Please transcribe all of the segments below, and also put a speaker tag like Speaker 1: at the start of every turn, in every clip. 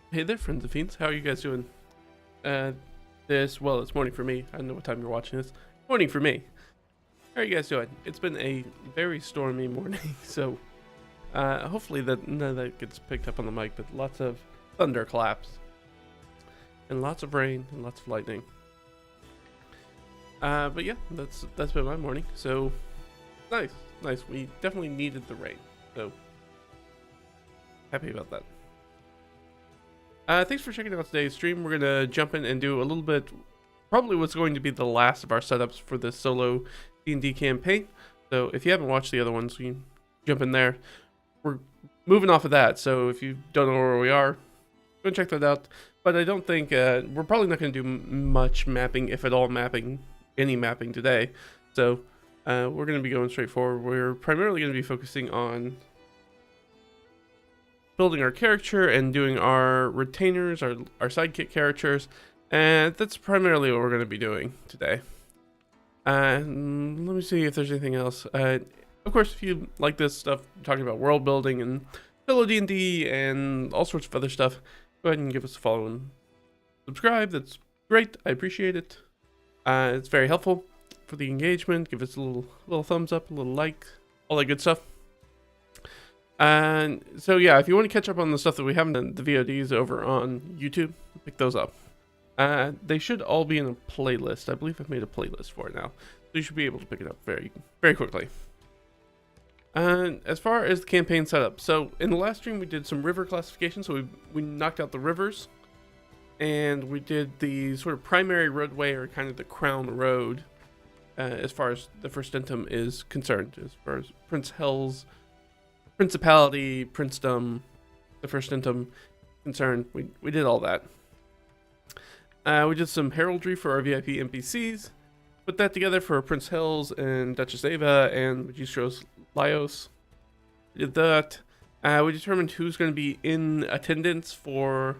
Speaker 1: Hey there, friends and fiends. How are you guys doing? It's morning for me. I don't know what time you're watching this. Morning for me. How are you guys doing? It's been a very stormy morning, so hopefully that none of that gets picked up on the mic, but lots of thunderclaps and lots of rain and lots of lightning. But yeah, that's been my morning. So nice. We definitely needed the rain, so happy about that. Thanks for checking out today's stream. We're gonna jump in and do a little bit, probably what's going to be the last of our setups for this solo D&D campaign. So if you haven't watched the other ones, you can jump in there. We're moving off of that, so if you don't know where we are, go check that out. But I don't think we're probably not going to do much mapping, if at all any mapping today. So we're going to be going straight forward. We're primarily going to be focusing on building our character and doing our retainers, our sidekick characters, and that's primarily what we're going to be doing today. Let me see if there's anything else. Of course, if you like this stuff, talking about world building and Solo D&D and all sorts of other stuff, go ahead and give us a follow and subscribe. That's great. I appreciate it. It's very helpful for the engagement. Give us a little thumbs up, a little like, all that good stuff. And so yeah, if you want to catch up on the stuff that we haven't done, the VODs over on YouTube, pick those up. They should all be in a playlist. I believe I've made a playlist for it now, so you should be able to pick it up very, very quickly. And as far as the campaign setup, so in the last stream we did some river classification, so we knocked out the rivers, and we did the sort of primary roadway, or kind of the crown road, as far as the first Furstentum is concerned, as far as Prince Hell's Principality, Princedom, the first Furstentum concerned. We did all that. We did some heraldry for our VIP NPCs. Put that together for Prince Hells and Duchess Ava and Magistros Laios. We did that. We determined who's going to be in attendance for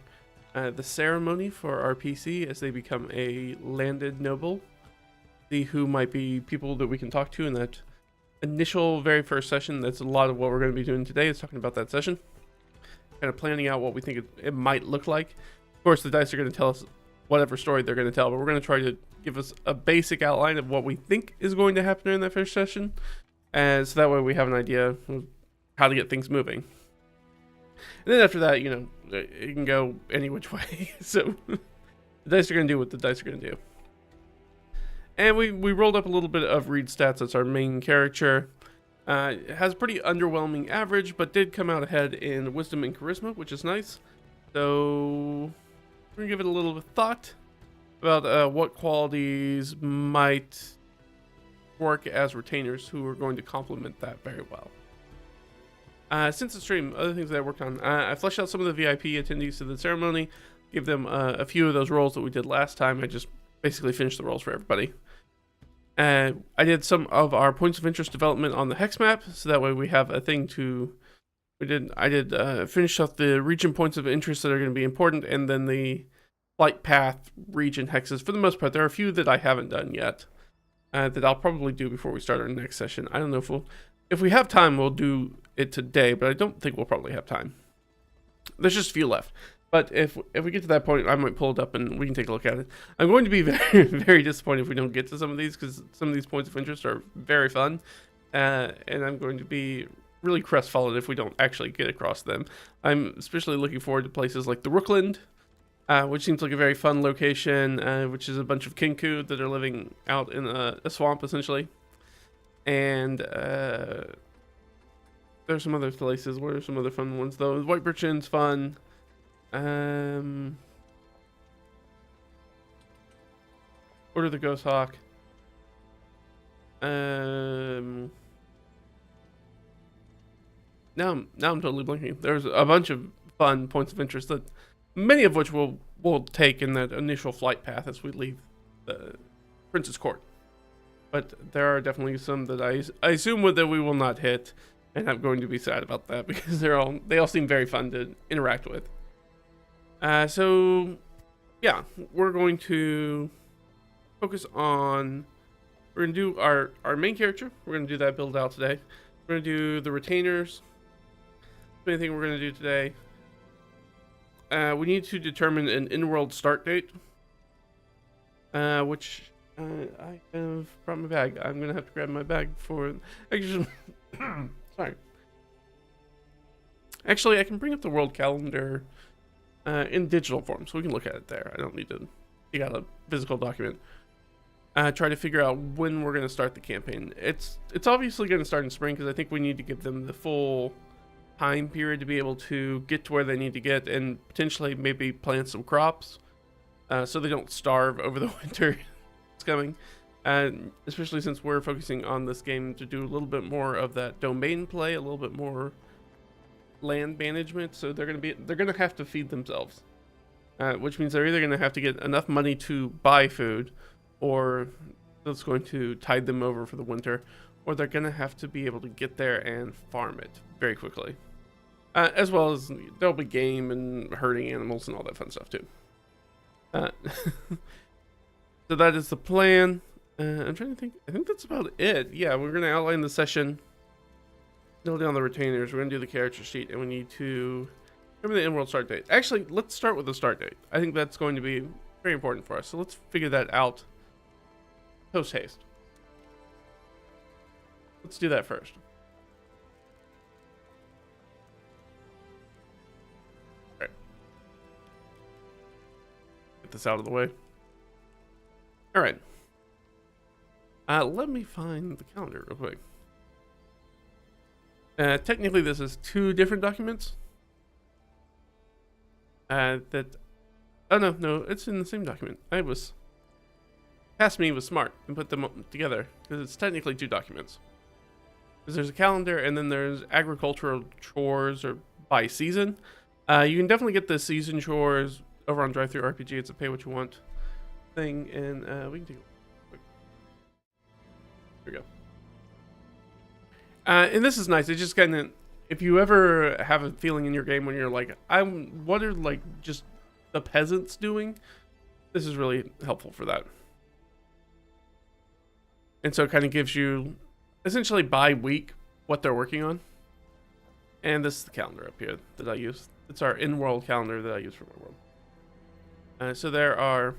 Speaker 1: the ceremony for our PC as they become a landed noble. See who might be people that we can talk to in that initial very first session. That's a lot of what we're going to be doing today, is talking about that session, kind of planning out what we think it might look like. Of course, the dice are going to tell us whatever story they're going to tell, but we're going to try to give us a basic outline of what we think is going to happen in that first session, and so that way we have an idea of how to get things moving. And then after that, you know, it can go any which way. So the dice are going to do what the dice are going to do. And we rolled up a little bit of Reed stats. That's our main character. It has a pretty underwhelming average, but did come out ahead in Wisdom and Charisma, which is nice. So we're going to give it a little bit of thought about what qualities might work as retainers who are going to complement that very well. Since the stream, other things that I worked on, I fleshed out some of the VIP attendees to the ceremony, gave them a few of those roles that we did last time. I just basically finished the roles for everybody. I did some of our points of interest development on the hex map, so that way we have a thing to. I did finish up the region points of interest that are going to be important, and then the flight path region hexes. For the most part, there are a few that I haven't done yet that I'll probably do before we start our next session. I don't know if we have time, we'll do it today, but I don't think we'll probably have time. There's just a few left. But if we get to that point, I might pull it up and we can take a look at it. I'm going to be very, very disappointed if we don't get to some of these, because some of these points of interest are very fun. And I'm going to be really crestfallen if we don't actually get across them. I'm especially looking forward to places like the Rookland, which seems like a very fun location, which is a bunch of Kinku that are living out in a swamp, essentially. And there's some other places. What are some other fun ones, though? White Birchin's fun. Order the Ghost Hawk. Now I'm totally blanking. There's a bunch of fun points of interest that many of which we'll take in that initial flight path as we leave the Prince's Court. But there are definitely some that I assume that we will not hit, and I'm going to be sad about that because they all seem very fun to interact with. So yeah, we're going to focus on, we're going to do our main character. We're going to do that build out today. We're going to do the retainers. Anything we're going to do today. we need to determine an in-world start date, which I have brought my bag. I'm gonna have to grab my bag for. Actually, sorry. Actually, I can bring up the world calendar in digital form, so we can look at it there. I don't need to take out a physical document. Try to figure out when we're gonna start the campaign. It's obviously gonna start in spring because I think we need to give them the full time period to be able to get to where they need to get and potentially maybe plant some crops so they don't starve over the winter. It's coming, and especially since we're focusing on this game to do a little bit more of that domain play, a little bit more land management. So they're gonna have to feed themselves, which means they're either gonna have to get enough money to buy food, or that's going to tide them over for the winter, or they're gonna have to be able to get there and farm it very quickly. As well as there'll be game and herding animals and all that fun stuff too. So that is the plan. I'm trying to think. I think that's about it. Yeah, we're going to outline the session. Nail down the retainers. We're going to do the character sheet, and we need to remember the in-world start date. Actually, let's start with the start date. I think that's going to be very important for us. So let's figure that out post-haste. Let's do that first. Get this out of the way. All right. Let me find the calendar real quick. Technically, this is two different documents. Oh no, it's in the same document. Past me was smart and put them together because it's technically two documents. Because there's a calendar and then there's agricultural chores or by season. You can definitely get the season chores over on Drive Through RPG. It's a pay what you want thing, and we can take a quick. Here we go. And this is nice. It just kind of, if you ever have a feeling in your game when you're like, what are like just the peasants doing? This is really helpful for that. And so it kind of gives you essentially by week what they're working on. And this is the calendar up here that I use. It's our in-world calendar that I use for my world. So there are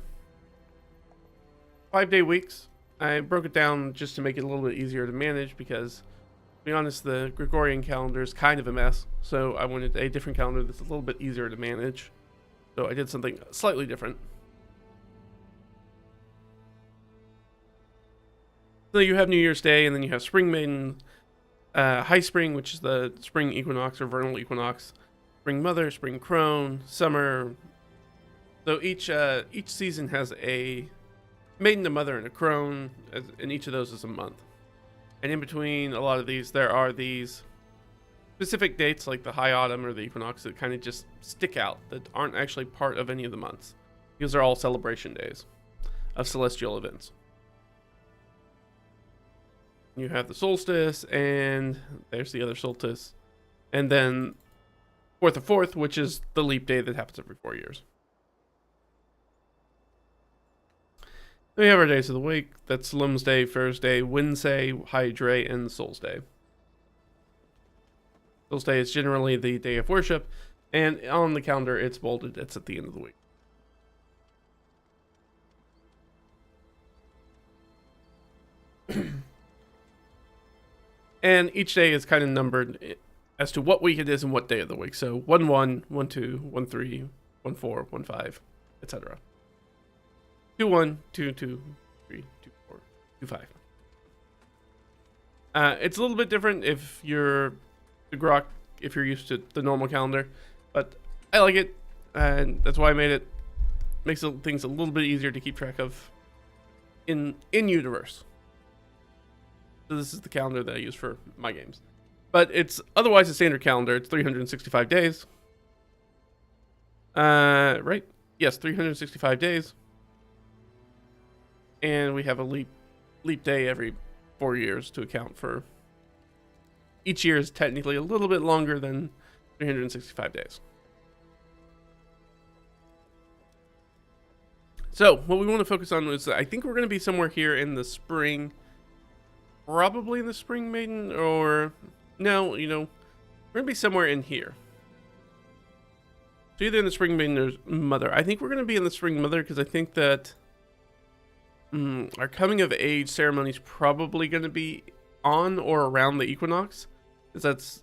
Speaker 1: 5-day weeks. I broke it down just to make it a little bit easier to manage because, to be honest, the Gregorian calendar is kind of a mess. So I wanted a different calendar that's a little bit easier to manage. So I did something slightly different. So you have New Year's Day, and then you have Spring Maiden, High Spring, which is the spring equinox or vernal equinox, Spring Mother, Spring Crone, Summer. So each season has a maiden, a mother, and a crone, and each of those is a month. And in between a lot of these, there are these specific dates like the high autumn or the equinox that kind of just stick out that aren't actually part of any of the months because they're all celebration days of celestial events. You have the solstice, and there's the other solstice, and then 4th of 4th, which is the leap day that happens every 4 years. Then we have our days of the week. That's Lumsday, Thursday, Wednesday, Hydra, and Souls Day. Souls Day is generally the day of worship, and on the calendar it's bolded. It's at the end of the week. And each day is kind of numbered as to what week it is and what day of the week. So 1-1, 1-2, 1-3, 1-4, 1-5, etc. 2-1, 2-2, 3, 2-4, 2-5. It's a little bit different if you're the Grok, if you're used to the normal calendar, but I like it, and that's why I made it. Makes things a little bit easier to keep track of in universe. So this is the calendar that I use for my games. But it's otherwise a standard calendar. It's 365 days. Right? Yes, 365 days. And we have a leap day every 4 years to account for. Each year is technically a little bit longer than 365 days. So what we want to focus on is I think we're going to be somewhere here in the spring. Probably in the Spring Maiden, or no, we're gonna be somewhere in here. So either in the Spring Mother. I think we're going to be in the Spring Mother because I think that our coming of age ceremony is probably going to be on or around the equinox. Because that's...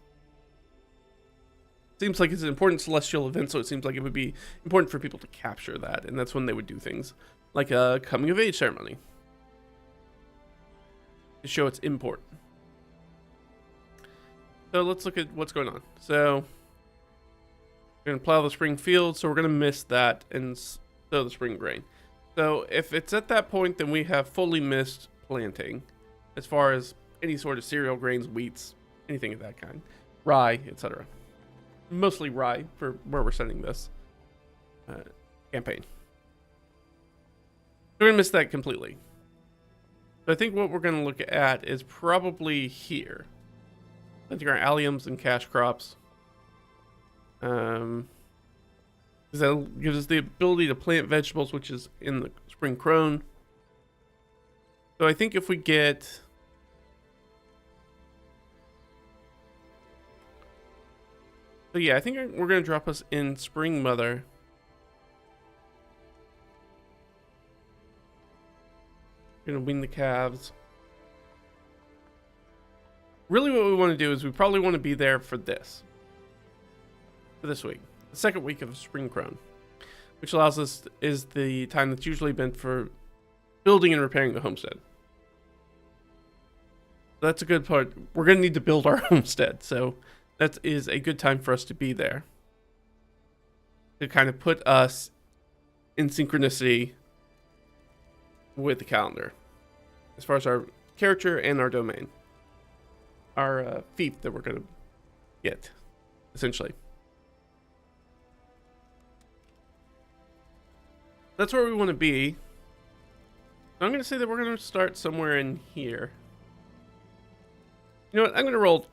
Speaker 1: Seems like it's an important celestial event, so it seems like it would be important for people to capture that. And that's when they would do things like a coming of age ceremony. To show its import. So let's look at what's going on. So we're going to plow the spring field, so we're going to miss that and sow the spring grain. So if it's at that point, then we have fully missed planting as far as any sort of cereal grains, wheats, anything of that kind, rye, etc. Mostly rye for where we're sending this campaign. We're going to miss that completely. So I think what we're going to look at is probably here. I think our alliums and cash crops. Because that gives us the ability to plant vegetables, which is in the spring crone. So I think if we get... So yeah, I think we're going to drop us in Spring Mother. We're going to wean the calves. Really what we want to do is we probably want to be there for this. For this week. The second week of Spring Crone. Which allows us, is the time that's usually meant for building and repairing the homestead. That's a good part. We're going to need to build our homestead. So that is a good time for us to be there. To kind of put us in synchronicity with the calendar. As far as our character and our domain. Our fief that we're going to get, essentially. That's where we want to be. I'm going to say that we're going to start somewhere in here. You know what? I'm going to roll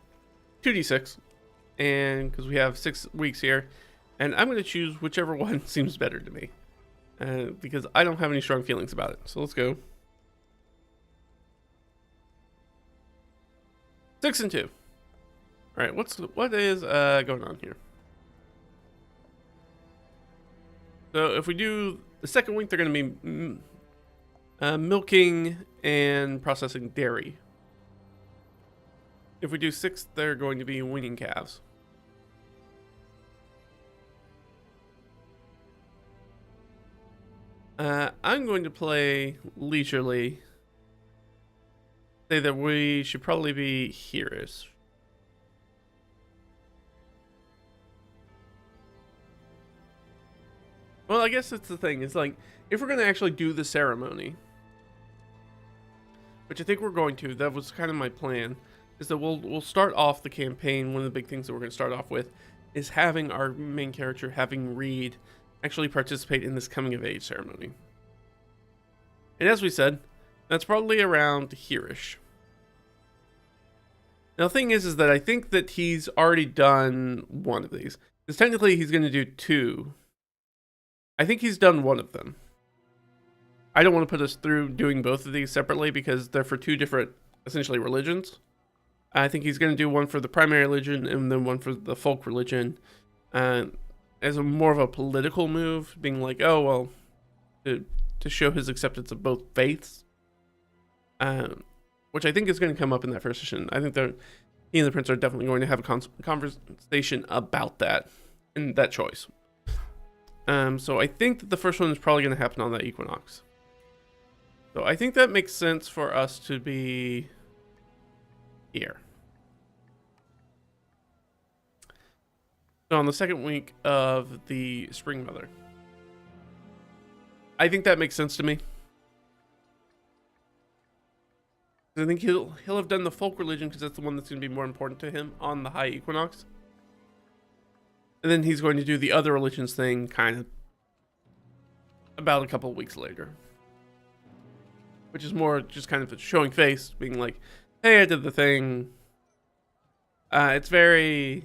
Speaker 1: 2d6, and because we have 6 weeks here, and I'm going to choose whichever one seems better to me, because I don't have any strong feelings about it. So let's go. 6 and 2. All right, what is going on here? So if we do the second week, they're going to be milking and processing dairy. If we do 6, they're going to be weaning calves. I'm going to play leisurely. Say that we should probably be here-ish. Well, I guess that's the thing. It's like, if we're going to actually do the ceremony, which I think we're going to, that was kind of my plan, is that we'll start off the campaign. One of the big things that we're going to start off with is having our main character, having Reed, actually participate in this coming of age ceremony. And as we said, that's probably around here-ish. Now, the thing is that I think that he's already done one of these. Because technically, he's going to do 2. I think he's done one of them. I don't want to put us through doing both of these separately because they're for 2 different, essentially, religions. I think he's going to do one for the primary religion and then one for the folk religion. As a more of a political move, being like, oh, well, to show his acceptance of both faiths. Which I think is going to come up in that first session. I think that he and the prince are definitely going to have a conversation about that and that choice. So I think that the first one is probably going to happen on that equinox. So I think that makes sense for us to be here. So on the second week of the Spring Mother. I think that makes sense to me. I think he'll have done the folk religion because that's the one that's going to be more important to him on the high equinox. And then he's going to do the other religions thing kind of about a couple of weeks later. Which is more just kind of showing face, being like, hey, I did the thing. It's very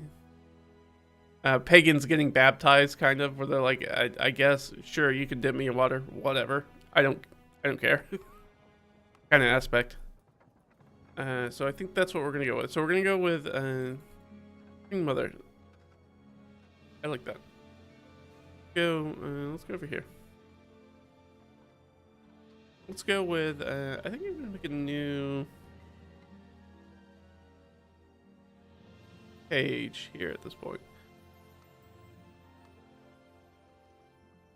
Speaker 1: pagans getting baptized kind of, where they're like, I guess, sure, you can dip me in water, whatever. I don't care. Kind of aspect. So I think that's what we're going to go with. So we're going to go with Spring Mother. I like that. Let's go over here. Let's go with, I think I'm gonna make a new page here at this point.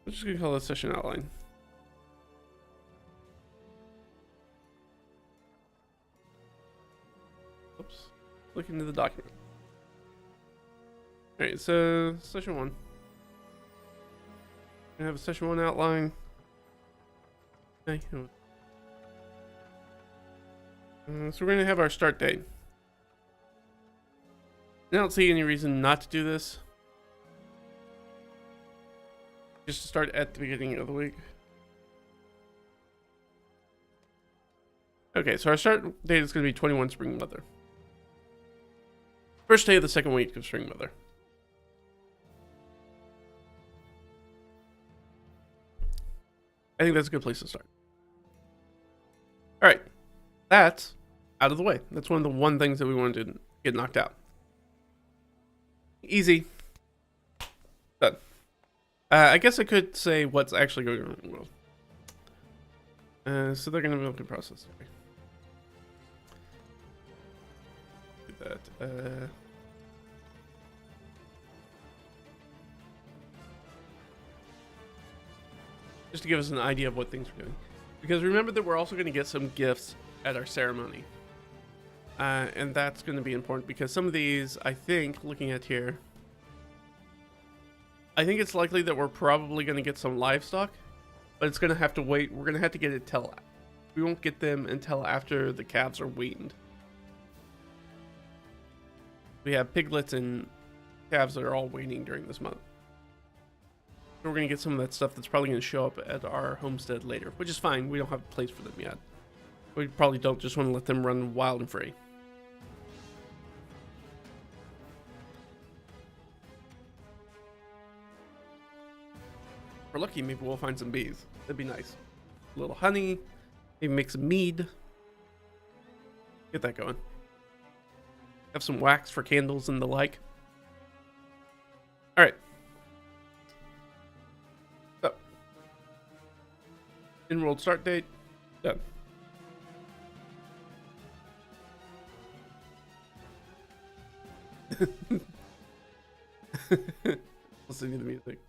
Speaker 1: I'm just gonna call this session outline. Oops. Look into the document. Alright, so session 1. We have a session 1 outline. Okay. So we're gonna have our start date. I don't see any reason not to do this. Just to start at the beginning of the week. Okay, so our start date is going to be 21 Spring Mother. First day of the second week of Spring Mother. I think that's a good place to start. Alright, that's out of the way. That's one of the things that we wanted to get knocked out. Easy. Done. I guess I could say what's actually going on in the world. So they're going to milk and process. Okay. Do that. Just to give us an idea of what things are doing. Because remember that we're also going to get some gifts at our ceremony. And that's going to be important because some of these, I think, looking at here, I think it's likely that we're probably going to get some livestock, but it's going to have to wait. We're going to have to get it till, we won't get them until after the calves are weaned. We have piglets and calves that are all weaning during this month. So we're going to get some of that stuff that's probably going to show up at our homestead later, which is fine. We don't have a place for them yet. We probably don't just want to let them run wild and free. If we're lucky, maybe we'll find some bees. That'd be nice. A little honey, maybe make some mead. Get that going. Have some wax for candles and the like. All right. So, enrolled start date, done. Listening to the music.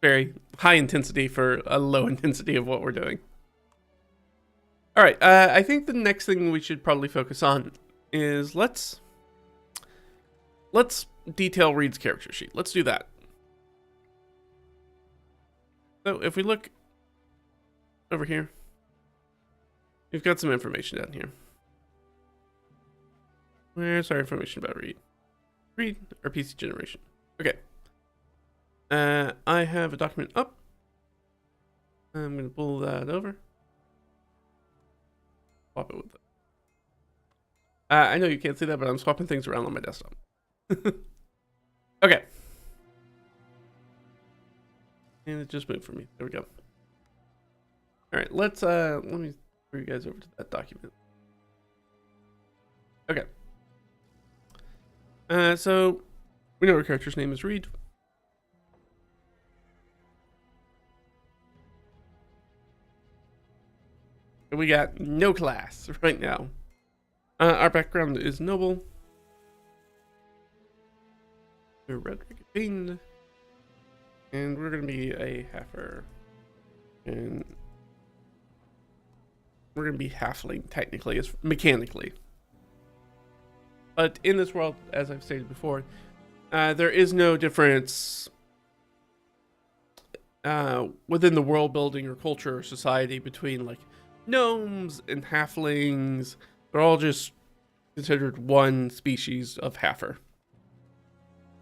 Speaker 1: Very high intensity for a low intensity of what we're doing. All right, I think the next thing we should probably focus on is let's detail Reed's character sheet. Let's do that. So if we look over here, we've got some information down here. Where's our information about Reed? Reed or PC generation? Okay. I have a document up. I'm going to pull that over. Swap it with it. I know you can't see that, but I'm swapping things around on my desktop. Okay. And it just moved for me. There we go. All right, let me throw you guys over to that document. Okay. So we know our character's name is Reed. And we got no class right now. Our background is noble. We're RedRaggedFiend. And we're going to be a halfer. And we're going to be halfling, technically, as mechanically. But in this world, as I've stated before, there is no difference within the world building or culture or society between, like, gnomes and halflings. They're all just considered one species of halfer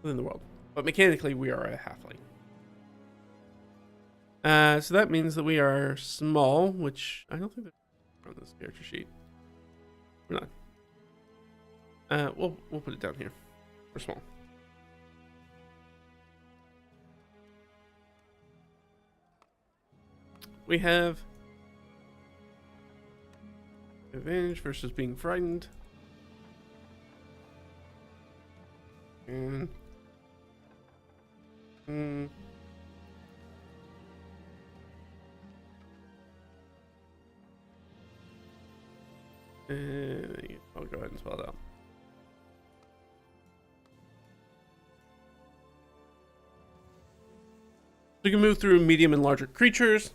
Speaker 1: within the world. But mechanically, we are a halfling. So that means that we are small, which I don't think that's on this character sheet. We're not. We'll put it down here. We're small. We have advantage versus being frightened. And Hmm. I'll go ahead and spell it out. So you can move through medium and larger creatures,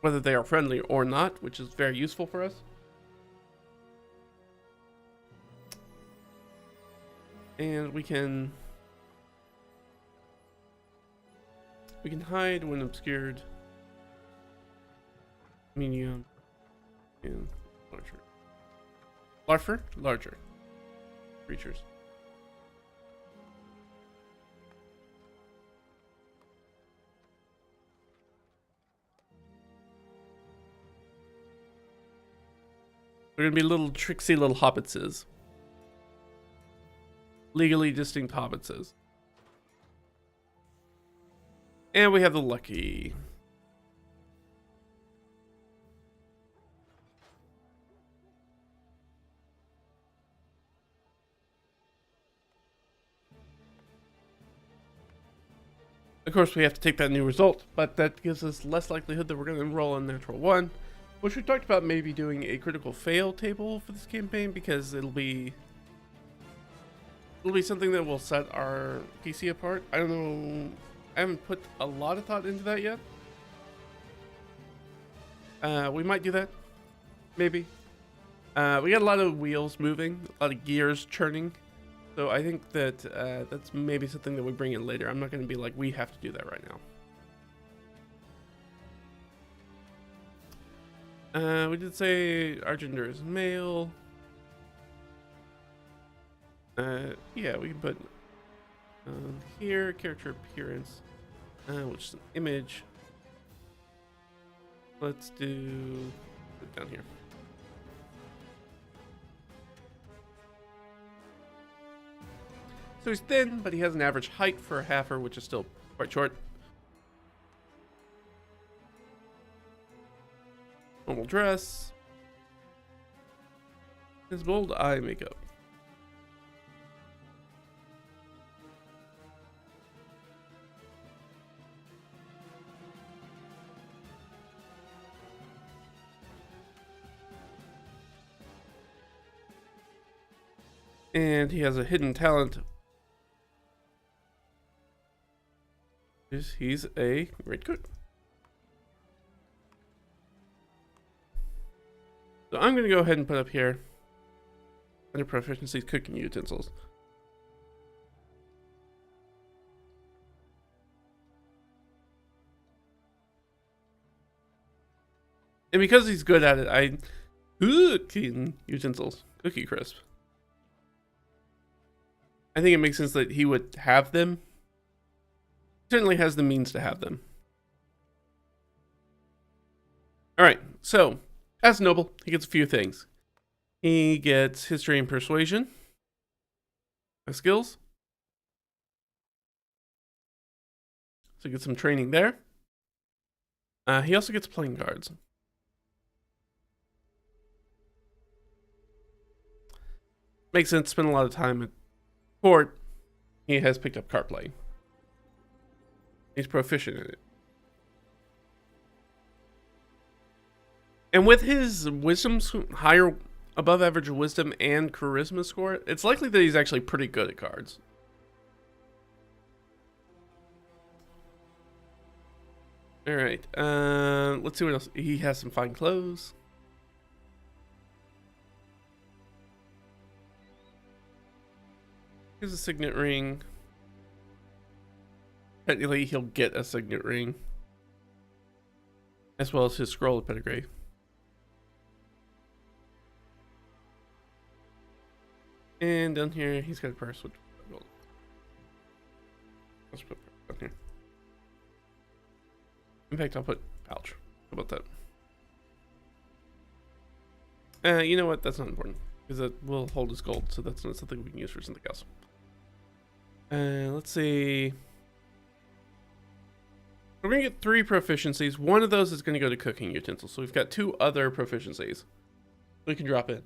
Speaker 1: whether they are friendly or not, which is very useful for us. And we can hide when obscured, medium, and larger creatures. They're gonna be little tricksy little hobbitses. Legally distinct hobbitses. And we have the lucky. Of course, we have to take that new result, but that gives us less likelihood that we're going to roll a natural 1, which we talked about maybe doing a critical fail table for this campaign, because it'll be something that will set our PC apart. I don't know. I haven't put a lot of thought into that yet. We might do that. Maybe. We got a lot of wheels moving, a lot of gears churning. So I think that that's maybe something that we bring in later. I'm not going to be like, we have to do that right now. We did say our gender is male. Yeah, we can put here, character appearance, which is an image. Let's do it down here. So he's thin, but he has an average height for a halfer, which is still quite short. Normal dress. His bold eye makeup. And he has a hidden talent. He's a great cook. So I'm going to go ahead and put up here under proficiencies, cooking utensils. And because he's good at it, cooking utensils, cookie crisp. I think it makes sense that he would have them. Certainly has the means to have them. All right, so as noble, he gets a few things. He gets history and persuasion skills, so he gets some training there. He also gets playing cards. Makes sense. Spend a lot of time at court. He has picked up card playing. He's proficient in it. And with his wisdom higher, above average wisdom and charisma score, it's likely that he's actually pretty good at cards. All right. Let's see what else. He has some fine clothes. Here's a signet ring. Technically, he'll get a signet ring, as well as his scroll of pedigree. And down here, he's got a purse with gold. Let's put down here. In fact, I'll put pouch. How about that? You know what? That's not important, because it will hold his gold, so that's not something we can use for something else. Let's see. We're going to get 3 proficiencies. One of those is going to go to cooking utensils. So we've got 2 other proficiencies we can drop in.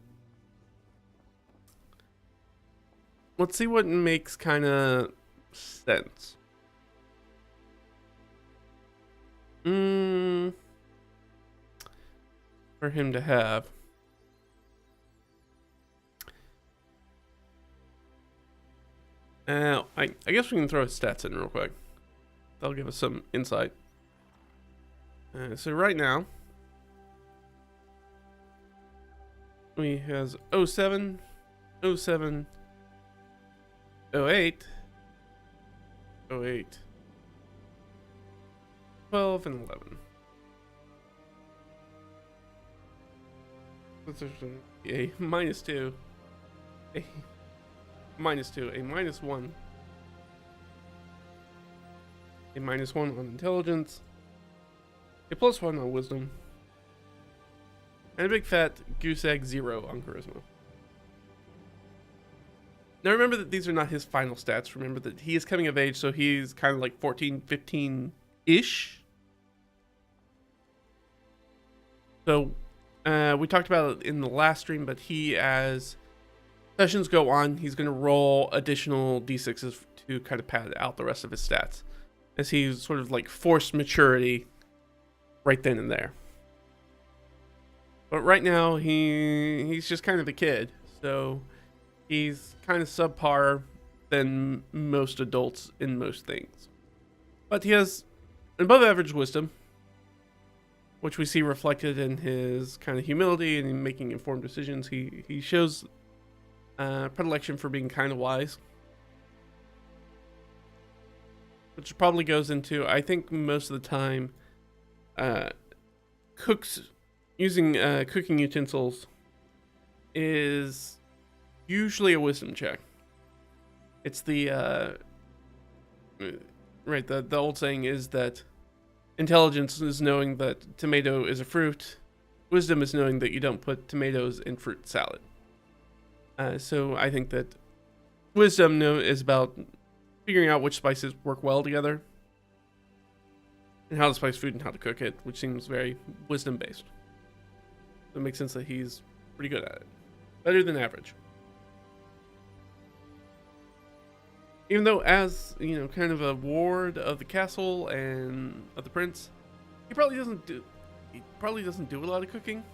Speaker 1: Let's see what makes kind of sense. for him to have. I guess we can throw his stats in real quick. That'll give us some insight. So right now, he has 07, 07, 08, 08, 12, and 11. That's a -2, a -2, a -1, a -1 on intelligence, a +1 on wisdom, and a big fat goose egg 0 on charisma. Now remember that these are not his final stats. Remember that he is coming of age, so he's kind of like 14, 15-ish. So we talked about it in the last stream, but he, as sessions go on, he's going to roll additional d6s to kind of pad out the rest of his stats, as he's sort of like forced maturity right then and there. But right now, he's just kind of a kid, so he's kind of subpar than most adults in most things. But he has an above average wisdom, which we see reflected in his kind of humility and in making informed decisions. He shows predilection for being kind of wise, which probably goes into, I think most of the time, using cooking utensils is usually a wisdom check. It's the right, the old saying is that intelligence is knowing that tomato is a fruit, wisdom is knowing that you don't put tomatoes in fruit salad. So I think that wisdom is about figuring out which spices work well together and how to spice food and how to cook it, which seems very wisdom based. So it makes sense that he's pretty good at it. Better than average. Even though, as, you know, kind of a ward of the castle and of the prince, he probably doesn't do a lot of cooking.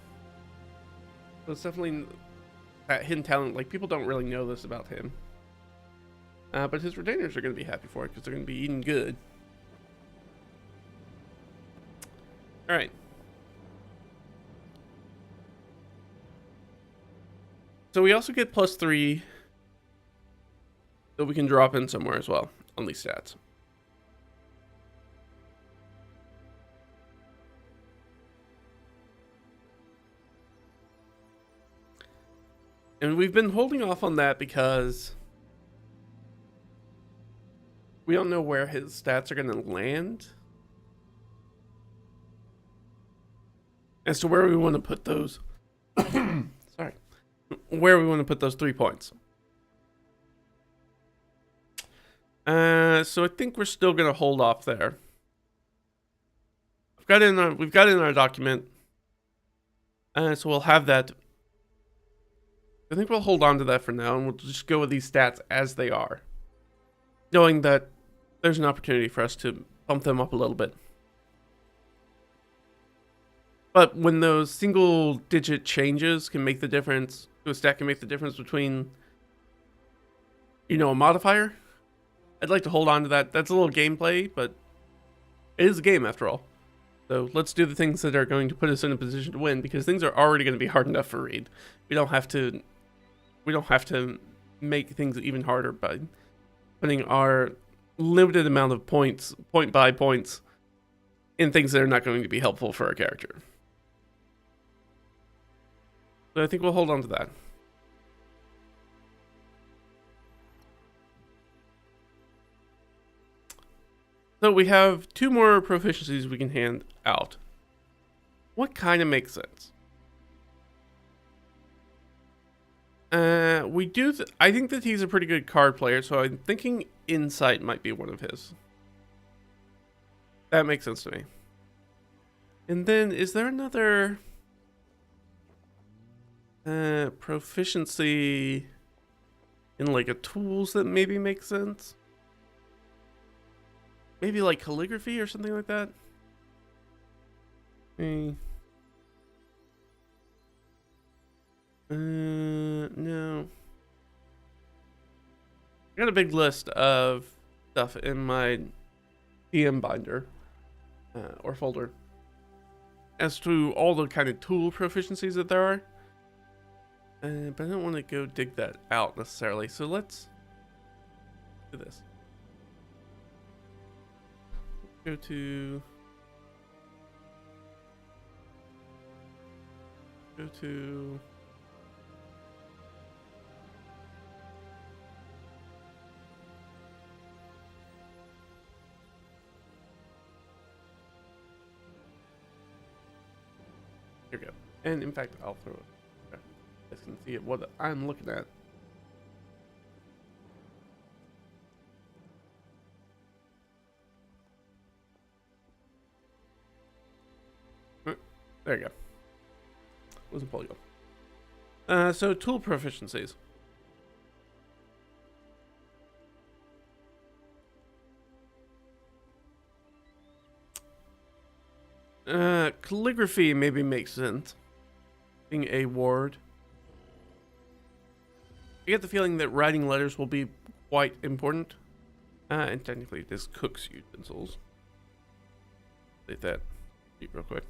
Speaker 1: So it's definitely that hidden talent. Like, people don't really know this about him. But his retainers are going to be happy for it because they're going to be eating good. All right. So we also get +3 that we can drop in somewhere as well on these stats. And we've been holding off on that because we don't know where his stats are going to land as to where we want to put those. Sorry. Where we want to put those 3 points. So I think we're still going to hold off there. We've got it in our document. So we'll have that. I think we'll hold on to that for now, and we'll just go with these stats as they are, knowing that there's an opportunity for us to bump them up a little bit. But when those single-digit changes can make the difference, to a stat can make the difference between, you know, a modifier, I'd like to hold on to that. That's a little gameplay, but it is a game after all. So let's do the things that are going to put us in a position to win, because things are already going to be hard enough for Reed. We don't have to make things even harder by putting our limited amount of points, point by points, in things that are not going to be helpful for our character. So I think we'll hold on to that. So we have 2 more proficiencies we can hand out. What kind of makes sense? I think that he's a pretty good card player, so I'm thinking Insight might be one of his. That makes sense to me. And then, is there another proficiency in like a tools that maybe makes sense? Maybe like calligraphy or something like that? No. I got a big list of stuff in my DM binder or folder as to all the kind of tool proficiencies that there are. But I don't want to go dig that out necessarily. So let's do this. Go to here we go. And in fact, I'll throw it. Okay. You guys can see it, what I'm looking at. There you go. Wasn't polygon. So tool proficiencies. Calligraphy maybe makes sense. Being a ward. I get the feeling that writing letters will be quite important. And technically this cooks utensils. Take that real quick.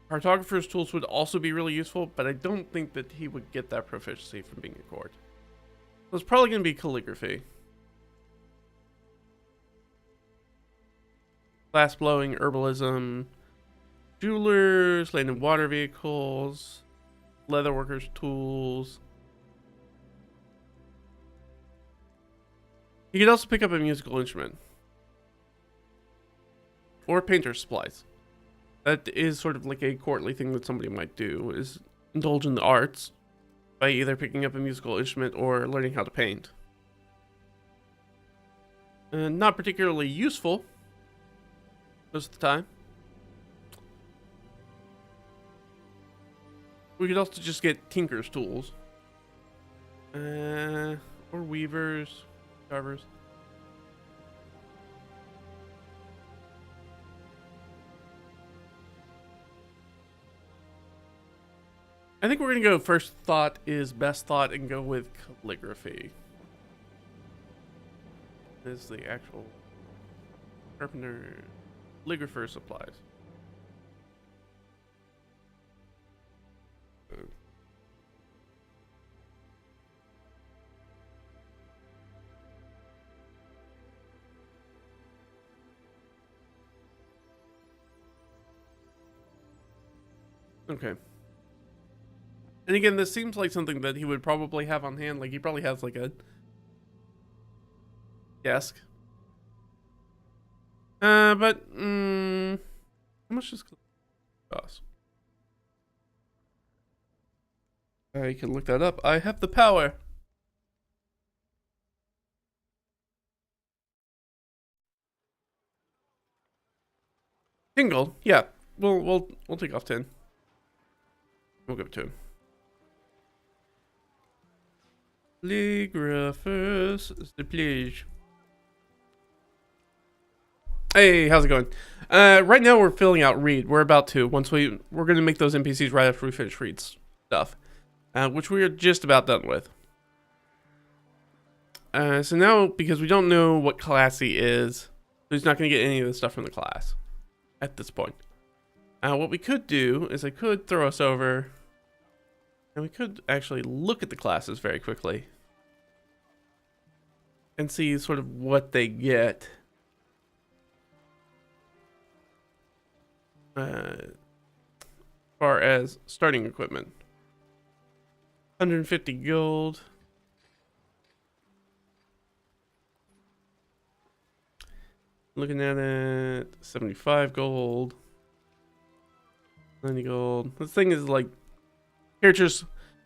Speaker 1: Cartographer's tools would also be really useful, but I don't think that he would get that proficiency from being a court. So it's probably going to be calligraphy. Glass blowing, herbalism, jewelers, land and water vehicles, leatherworkers' tools. You could also pick up a musical instrument. Or painter's supplies. That is sort of like a courtly thing that somebody might do, is indulge in the arts by either picking up a musical instrument or learning how to paint. And not particularly useful most of the time. We could also just get tinker's tools. Or weavers, carvers. I think we're going to go first thought is best thought and go with calligraphy. This is the actual carpenter calligrapher supplies. Okay. And again, this seems like something that he would probably have on hand. Like, he probably has, like, a desk. But, how much does it cost? I can look that up. I have the power. Gold. Yeah. We'll take off 10. We'll give it to him. Calligraphers, please. Hey, how's it going? Right now we're filling out Read. We're about to. We're gonna make those NPCs right after we finish Read stuff, which we are just about done with. So now, because we don't know what class he is, he's not gonna get any of the stuff from the class at this point. What we could do is I could throw us over. And we could actually look at the classes very quickly and see sort of what they get. As far as starting equipment. 150 gold. Looking at it, 75 gold. 90 gold. This thing is like, characters,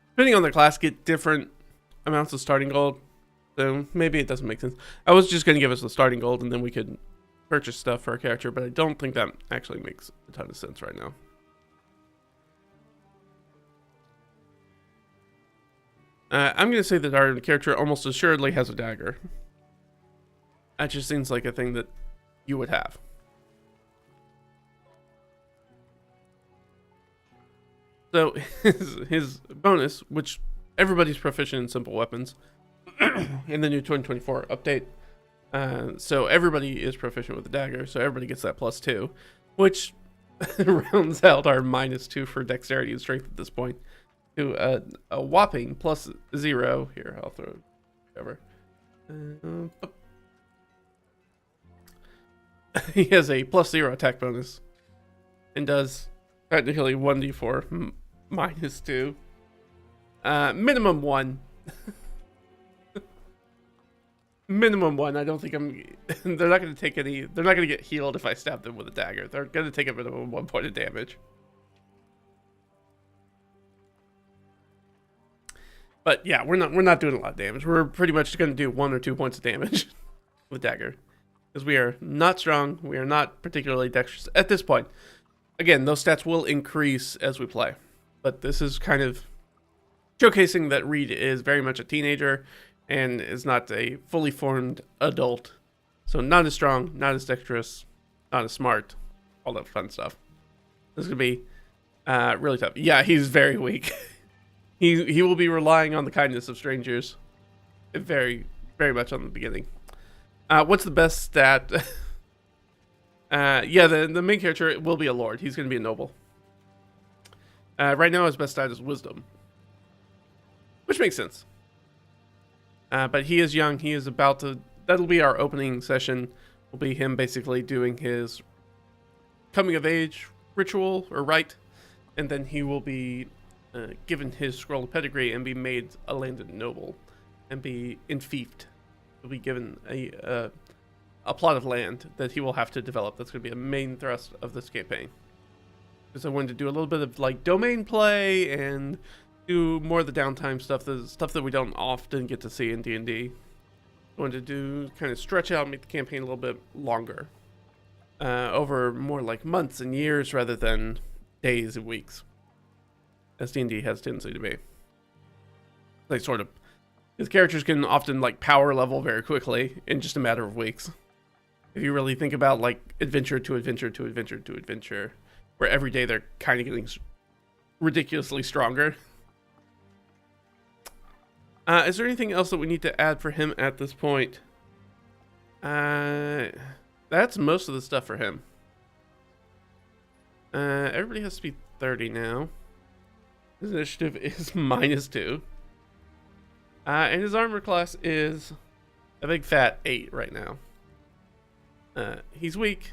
Speaker 1: depending on their class, get different amounts of starting gold. So maybe it doesn't make sense. I was just going to give us the starting gold and then we could purchase stuff for our character, but I don't think that actually makes a ton of sense right now. I'm going to say that our character almost assuredly has a dagger. That just seems like a thing that you would have. So his bonus, which everybody's proficient in simple weapons in the new 2024 update. So everybody is proficient with the dagger, so everybody gets that +2, which rounds out our -2 for dexterity and strength at this point to a whopping +0. Here, I'll throw it whatever. He has a +0 attack bonus and does technically 1d4 -2. Minimum 1. Minimum 1. I don't think they're not going to take any. They're not going to get healed if I stab them with a dagger. They're going to take a minimum 1 point of damage. But yeah, we're not doing a lot of damage. We're pretty much going to do 1 or 2 points of damage with dagger, because we are not strong. We are not particularly dexterous at this point. Again, those stats will increase as we play, but this is kind of showcasing that Reed is very much a teenager and is not a fully formed adult. So not as strong, not as dexterous, not as smart, all that fun stuff. This is going to be really tough. Yeah, he's very weak. He will be relying on the kindness of strangers very, very much on the beginning. What's the best stat? Yeah, the main character will be a lord. He's going to be a noble. Right now, his best stat is wisdom, which makes sense. But he is young. He is about to... That'll be our opening session. Will be him basically doing his coming of age ritual or rite, and then he will be given his scroll of pedigree and be made a landed noble and be enfiefed. He'll be given a plot of land that he will have to develop. That's going to be a main thrust of this campaign. Because I wanted to do a little bit of like domain play and do more of the downtime stuff, the stuff that we don't often get to see in D&D. I wanted to do kind of stretch out and make the campaign a little bit longer, over more like months and years rather than days and weeks, as D&D has tendency to be. Like sort of, his characters can often like power level very quickly in just a matter of weeks. If you really think about like adventure to adventure to adventure to adventure, where every day they're kind of getting ridiculously stronger. Is there anything else that we need to add for him at this point? That's most of the stuff for him. Everybody has to be 30 now. His initiative is -2. And his armor class is a big fat 8 right now. He's weak.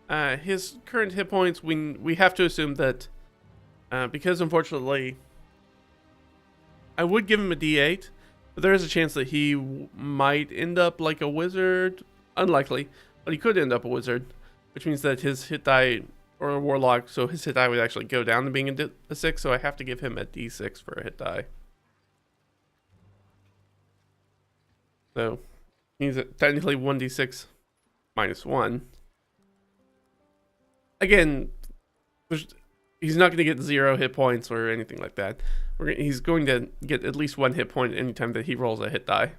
Speaker 1: His current hit points, we have to assume that because unfortunately I would give him a D8, but there is a chance that he might end up like a wizard. Unlikely, but he could end up a wizard, which means that his hit die, or a warlock, so his hit die would actually go down to being a 6, so I have to give him a D6 for a hit die. So he's technically 1d6 -1. Again, he's not going to get 0 hit points or anything like that. He's going to get at least 1 hit point anytime that he rolls a hit die.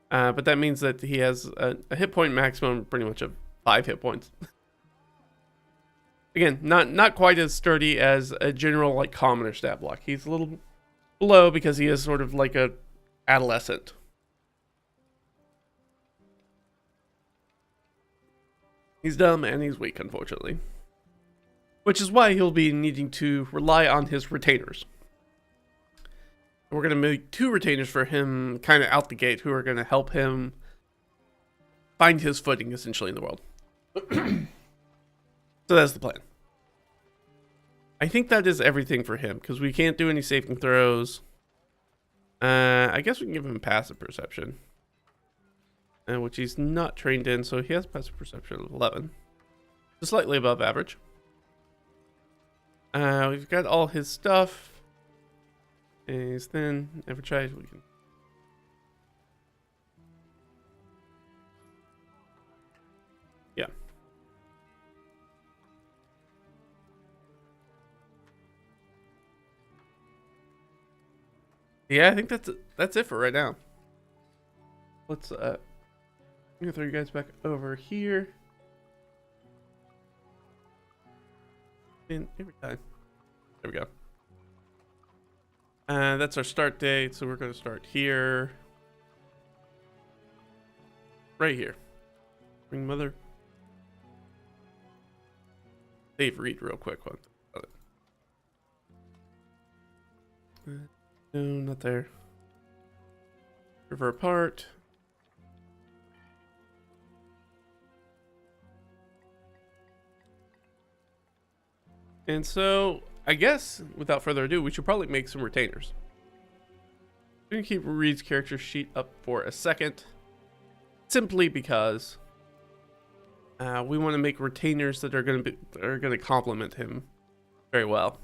Speaker 1: But that means that he has a hit point maximum pretty much of 5 hit points. Again, not quite as sturdy as a general like commoner stat block. He's a little below because he is sort of like a adolescent. He's dumb and he's weak, unfortunately. Which is why he'll be needing to rely on his retainers. We're going to make 2 retainers for him kind of out the gate who are going to help him find his footing, essentially, in the world. So that's the plan. I think that is everything for him, because we can't do any saving throws. I guess we can give him passive perception. Which he's not trained in, so he has passive perception of 11. Just slightly above average. We've got all his stuff. And he's thin. Never tried. We can. Yeah. Yeah, I think that's it for right now. Let's I'm gonna throw you guys back over here. And every time. There we go. That's our start date, so we're going to start here. Right here. Ring mother. Save read real quick. No, not there. River apart. And so, I guess, without further ado, we should probably make some retainers. I'm going to keep Reed's character sheet up for a second. Simply because we want to make retainers that are going to complement him very well.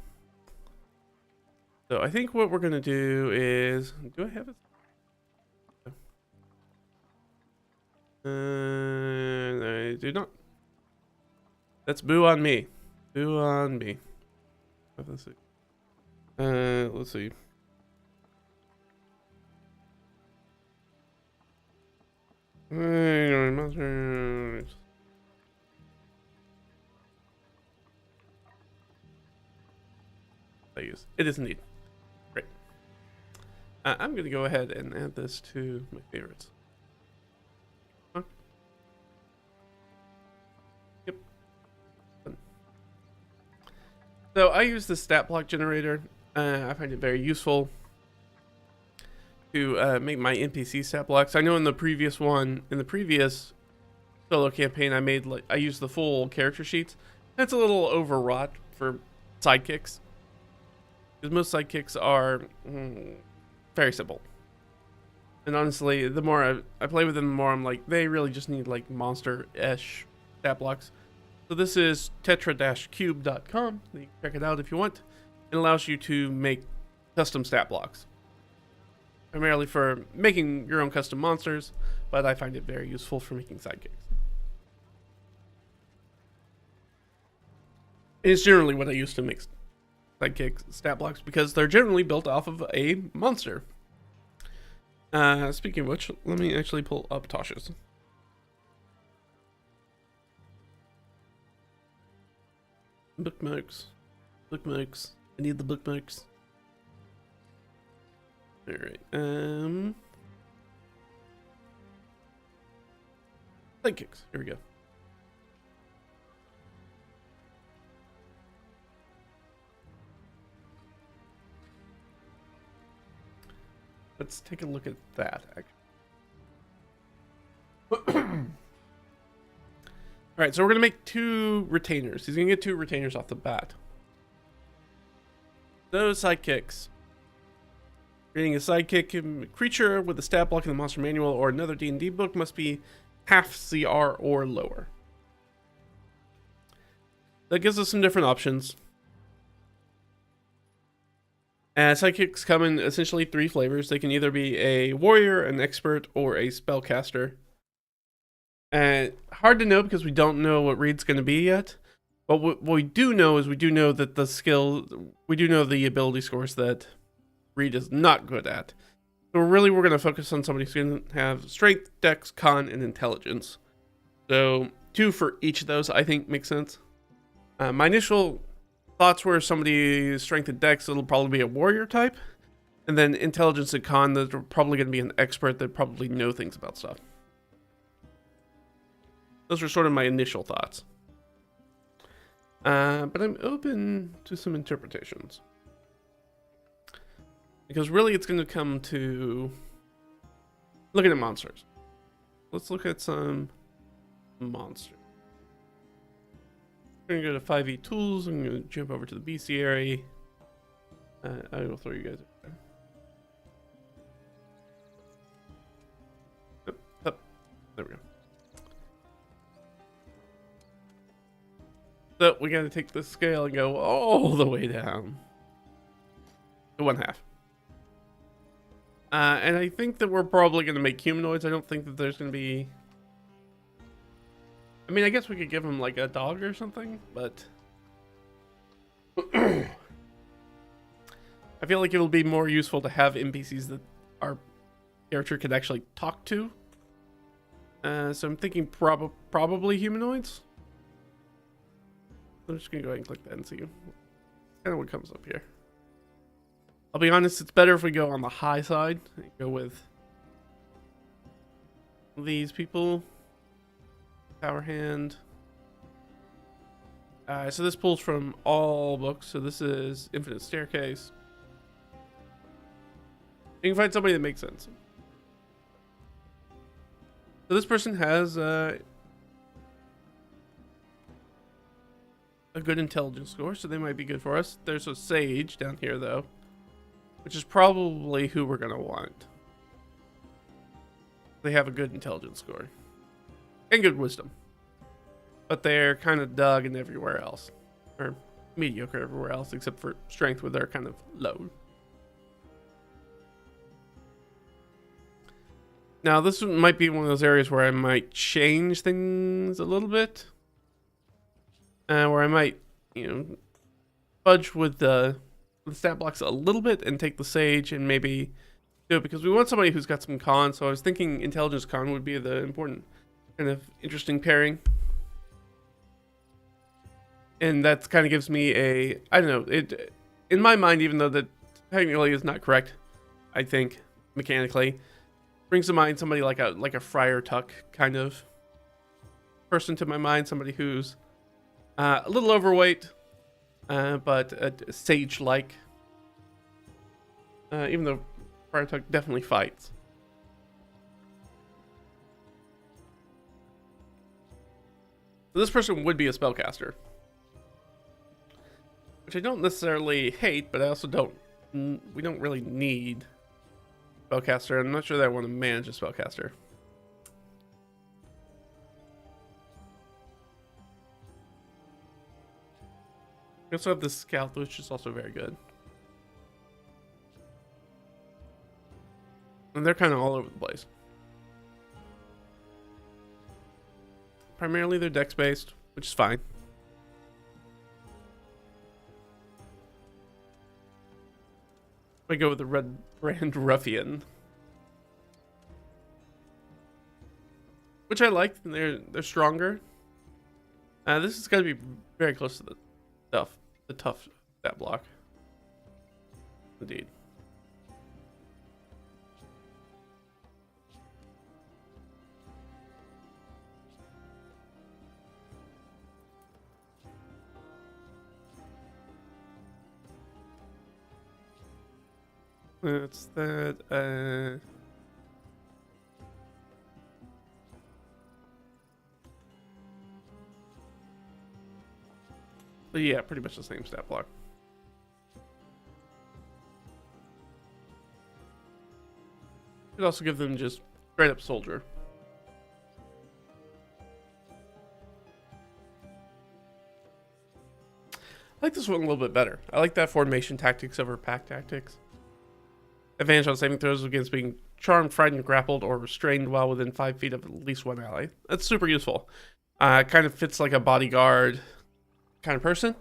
Speaker 1: So I think what we're going to do is... Do I have it? I do not. That's boo on me. Boo on me. Let's see. Let's see. It is indeed. Great. I'm going to go ahead and add this to my favorites. Huh? Yep. So I use the stat block generator. I find it very useful to make my NPC stat blocks. I know in the previous solo campaign, I used the full character sheets. That's a little overwrought for sidekicks. Because most sidekicks are very simple. And honestly, the more I play with them, the more I'm like, they really just need like monster-ish stat blocks. So this is tetra-cube.com. You can check it out if you want. It allows you to make custom stat blocks. Primarily for making your own custom monsters, but I find it very useful for making sidekicks. It's generally what I use to make sidekick stat blocks because they're generally built off of a monster. Speaking of which, let me actually pull up Tosh's. Bookmarks. Bookmarks. I need the bookmarks. Alright, sidekicks. Here we go. Let's take a look at that, actually. Alright, so we're going to make 2 retainers. He's going to get 2 retainers off the bat. Those sidekicks. Creating a sidekick creature with a stat block in the monster manual or another D&D book must be half CR or lower. That gives us some different options. Sidekicks come in essentially 3 flavors. They can either be a warrior, an expert, or a spellcaster. Hard to know because we don't know what Reed's going to be yet. But what we do know is we do know that we do know the ability scores that Reed is not good at. So we're going to focus on somebody who's going to have strength, dex, con, and intelligence. So 2 for each of those I think makes sense. My initial thoughts were somebody strength and dex, it'll probably be a warrior type. And then intelligence and con, they're probably going to be an expert that probably know things about stuff. Those are sort of my initial thoughts. But I'm open to some interpretations. Because really it's going to come to looking at monsters. Let's look at some monsters. We're going to go to 5e tools. I'm going to jump over to the bestiary. I will throw you guys up there. Up. There we go. So we got to take this scale and go all the way down to 1/2. And I think that we're probably going to make humanoids. I don't think that there's going to be... I mean, I guess we could give him like a dog or something, but... I feel like it'll be more useful to have NPCs that our character could actually talk to. So I'm thinking probably humanoids. I'm just going to go ahead and click that and see. kind of what comes up here. I'll be honest, it's better if we go on the high side and go with these people. Power hand. So this pulls from all books. So this is Infinite Staircase. You can find somebody that makes sense. So this person has a good intelligence score, so they might be good for us. There's a sage down here, though, which is probably who we're going to want. They have a good intelligence score and good wisdom, but they're kind of dug in everywhere else, or mediocre everywhere else except for strength, where they're kind of low. Now this might be one of those areas where I might change things a little bit, where I might, fudge with the stat blocks a little bit and take the sage and maybe do it, because we want somebody who's got some con. So I was thinking intelligence con would be the important kind of interesting pairing. And that kind of gives me a, I don't know, it in my mind, even though that technically is not correct, I think mechanically, brings to mind somebody like a Friar Tuck kind of person to my mind, somebody who's a little overweight, but sage-like, even though Friar Tuck definitely fights. So this person would be a spellcaster, which I don't necessarily hate, but I also we don't really need spellcaster. I'm not sure that I want to manage a spellcaster. We also have the scout, which is also very good. And they're kind of all over the place. Primarily they're dex based, which is fine. I go with the Red Brand Ruffian, which I like. They're stronger. This is going to be very close to the tough stat block. Indeed. That's that. But yeah, pretty much the same stat block. Could also give them just straight up soldier. I like this one a little bit better. I like that formation tactics over pack tactics. Advantage on saving throws against being charmed, frightened, grappled, or restrained while within 5 feet of at least one ally. That's super useful. It kind of fits like a bodyguard kind of person.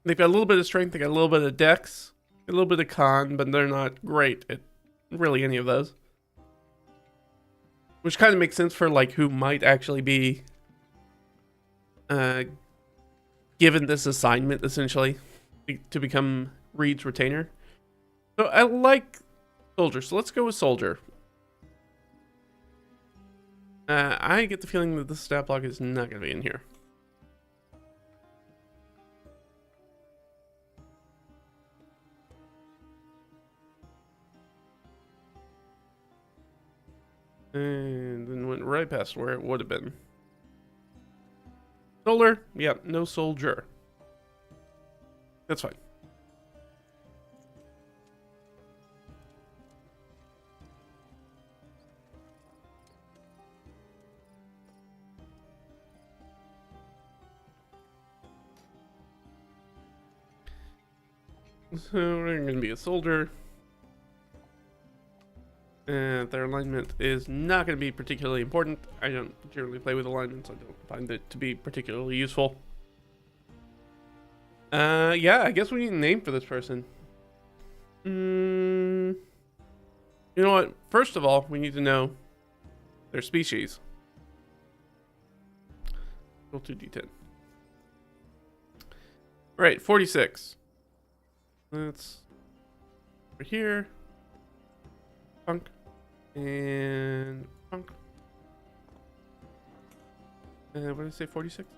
Speaker 1: They've got a little bit of strength, they got a little bit of dex, a little bit of con, but they're not great at really any of those. Which kind of makes sense for like who might actually be given this assignment, essentially, to become Reed's retainer. So I like soldier, so let's go with soldier. I get the feeling that this stat block is not going to be in here. And then went right past where it would have been. Solar? Yeah, no soldier. That's fine. So we're going to be a soldier. And their alignment is not going to be particularly important. I don't generally play with alignments. I don't find it to be particularly useful. Yeah, I guess we need a name for this person. You know what? First of all, we need to know their species. Roll 2d10. Right, 46. That's over here. Punk. And punk. What did I say, 46?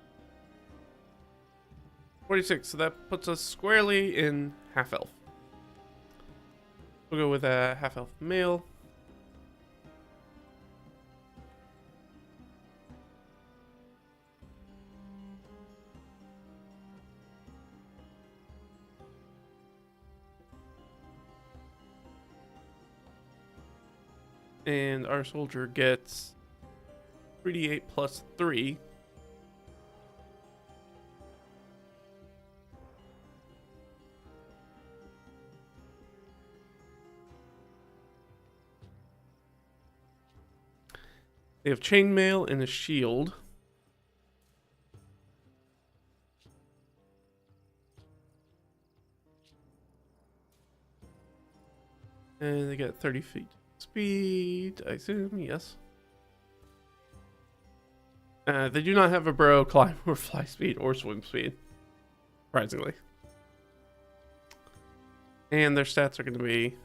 Speaker 1: 46, so that puts us squarely in half-elf. We'll go with a half-elf male. And our soldier gets 3d8 plus 3. They have chainmail and a shield. And they get 30 feet speed, I assume, yes. They do not have a burrow, climb, or fly speed, or swim speed, surprisingly. And their stats are going to be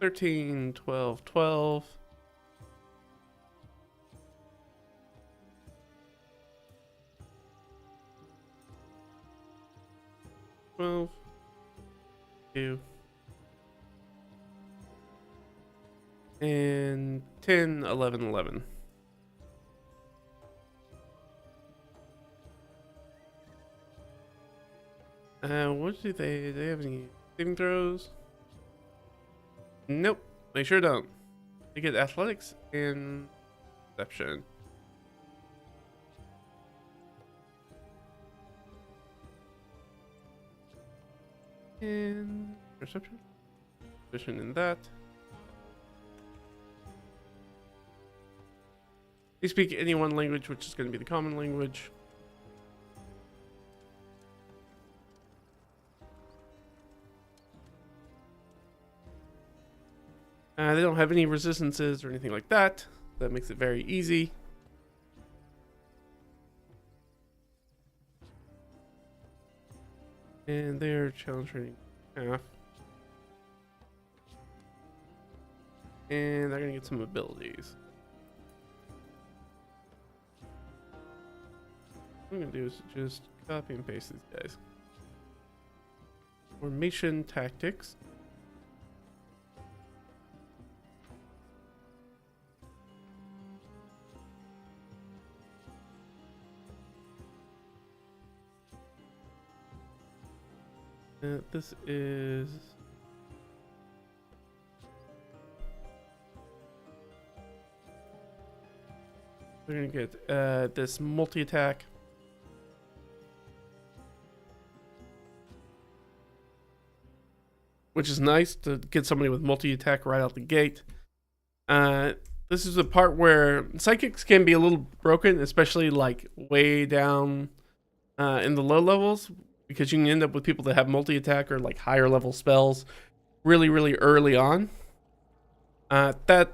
Speaker 1: 13, 12, 12. 12, 2, and 10, 11, 11. What do they have any saving throws? Nope, they sure don't. They get athletics and perception. And perception. Position in that. They speak any one language, which is going to be the common language. They don't have any resistances or anything like that. That makes it very easy. And they're challenge rating half. And they're going to get some abilities. What I'm going to do is just copy and paste these guys. Formation tactics. This is we're gonna get this multi-attack, which is nice to get somebody with multi-attack right out the gate. This is the part where psychics can be a little broken, especially like way down in the low levels, because you can end up with people that have multi-attack or like higher level spells really, really early on. That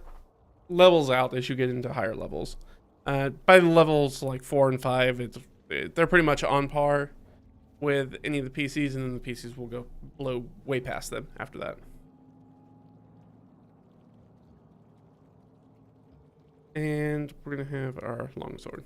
Speaker 1: levels out as you get into higher levels. By the levels like 4 and 5, they're pretty much on par with any of the PCs, and then the PCs will go blow way past them after that. And we're gonna have our longsword.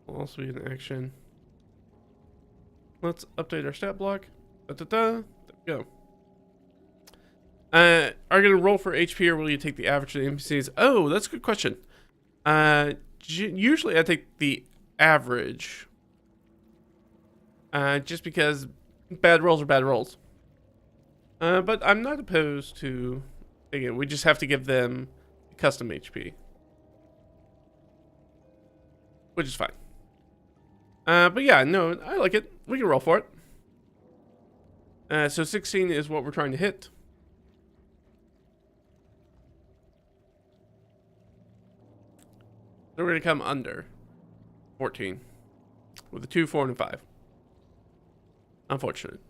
Speaker 1: Will also be an action. Let's update our stat block. There we go. Are you going to roll for HP, or will you take the average of the NPCs? Oh, that's a good question. Usually I take the average. Just because bad rolls are bad rolls. But I'm not opposed to taking it. We just have to give them custom HP. Which is fine. But yeah, no, I like it. We can roll for it. So 16 is what we're trying to hit. So we're going to come under 14. with a 2, 4, and a 5. Unfortunate.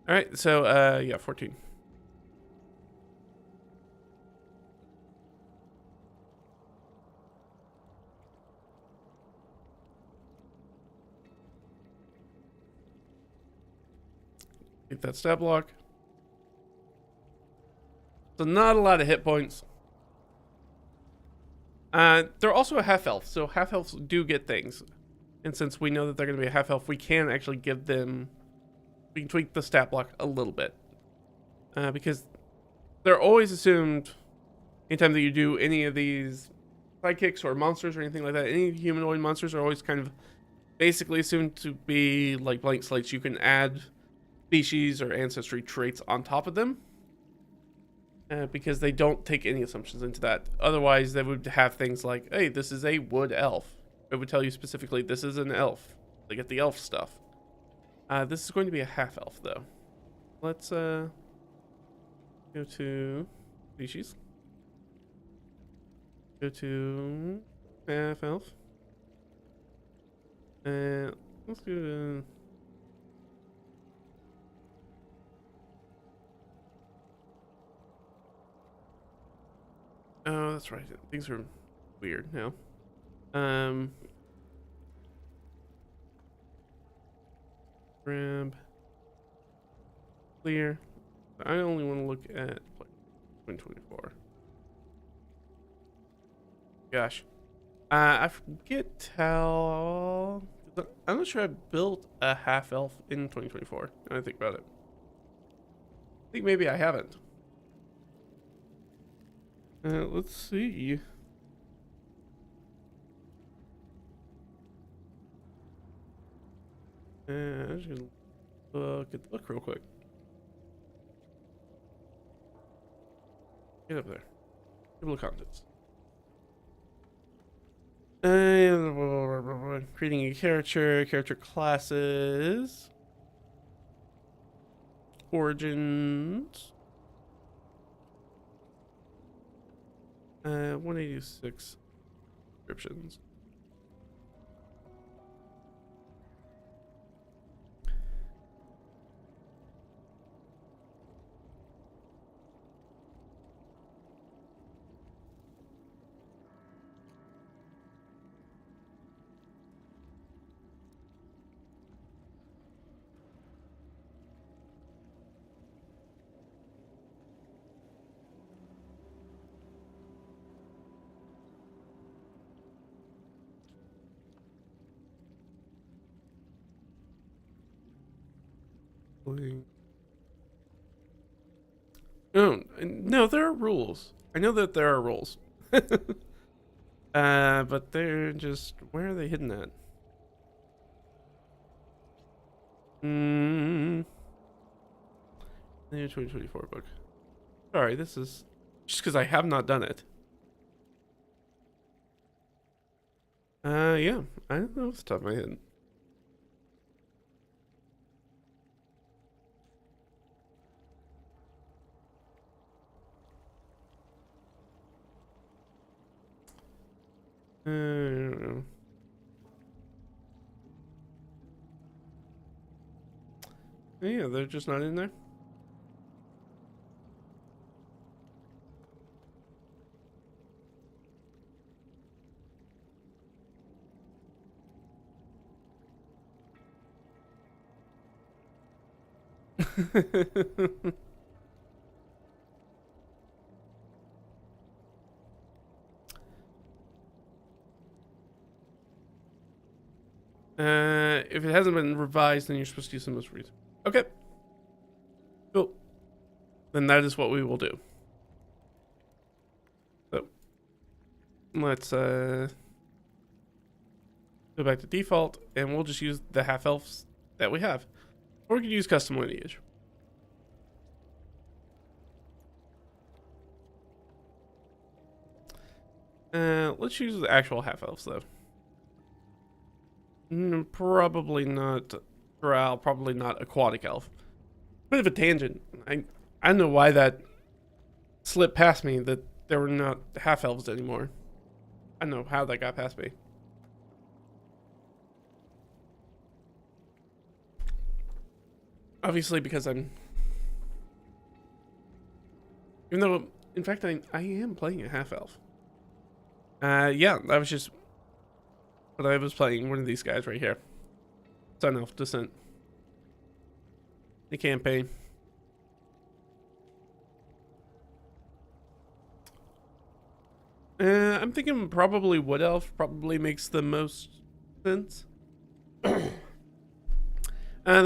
Speaker 1: All right, so yeah, 14. Take that stab block. So not a lot of hit points. They're also a half-elf, so half-elves do get things. And since we know that they're going to be a half-elf, we can actually give them... We can tweak the stat block a little bit. Because they're always assumed, anytime that you do any of these sidekicks or monsters or anything like that, any humanoid monsters are always kind of basically assumed to be like blank slates. You can add species or ancestry traits on top of them. Because they don't take any assumptions into that. Otherwise, they would have things like, hey, this is a wood elf. It would tell you specifically, this is an elf. They get the elf stuff. This is going to be a half-elf, though. Let's go to species. Go to half-elf. And let's go to... Oh, that's right. Things are weird now. Grab. Clear. I only want to look at 2024. Gosh. I forget how... I'm not sure I built a half-elf in 2024. Now I think about it. I think maybe I haven't. Let's see. I'm just gonna look real quick. Get up there. Table of contents. Creating a character classes, origins. 186 descriptions. No, there are rules. I know that there are rules. But they're just... Where are they hidden at? The 2024 book. Sorry, this is... Just because I have not done it. Yeah. I don't know off the top of my head. I don't know. Yeah, they're just not in there. If it hasn't been revised, then you're supposed to use the most recent. Okay. Cool. Then that is what we will do. So let's go back to default, and we'll just use the half elves that we have. Or we could use custom lineage. Let's use the actual half elves though. Probably not Drow, probably not Aquatic Elf. Bit of a tangent. I don't know why that slipped past me, that there were not half-elves anymore. I don't know how that got past me. Obviously, because I'm... Even though, in fact, I am playing a half-elf. Yeah, that was just... But I was playing one of these guys right here. Sun Elf Descent. The campaign. I'm thinking probably Wood Elf probably makes the most sense. The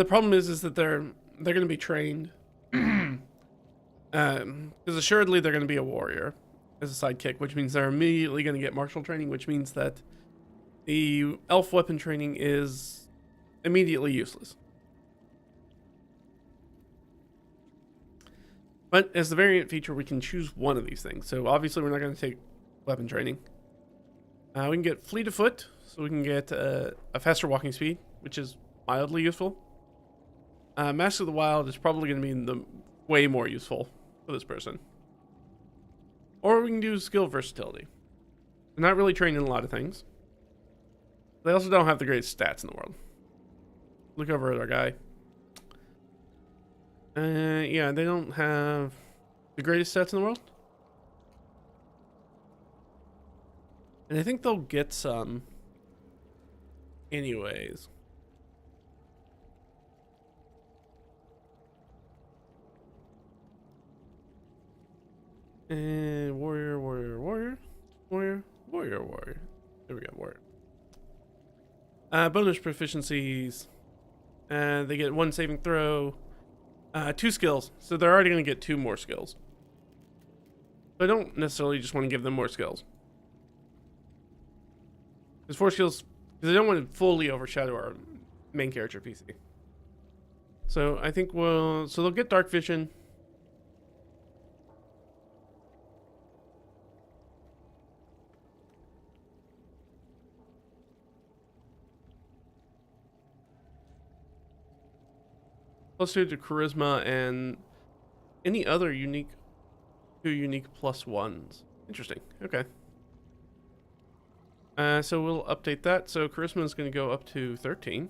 Speaker 1: problem is that they're going to be trained. Because assuredly they're going to be a warrior as a sidekick, which means they're immediately going to get martial training, which means that the elf weapon training is immediately useless. But as the variant feature, we can choose one of these things. So obviously we're not going to take weapon training. We can get fleet of foot, so we can get a faster walking speed, which is mildly useful. Master of the Wild is probably going to be way more useful for this person. Or we can do skill versatility. They're not really trained in a lot of things. They also don't have the greatest stats in the world. Look over at our guy. Yeah, they don't have the greatest stats in the world. And I think they'll get some anyways. And warrior. There we go, warrior. Bonus proficiencies. They get 1 saving throw. 2 skills. So they're already going to get 2 more skills. So I don't necessarily just want to give them more skills. There's 4 skills, because I don't want to fully overshadow our main character PC. So I think so they'll get dark vision. +2 to charisma and any other 2 unique +1s. Interesting. Okay. So we'll update that. So charisma is going to go up to 13.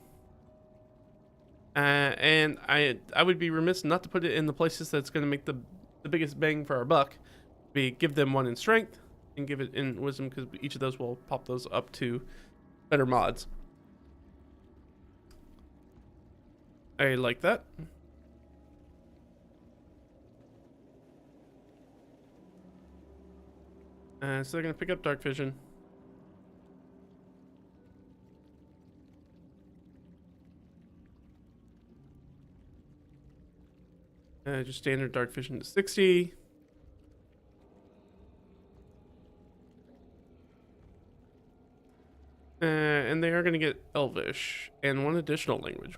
Speaker 1: And I would be remiss not to put it in the places that's going to make the biggest bang for our buck. Give them 1 in strength and give it in wisdom, because each of those will pop those up to better mods. I like that. So they're going to pick up dark vision. Just standard dark vision to 60. And they are going to get Elvish and 1 additional language.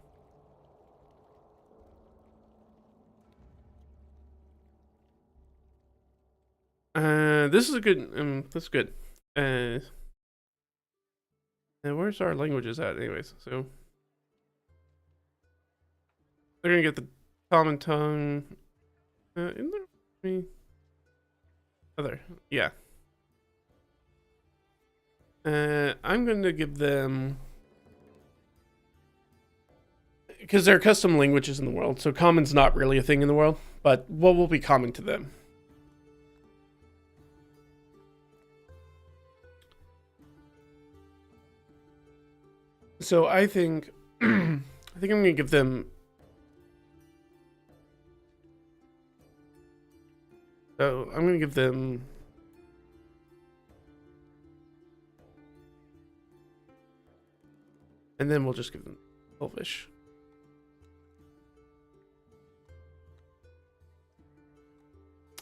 Speaker 1: This is a good. That's good. And where's our languages at, anyways? So they're gonna get the common tongue. In there, other, yeah. I'm going to give them, because they're custom languages in the world. So common's not really a thing in the world, but what will be common to them? So I think I'm going to give them. So I'm going to give them. And then we'll just give them Elvish.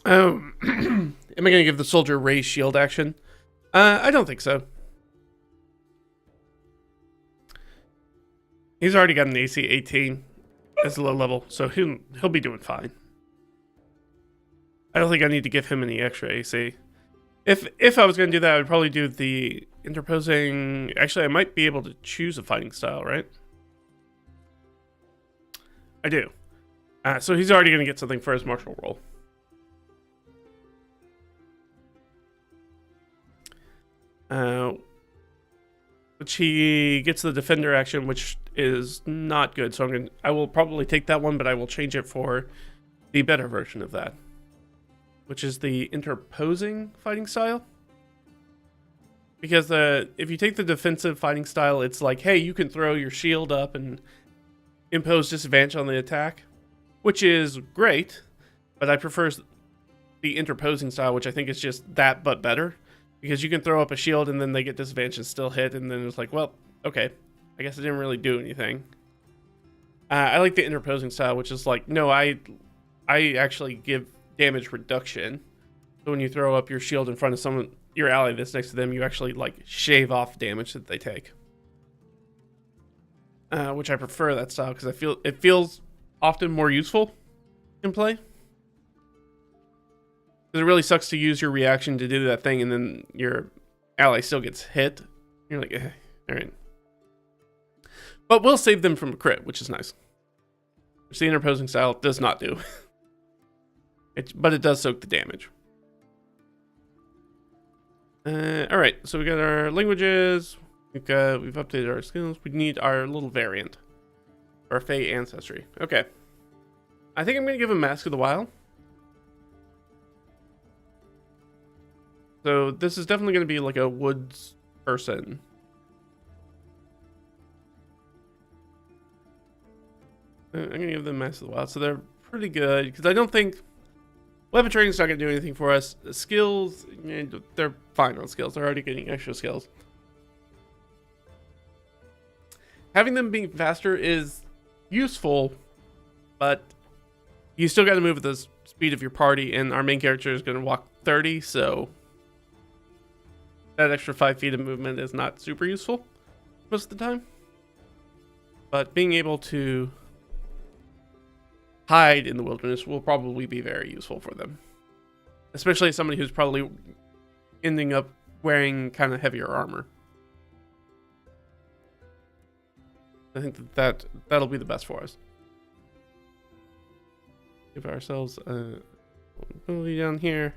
Speaker 1: Am I going to give the soldier raise shield action? I don't think so. He's already got an AC 18 as a low level, so he'll be doing fine. I don't think I need to give him any extra AC. If I was going to do that, I would probably do the interposing. Actually, I might be able to choose a fighting style, right? I do. So he's already going to get something for his martial roll. which he gets the defender action, which is not good. So I will probably take that one, but I will change it for the better version of that, which is the interposing fighting style. Because if you take the defensive fighting style, it's like, hey, you can throw your shield up and impose disadvantage on the attack, which is great, but I prefer the interposing style, which I think is just that but better, because you can throw up a shield and then they get disadvantage and still hit, and then it's like, well, okay, I guess I didn't really do anything. I like the interposing style, which is like, no, I actually give damage reduction. So when you throw up your shield in front of someone, your ally that's next to them, you actually like shave off damage that they take. Which I prefer that style because it feels often more useful in play. Because it really sucks to use your reaction to do that thing and then your ally still gets hit. You're like, all right. But we'll save them from a crit, which is nice. Which the interposing style does not do. But it does soak the damage. Alright, so we got our languages. We've updated our skills. We need our little variant. Our Fey ancestry. Okay. I think I'm going to give him Mask of the Wild. So this is definitely going to be like a woods person. I'm going to give them Mask of the Wild. So they're pretty good. Because I don't think... Weapon training is not going to do anything for us. The skills, they're fine on skills. They're already getting extra skills. Having them being faster is useful, but you still got to move at the speed of your party, and our main character is going to walk 30, so that extra 5 feet of movement is not super useful most of the time. But being able to hide in the wilderness will probably be very useful for them, especially as somebody who's probably ending up wearing kind of heavier armor. I think that'll be the best for us. Give ourselves a ability down here.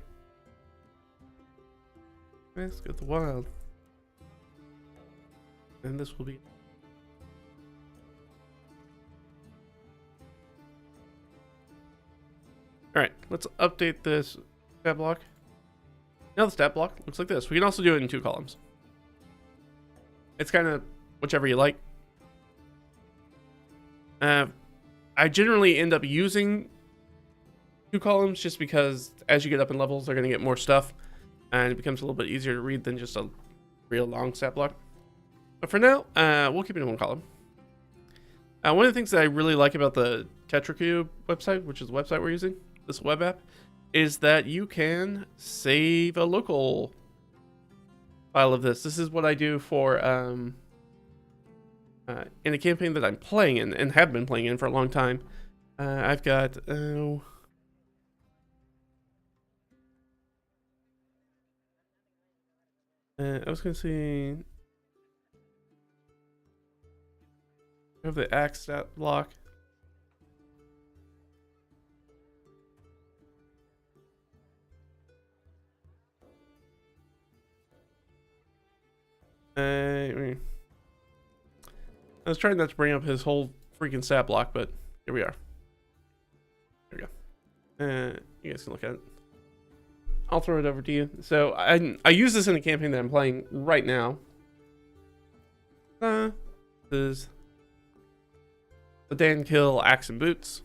Speaker 1: Let's get the wild, and this will be. Alright, let's update this stat block. Now the stat block looks like this. We can also do it in 2 columns. It's kind of whichever you like. I generally end up using 2 columns just because as you get up in levels, they're going to get more stuff. And it becomes a little bit easier to read than just a real long stat block. But for now, we'll keep it in 1 column. One of the things that I really like about the TetraCube website, which is the website we're using, this web app, is that you can save a local file of this. This is what I do for in a campaign that I'm playing in and have been playing in for a long time. I've got I was gonna see I have the axe stat block. I was trying not to bring up his whole freaking stat block, but here we are. There we go. You guys can look at it. I'll throw it over to you. So I use this in a campaign that I'm playing right now. This is the Dan Kill Axe and Boots.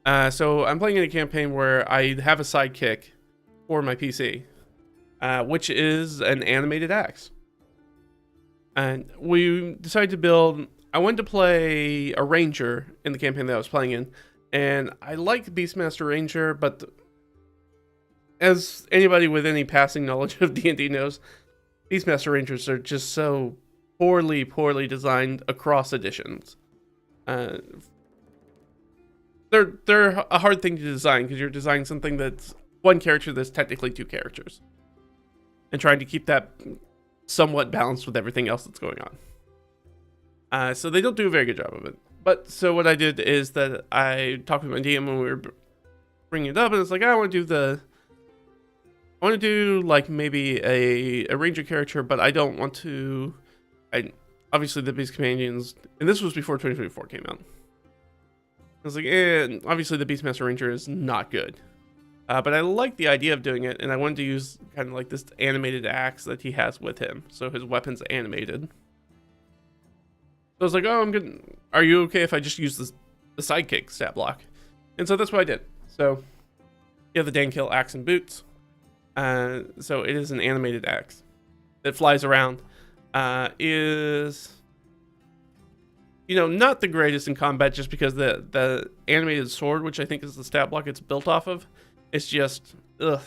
Speaker 1: So I'm playing in a campaign where I have a sidekick for my PC, which is an animated axe. And we decided to build... I wanted to play a ranger in the campaign that I was playing in. And I like Beastmaster Ranger, but as anybody with any passing knowledge of D&D knows, Beastmaster Rangers are just so poorly designed across editions. They're a hard thing to design because you're designing something that's 1 character that's technically 2 characters. And trying to keep that somewhat balanced with everything else that's going on. So they don't do a very good job of it. But so what I did is that I talked with my DM when we were bringing it up, and it's like, I want to do like maybe a ranger character, but I don't want to obviously the Beast Companions, and this was before 2024 came out. I was like, obviously the Beastmaster Ranger is not good. But I like the idea of doing it, and I wanted to use kind of like this animated axe that he has with him. So his weapon's animated. So I was like, oh, I'm good. Are you okay if I just use the sidekick stat block? And so that's what I did. So you have the Dankill axe and boots. So it is an animated axe that flies around. Is, you know, not the greatest in combat just because the animated sword, which I think is the stat block it's built off of, it's just, ugh.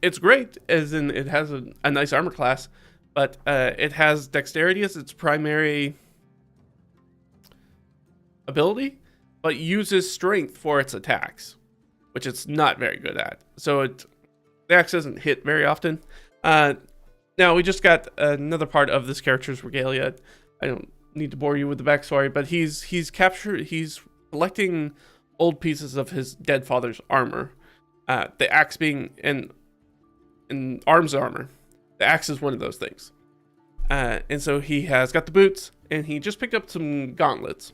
Speaker 1: It's great, as in it has a nice armor class, but it has dexterity as its primary ability, but uses strength for its attacks, which it's not very good at. So the axe doesn't hit very often. Now, we just got another part of this character's regalia. I don't need to bore you with the backstory, but he's collecting old pieces of his dead father's armor. The axe being in arms armor. The axe is one of those things. And so he has got the boots, and he just picked up some gauntlets.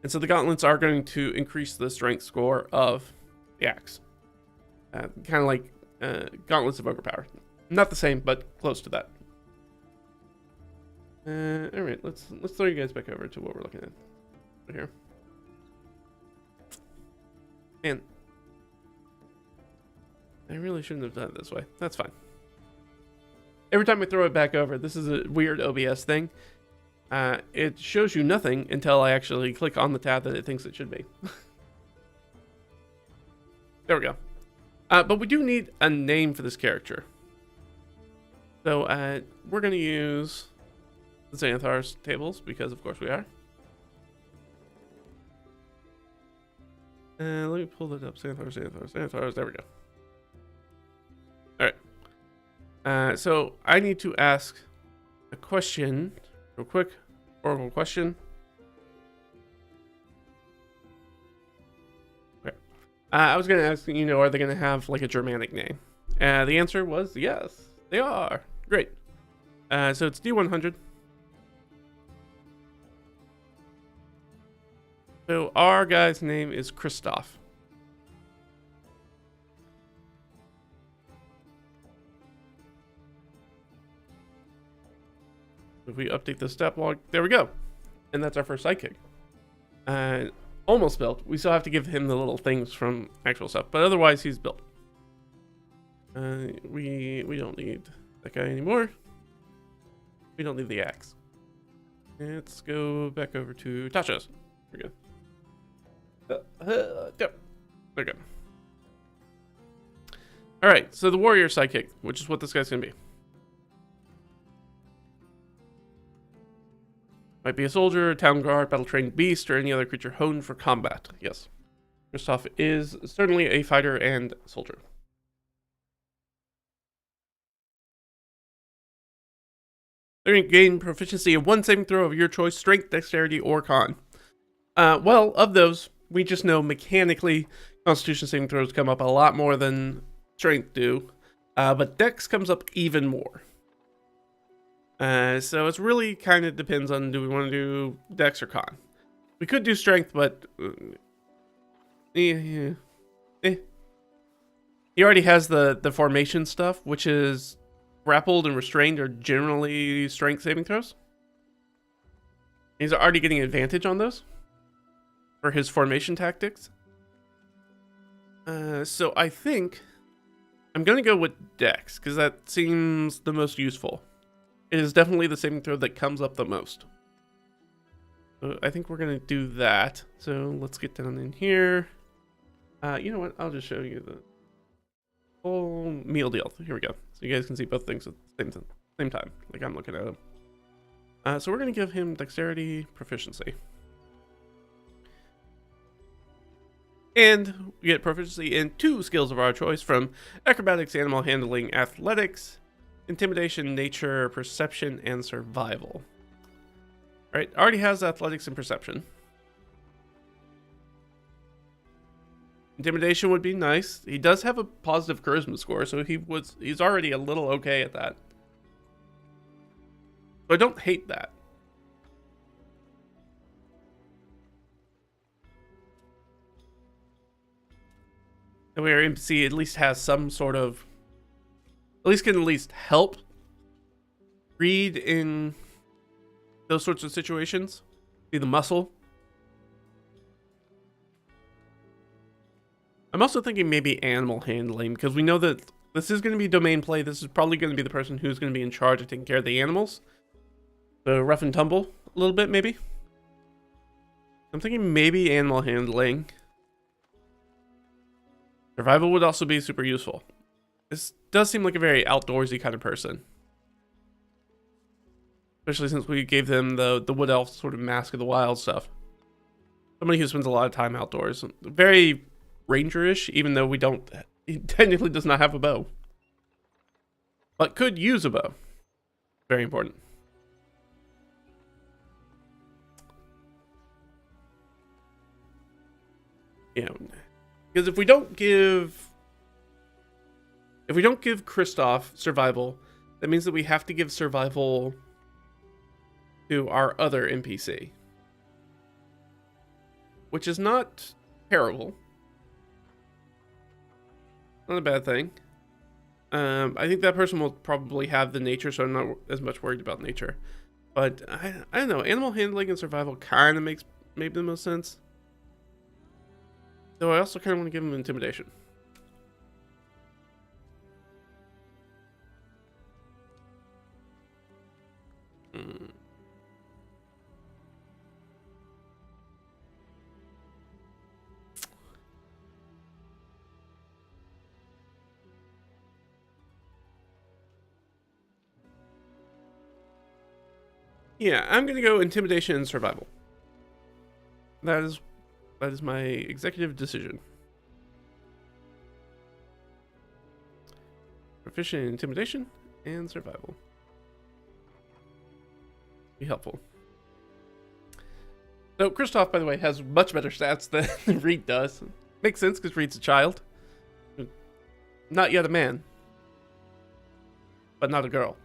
Speaker 1: And so the gauntlets are going to increase the strength score of the axe. Kind of like gauntlets of overpower. Not the same, but close to that. All right, let's throw you guys back over to what we're looking at right here. Man, I really shouldn't have done it this way. That's fine. Every time I throw it back over, this is a weird OBS thing. It shows you nothing until I actually click on the tab that it thinks it should be. There we go. But we do need a name for this character. So we're going to use the Xanathar's tables, because of course we are. Let me pull that up. Xanathar's. There we go. Alright. So I need to ask a question real quick. Oracle question. Okay. I was going to ask, you know, are they going to have like a Germanic name? The answer was yes, they are. Great. So it's D100. So our guy's name is Christoph. If we update the stat log, there we go. And that's our first sidekick. Almost built. We still have to give him the little things from actual stuff, but otherwise he's built. We don't need that guy anymore. We don't need the axe. Let's go back over to Tasha's. There we go. There we go. Alright, so the warrior sidekick, which is what this guy's gonna be. Might be a soldier, a town guard, battle-trained beast, or any other creature honed for combat. Yes. Christoph is certainly a fighter and soldier. They're going to gain proficiency in one saving throw of your choice, strength, dexterity, or con. Well, of those, we just know mechanically Constitution saving throws come up a lot more than strength do, but dex comes up even more. So it's really kind of depends on, do we want to do dex or con? We could do strength, but He already has the formation stuff, which is grappled and restrained are generally strength saving throws. He's already getting advantage on those for his formation tactics. So I think I'm going to go with dex, because that seems the most useful. It is definitely the saving throw that comes up the most. So I think we're going to do that. So let's get down in here. You know what? I'll just show you the whole meal deal. Here we go. So you guys can see both things at the same time, like I'm looking at them. So we're going to give him dexterity proficiency. And we get proficiency in 2 skills of our choice from acrobatics, animal handling, athletics, intimidation, nature, perception, and survival. All right, already has athletics and perception. Intimidation would be nice. He does have a positive charisma score, so he's already a little okay at that. So I don't hate that. And where NPC at least has some sort of, at least can at least help read in those sorts of situations. Be the muscle. I'm also thinking maybe animal handling, because we know that this is going to be domain play. This is probably going to be the person who's going to be in charge of taking care of the animals. So rough and tumble a little bit, maybe. I'm thinking maybe animal handling. Survival would also be super useful. This does seem like a very outdoorsy kind of person. Especially since we gave them the wood elf sort of mask of the wild stuff. Somebody who spends a lot of time outdoors. Very ranger-ish, even though we don't... He technically does not have a bow. But could use a bow. Very important. Yeah. Because if we don't give Kristoff survival, that means that we have to give survival to our other NPC. Which is not terrible. Not a bad thing. I think that person will probably have the nature, so I'm not as much worried about nature. But I don't know. Animal handling and survival kind of makes maybe the most sense. Though I also kind of want to give him intimidation. Yeah, I'm gonna go intimidation and survival. That is my executive decision. Proficient in intimidation and survival. Be helpful. So Kristoff, by the way, has much better stats than Reed does. Makes sense because Reed's a child. Not yet a man. But not a girl.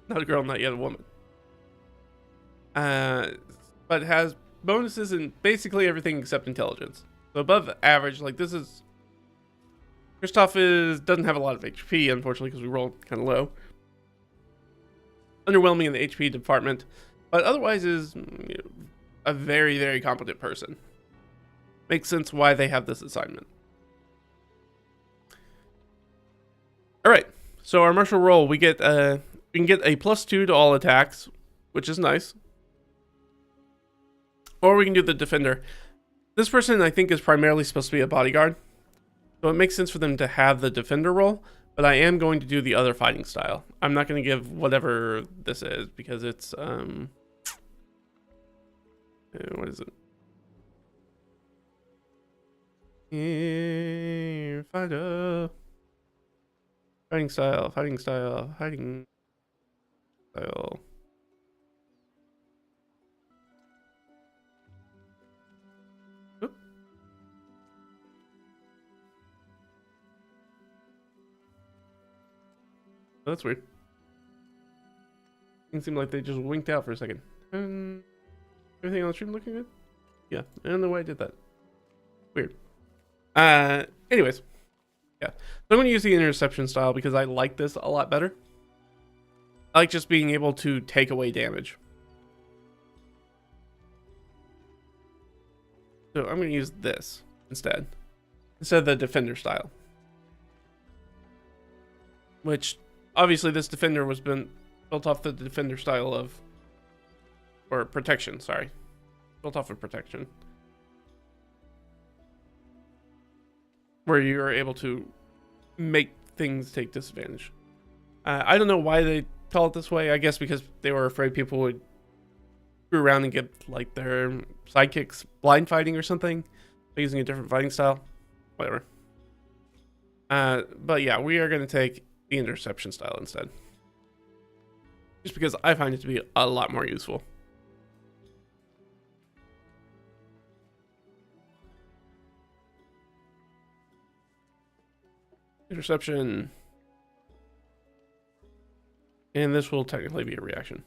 Speaker 1: Not a girl, not yet a woman. But has bonuses in basically everything except intelligence. So above average, like this is... Kristoff doesn't have a lot of HP, unfortunately, because we rolled kind of low. Underwhelming in the HP department. But otherwise is a very, very competent person. Makes sense why they have this assignment. Alright, so our martial roll, we can get a +2 to all attacks, which is nice. Or we can do the defender. This person, I think, is primarily supposed to be a bodyguard. So it makes sense for them to have the defender role. But I am going to do the other fighting style. I'm not going to give whatever this is because it's... what is it? Fighter. Fighting style, fighting style, fighting style. That's weird. It seemed like they just winked out for a second. Everything on the stream looking good? Yeah, I don't know why I did that. Weird. Anyways. Yeah. So I'm going to use the interception style because I like this a lot better. I like just being able to take away damage. So I'm going to use this instead of the defender style. Which... Obviously, this defender was built off the defender style of... Or protection, sorry. Built off of protection. Where you're able to make things take disadvantage. I don't know why they call it this way. I guess because they were afraid people would screw around and get like their sidekicks blind fighting or something. Using a different fighting style. Whatever. But yeah, we are going to take... the interception style instead. Just because I find it to be a lot more useful. Interception. And this will technically be a reaction.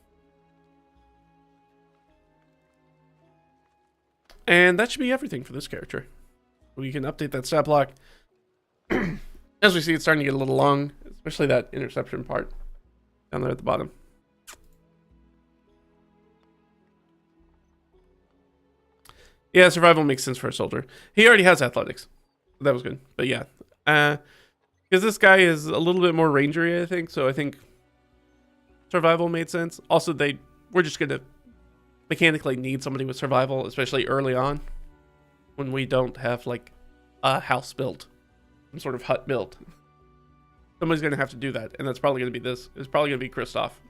Speaker 1: And that should be everything for this character. We can update that stat block. As we see, it's starting to get a little long, especially that interception part down there at the bottom. Yeah, survival makes sense for a soldier. He already has athletics. That was good. But yeah. Because this guy is a little bit more rangery, I think. So I think survival made sense. Also, we're just going to mechanically need somebody with survival, especially early on. When we don't have, like, a house built. Some sort of hut built. Somebody's going to have to do that. And that's probably going to be this. It's probably going to be Christoph.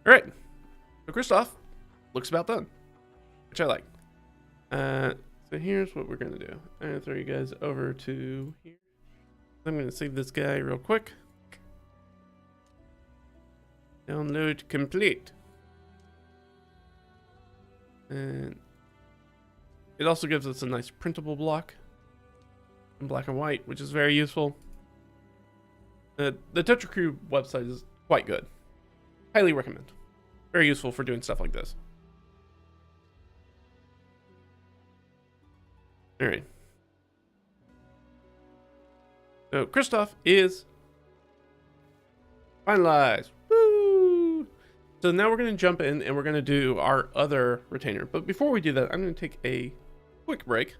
Speaker 1: Alright. So Christoph looks about done, which I like. So here's what we're gonna do. I'm gonna throw you guys over to here. I'm gonna save this guy real quick. Download complete. And it also gives us a nice printable block in black and white, which is very useful. The Tetra Crew website is quite good. Highly recommend. Very useful for doing stuff like this. Alright. So, Christoph is finalized. Woo! So now we're going to jump in and we're going to do our other retainer. But before we do that, I'm going to take a quick break.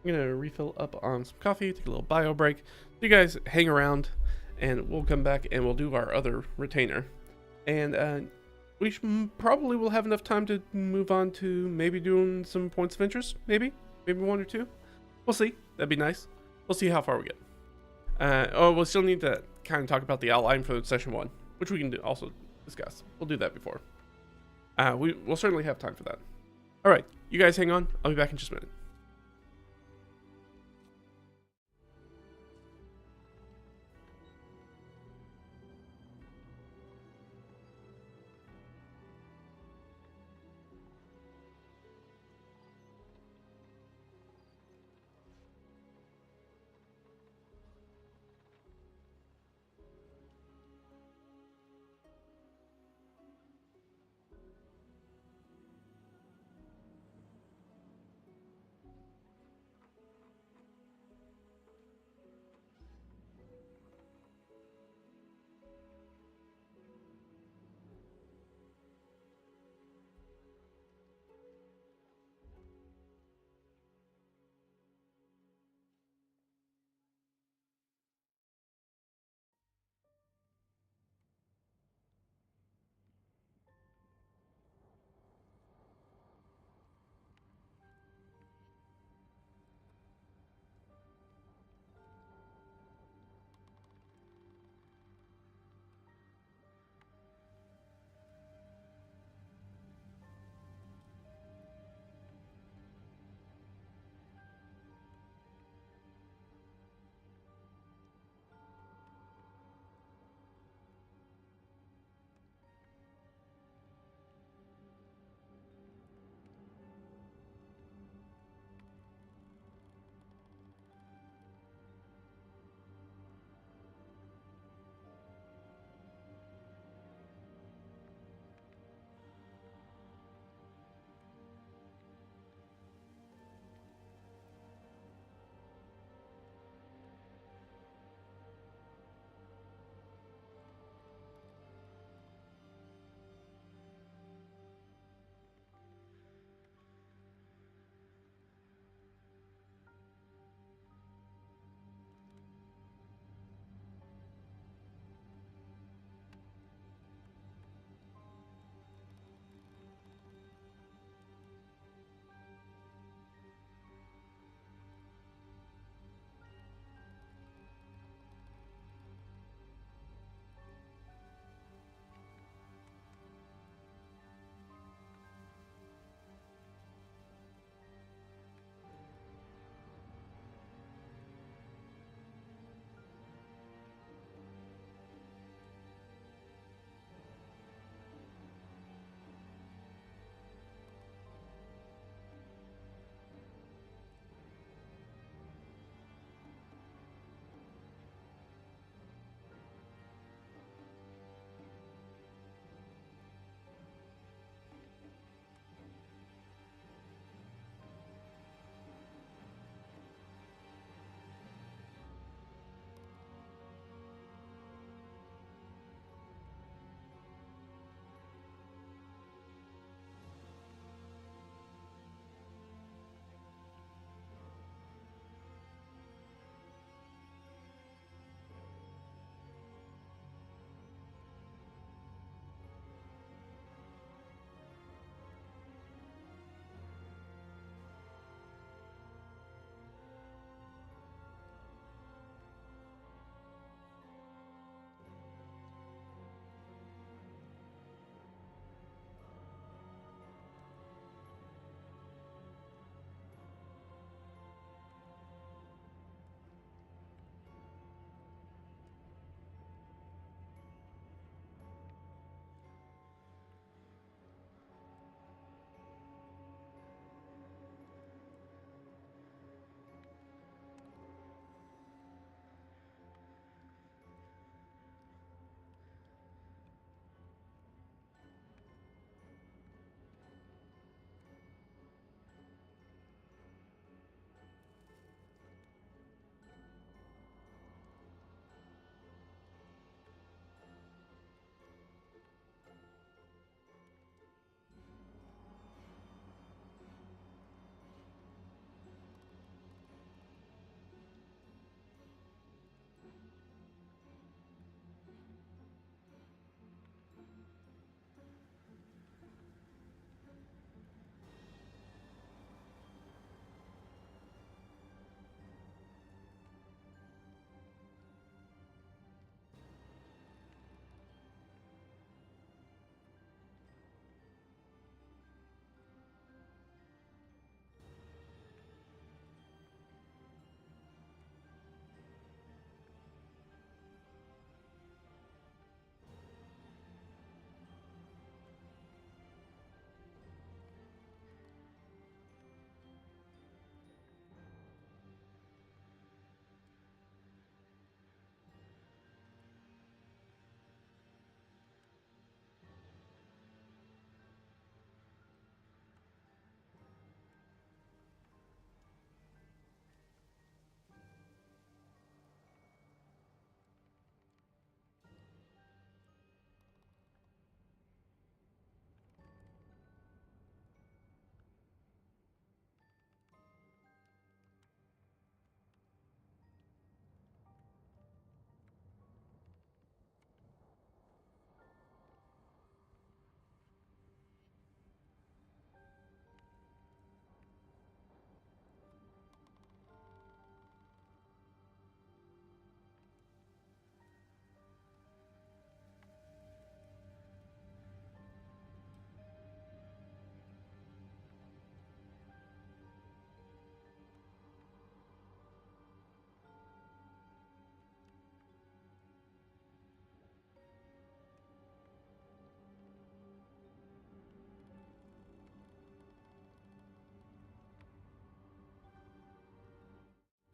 Speaker 1: I'm going to refill up on some coffee, take a little bio break. So you guys hang around and we'll come back and we'll do our other retainer. And, we probably will have enough time to move on to maybe doing some points of interest. Maybe one or two. We'll see. That'd be nice. We'll see how far we get. We'll still need to kind of talk about the outline for session 1, which we can also discuss. We'll do that before. We'll certainly have time for that. All right, you guys hang on. I'll be back in just a minute.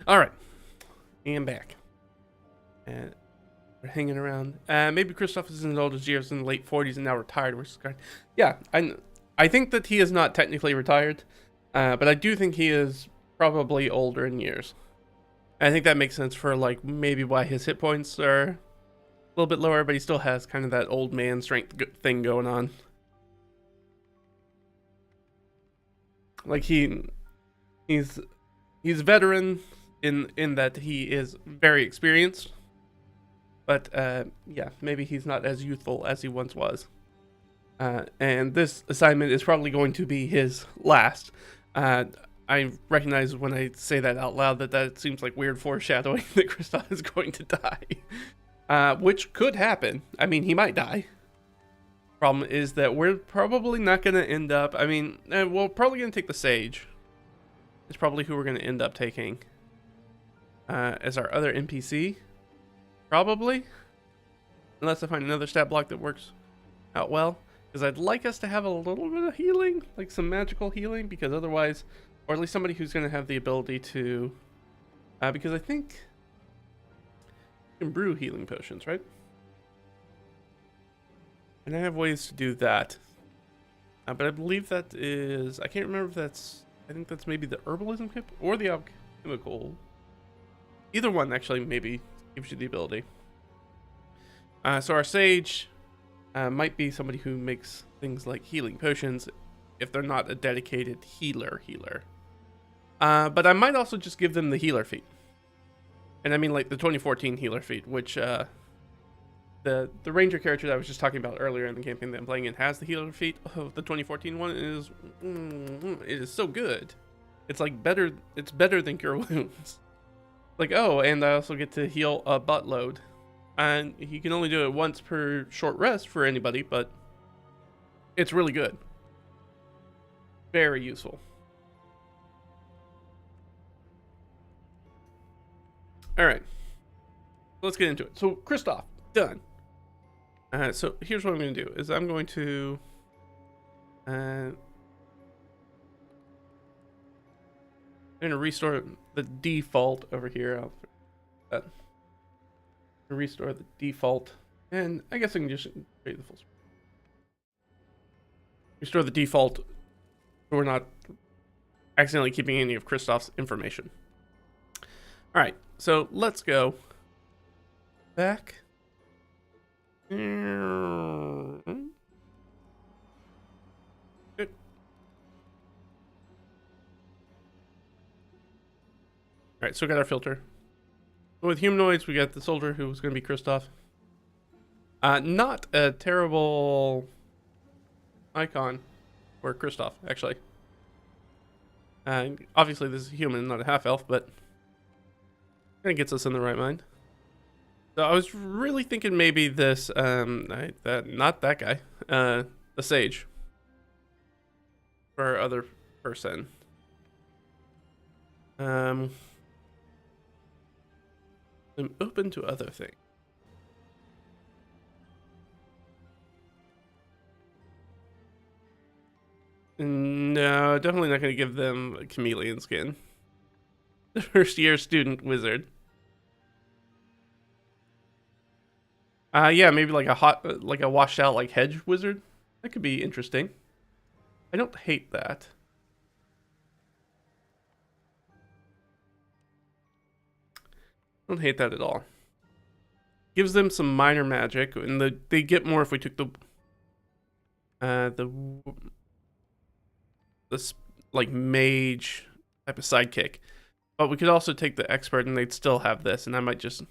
Speaker 1: All right, and back. And we're hanging around. Maybe Kristoff is in his oldest years, in the late 40s, and now retired. Which is kind. Yeah, I think that he is not technically retired, but I do think he is probably older in years. I think that makes sense for like maybe why his hit points are a little bit lower, but he still has kind of that old man strength thing going on. Like he's veteran in that he is very experienced, but yeah, maybe he's not as youthful as he once was. And this assignment is probably going to be his last. I recognize when I say that out loud that seems like weird foreshadowing that Kristoff is going to die. Which could happen. I mean, he might die. Problem is that we're probably not going to end up... I mean, we're probably going to take the Sage. It's probably who we're going to end up taking. As our other NPC. Probably. Unless I find another stat block that works out well. Because I'd like us to have a little bit of healing. Like some magical healing. Because otherwise... Or at least somebody who's going to have the ability to... because I think... You can brew healing potions, right? And I have ways to do that. But I believe that is... I can't remember if that's... I think that's maybe the herbalism kit or the alchemical. Either one, actually, maybe gives you the ability. So our Sage might be somebody who makes things like healing potions if they're not a dedicated healer. But I might also just give them the healer feat. And I mean like the 2014 healer feat, which the ranger character that I was just talking about earlier in the campaign that I'm playing in has the healer feat. Oh, the 2014 one is it is so good. It's like better. It's better than Cure Wounds. Like, oh, and I also get to heal a buttload. And you can only do it once per short rest for anybody, but it's really good. Very useful. All right, let's get into it. So Kristoff, done. So here's what I'm going to do: is I'm going to restore the default over here. I'll restore the default, and I guess I can just create the full screen. Restore the default, so we're not accidentally keeping any of Kristoff's information. All right. So let's go back. Good. All right, so we got our filter. With humanoids, we got the soldier who was going to be Kristoff. Not a terrible icon for Kristoff, actually. Obviously, this is a human, not a half-elf, but kind of gets us in the right mind. So I was really thinking maybe this, not that guy, the Sage, for our other person. I'm open to other things. No, definitely not going to give them a chameleon skin. The first year student wizard. Yeah, maybe like a washed out like hedge wizard. That could be interesting. I don't hate that. I don't hate that at all. Gives them some minor magic, and they get more if we took this like mage type of sidekick. But we could also take the expert, and they'd still have this, and I might just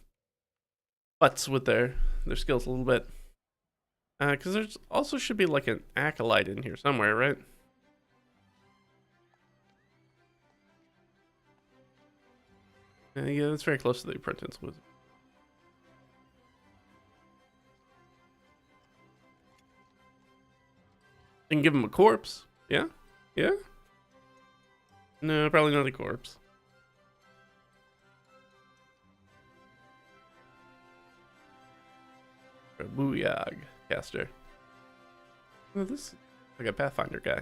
Speaker 1: butts with their skills a little bit. Because there's also should be like an acolyte in here somewhere, right? Yeah, that's very close to the apprentice wizard. And give him a corpse. Yeah? Yeah? No, probably not a corpse. A Booyag caster. Oh, this is like a Pathfinder guy.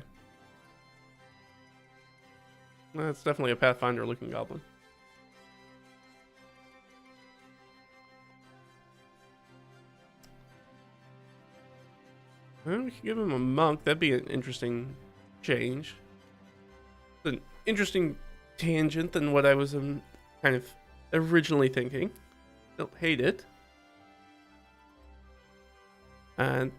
Speaker 1: That's definitely a Pathfinder looking goblin. Well, we could give him a monk. That'd be an interesting change. It's an interesting tangent than what I was kind of originally thinking. Don't hate it. And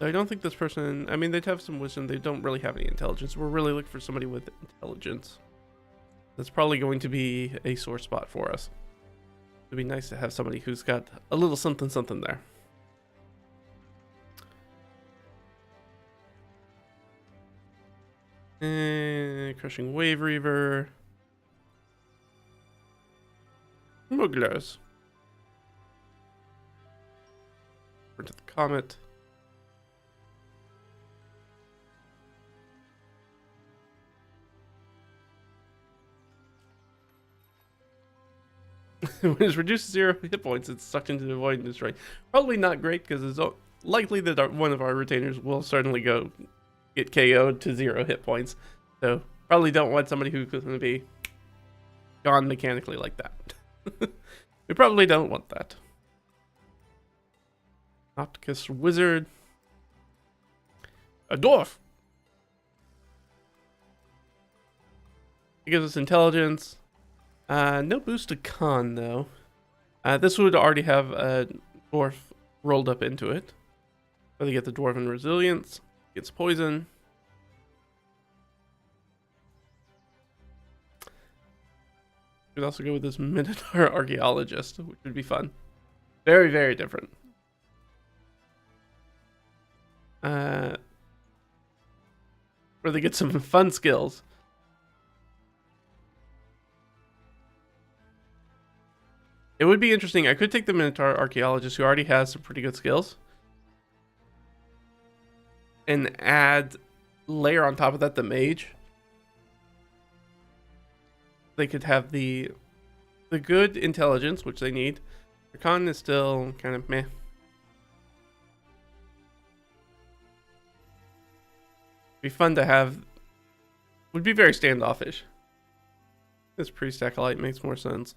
Speaker 1: I don't think this person, I mean, they'd have some wisdom. They don't really have any intelligence. We're really looking for somebody with intelligence. That's probably going to be a sore spot for us. It'd be nice to have somebody who's got a little something something there. Crushing Wave Reaver. Mugglers. Over to the Comet. When it's reduced to 0 hit points, it's sucked into the void and destroyed. Probably not great because it's likely that one of our retainers will certainly get KO'd to 0 hit points. So probably don't want somebody who's going to be gone mechanically like that. We probably don't want that. Opticus Wizard. A dwarf. It gives us intelligence. No boost to con though. This would already have a dwarf rolled up into it. So they get the dwarven resilience, gets poison. Could also go with this Minotaur archaeologist, which would be fun. Very, very different. Where they get some fun skills. It would be interesting. I could take the Minotaur archaeologist, who already has some pretty good skills, and layer on top of that the mage. They could have the good intelligence, which they need. Their con is still kind of meh. Be fun to have. Would be very standoffish. This priest acolyte makes more sense.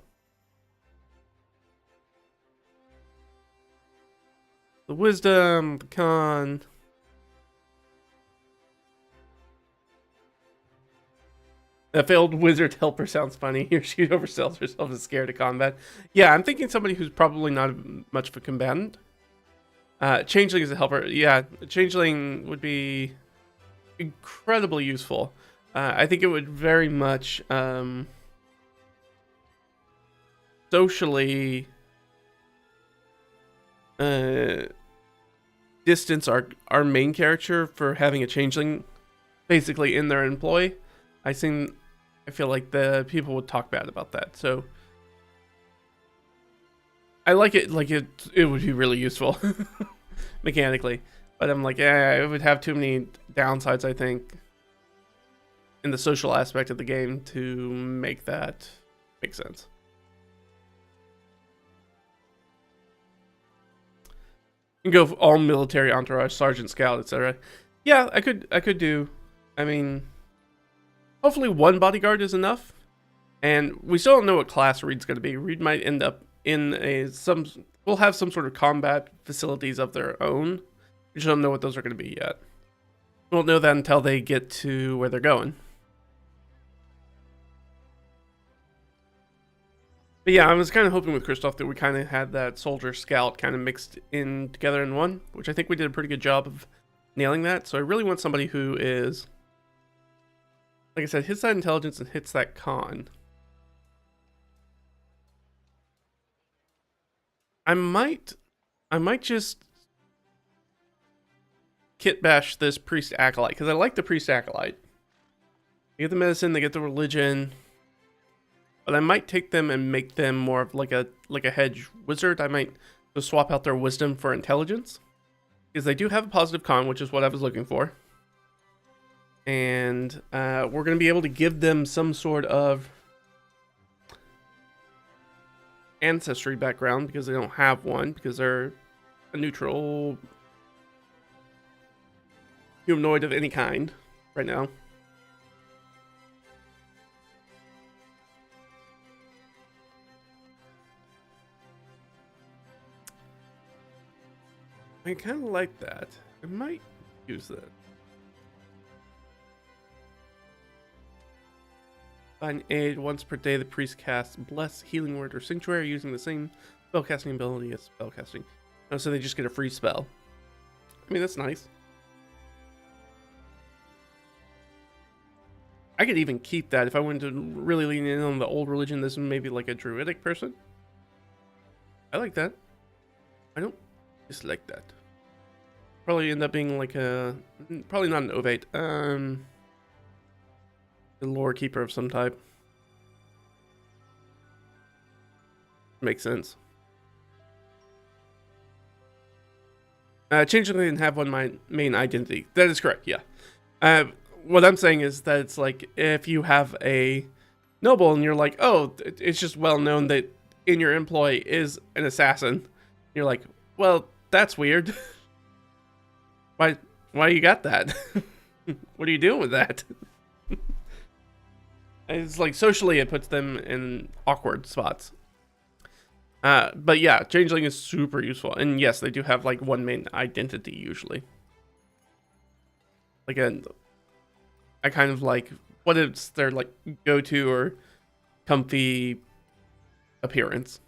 Speaker 1: The wisdom, the con. A failed wizard helper sounds funny. Here she oversells herself, is scared of combat. Yeah, I'm thinking somebody who's probably not much of a combatant. Changeling is a helper. Yeah, Changeling would be incredibly useful. I think it would very much socially distance our main character for having a changeling basically in their employ. I feel like the people would talk bad about that. So I like it. Like it would be really useful mechanically, but I'm like, yeah, it would have too many downsides, I think, in the social aspect of the game to make that make sense. You can go all military entourage, sergeant, scout, etc. Yeah, I could do. I mean, hopefully one bodyguard is enough, and we still don't know what class Reed's going to be. Reed might end up in we'll have some sort of combat facilities of their own. We just don't know what those are going to be yet. We won't know that until they get to where they're going. But yeah, I was kind of hoping with Kristoff that we kind of had that soldier scout kind of mixed in together in one, which I think we did a pretty good job of nailing that. So I really want somebody who is, like I said, hits that intelligence and hits that con. I might just kit bash this priest acolyte, because I like the priest acolyte. They get the medicine, they get the religion, but I might take them and make them more of like a hedge wizard. I might just swap out their wisdom for intelligence, because they do have a positive con, which is what I was looking for. And we're going to be able to give them some sort of ancestry background, because they don't have one, because they're a neutral humanoid of any kind right now. I kind of like that. I might use that. Find aid once per day. The priest casts Bless, Healing Word, or Sanctuary using the same spellcasting ability as spellcasting. Oh, so they just get a free spell. I mean, that's nice. I could even keep that if I wanted to really lean in on the old religion. This is maybe like a druidic person. I like that. I don't dislike that. Probably end up being like a... Probably not an ovate. A lore keeper of some type. Makes sense. Changeling didn't have one main identity. That is correct, yeah. What I'm saying is that it's like if you have a noble and you're like, oh, it's just well known that in your employ is an assassin. You're like, well, that's weird. Why you got that? What are you doing with that? It's like socially it puts them in awkward spots. But yeah, changeling is super useful. And yes, they do have like one main identity usually. Like I kind of like what is their like go-to or comfy appearance.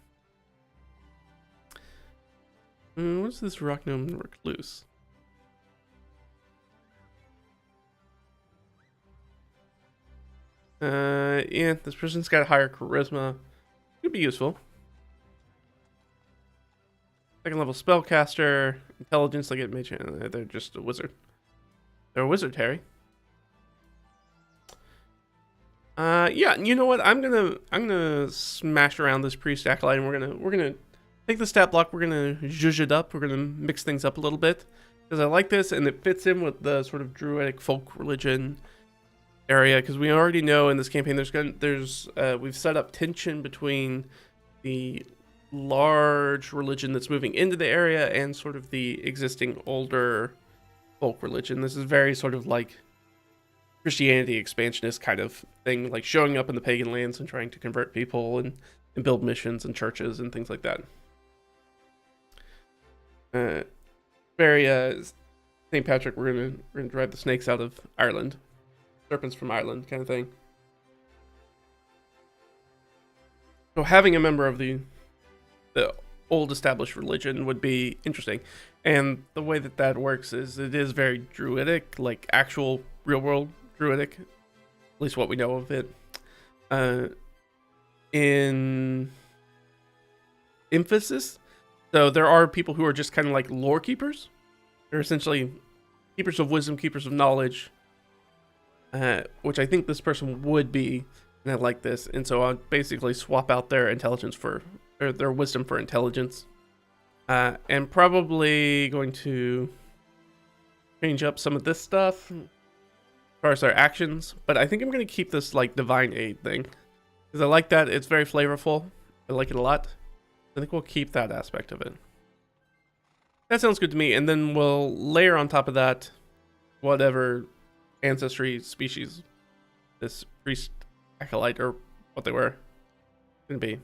Speaker 1: What's this rock gnome recluse? Yeah, this person's got higher charisma. Could be useful. Second level spellcaster, intelligence, like it mage. They're just a wizard. They're a wizard, Harry. Yeah, you know what? I'm gonna smash around this priest acolyte, and we're gonna take the stat block. We're gonna zhuzh it up. We're gonna mix things up a little bit because I like this, and it fits in with the sort of druidic folk religion area. Because we already know in this campaign we've set up tension between the large religion that's moving into the area and sort of the existing older folk religion. This is very sort of like Christianity expansionist kind of thing, like showing up in the pagan lands and trying to convert people and build missions and churches and things like that. Very St. Patrick, we're gonna drive the snakes out of Ireland, serpents from Ireland kind of thing. So having a member of the old established religion would be interesting, and the way that works is it is very druidic, like actual real world druidic, at least what we know of it. In emphasis, so there are people who are just kind of like lore keepers. They're essentially keepers of wisdom, keepers of knowledge, which I think this person would be, and I like this. And so I'll basically swap out their intelligence for or their wisdom for intelligence, and probably going to change up some of this stuff as far as our actions, but I think I'm going to keep this like divine aid thing because I like that. It's very flavorful. I like it a lot. I think we'll keep that aspect of it. That sounds good to me. And then we'll layer on top of that whatever ancestry species this priest acolyte or what they were going to be.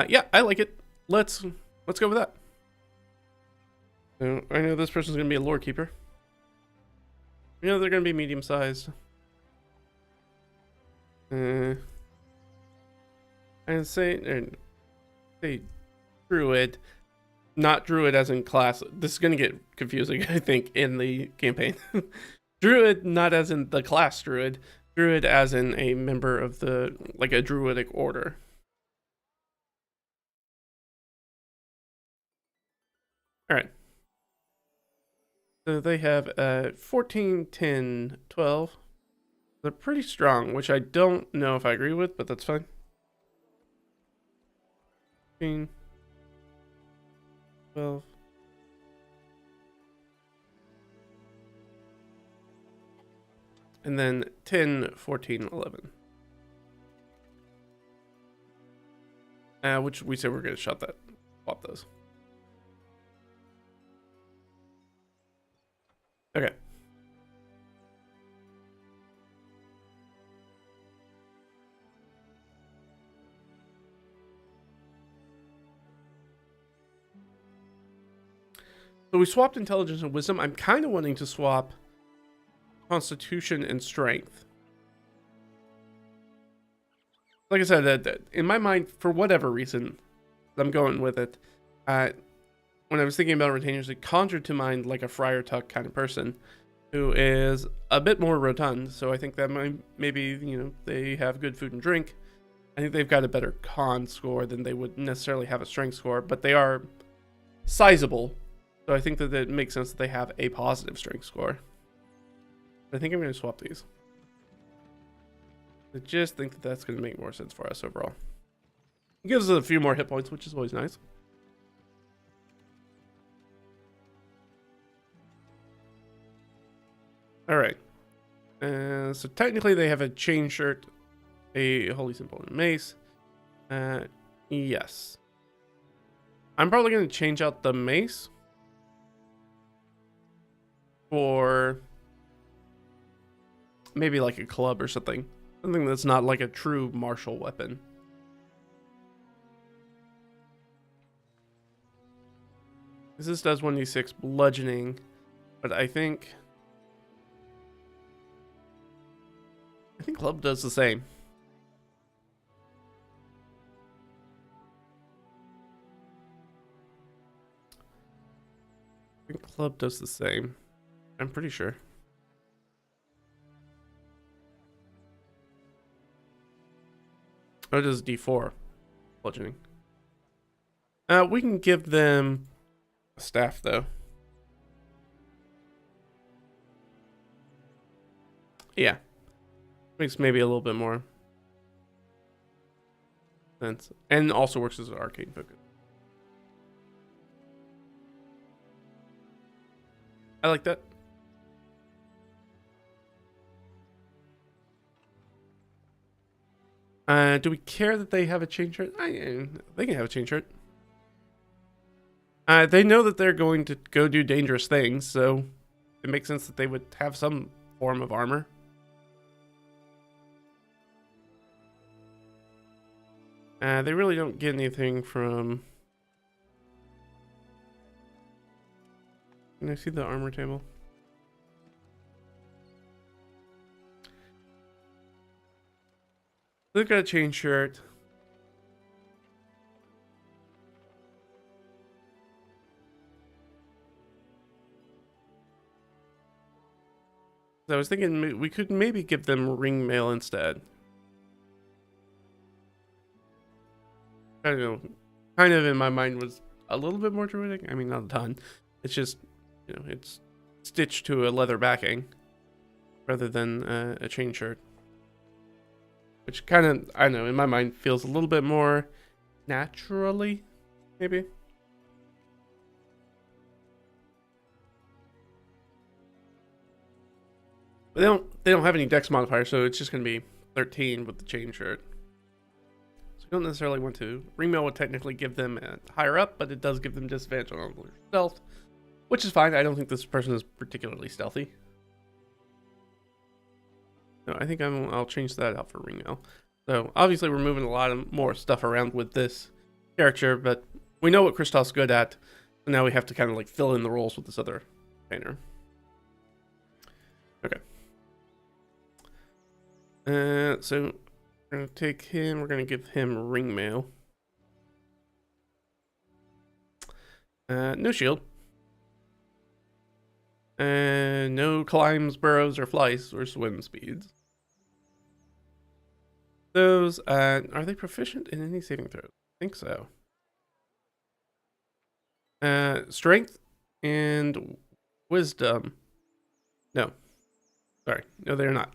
Speaker 1: Yeah, I like it. Let's go with that. So I know this person's going to be a lore keeper. You know they're going to be medium-sized. I'd say druid, not druid as in class. This is going to get confusing, I think, in the campaign. Druid, not as in the class druid. Druid as in a member of the, like a druidic order. All right. So they have 14, 10, 12. They're pretty strong, which I don't know if I agree with, but that's fine. 15, 12. And then 10, 14, 11. Which we said we're going to swap those. Okay. So we swapped intelligence and wisdom. I'm kind of wanting to swap constitution and strength. Like I said, that in my mind, for whatever reason, I'm going with it. When I was thinking about retainers, it conjured to mind like a Friar Tuck kind of person who is a bit more rotund. So I think that maybe, you know, they have good food and drink. I think they've got a better con score than they would necessarily have a strength score, but they are sizable. So I think that it makes sense that they have a positive strength score. I think I'm going to swap these. I just think that that's going to make more sense for us overall. It gives us a few more hit points, which is always nice. All right. So technically they have a chain shirt, a holy symbol, and a mace. Yes. I'm probably going to change out the mace for maybe like a club or something. Something that's not like a true martial weapon. This does 1d6 bludgeoning, but I think club does the same. I think club does the same. I'm pretty sure. Oh, it does D4 bludgeoning. We can give them a staff though. Yeah. Makes maybe a little bit more sense. And also works as an arcane focus. I like that. Do we care that they have a chain shirt? They can have a chain shirt. They know that they're going to go do dangerous things, so it makes sense that they would have some form of armor. They really don't get anything from... Can I see the armor table? They've got a chain shirt. I was thinking we could maybe give them ring mail instead. I don't know. Kind of in my mind was a little bit more druidic. I mean, not a ton. It's just, you know, it's stitched to a leather backing rather than a chain shirt. Which kind of, I don't know, in my mind feels a little bit more naturally, maybe. But they don't have any dex modifier, so it's just going to be 13 with the chain shirt. So you don't necessarily want to. Ringmail would technically give them higher up, but it does give them disadvantage on stealth, which is fine. I don't think this person is particularly stealthy. No, I think I'll change that out for ringmail. So obviously we're moving a lot of more stuff around with this character, but we know what Kristoff's good at, so now we have to kind of like fill in the roles with this other painter. Okay. So we're gonna take him. We're gonna give him ringmail. No shield. No climbs, burrows, or flies, or swim speeds. Those, are they proficient in any saving throws? I think so. Strength and wisdom. No. Sorry. No, they're not.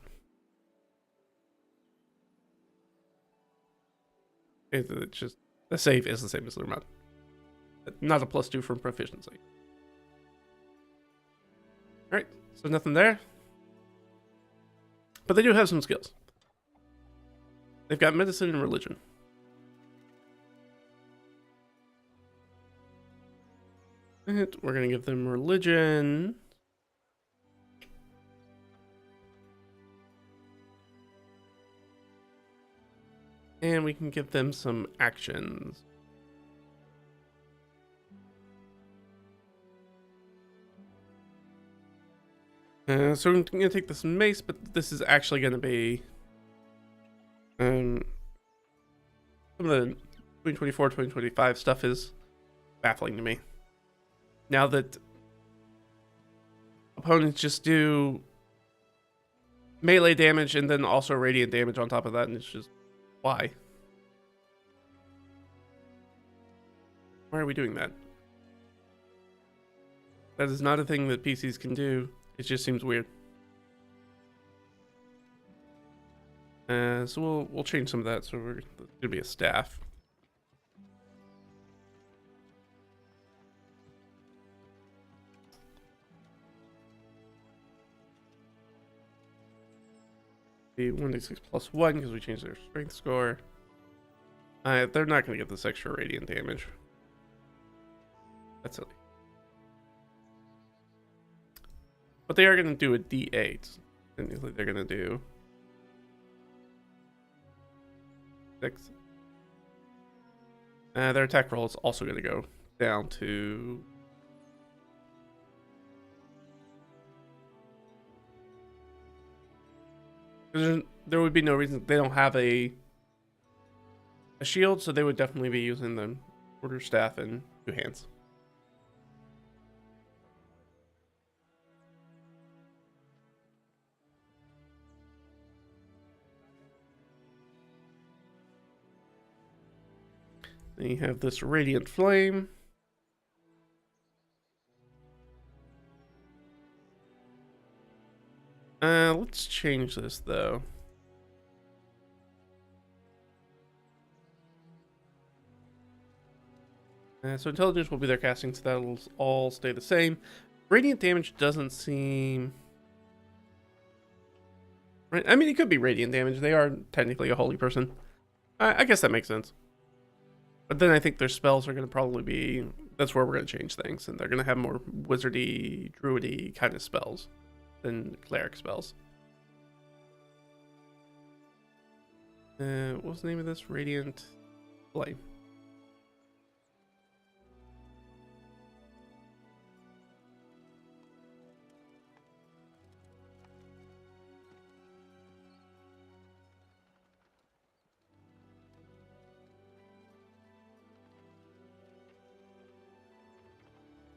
Speaker 1: It's just, the save is the same as their mod. Not a +2 from proficiency. Alright, so nothing there. But they do have some skills. They've got medicine and religion. And we're going to give them religion. And we can give them some actions. So I'm gonna take this mace, but this is actually gonna be some of the 2024, 2025 stuff is baffling to me. Now that opponents just do melee damage and then also radiant damage on top of that, and it's just, why? Why are we doing that? That is not a thing that PCs can do. It just seems weird. So we'll change some of that. So we're gonna be a staff. The 1d6 plus 1 because we changed their strength score. They're not gonna get this extra radiant damage. That's silly. But they are gonna do a d8. And they're gonna do 6. Their attack roll is also going to go down to there would be no reason. They don't have a shield, so they would definitely be using the quarterstaff and 2 hands. Then you have this radiant flame. Let's change this though. So intelligence will be their casting, so that'll all stay the same. Radiant damage doesn't seem right. I mean, it could be radiant damage. They are technically a holy person. I guess that makes sense. But then I think their spells are going to probably be... That's where we're going to change things. And they're going to have more wizardy, druidy kind of spells than cleric spells. What was the name of this? Radiant Flame.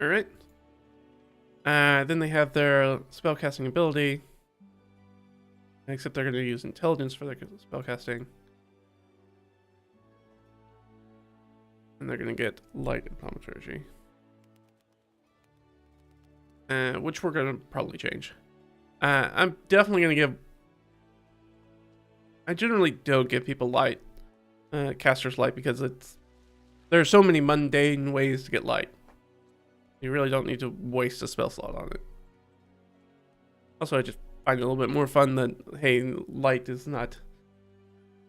Speaker 1: Alright. Then they have their spellcasting ability. Except they're going to use intelligence for their spellcasting. And they're going to get light and thaumaturgy. Which we're going to probably change. I'm definitely going to give... I generally don't give people light. Casters light because there are so many mundane ways to get light. You really don't need to waste a spell slot on it. Also, I just find it a little bit more fun that, hey, light is not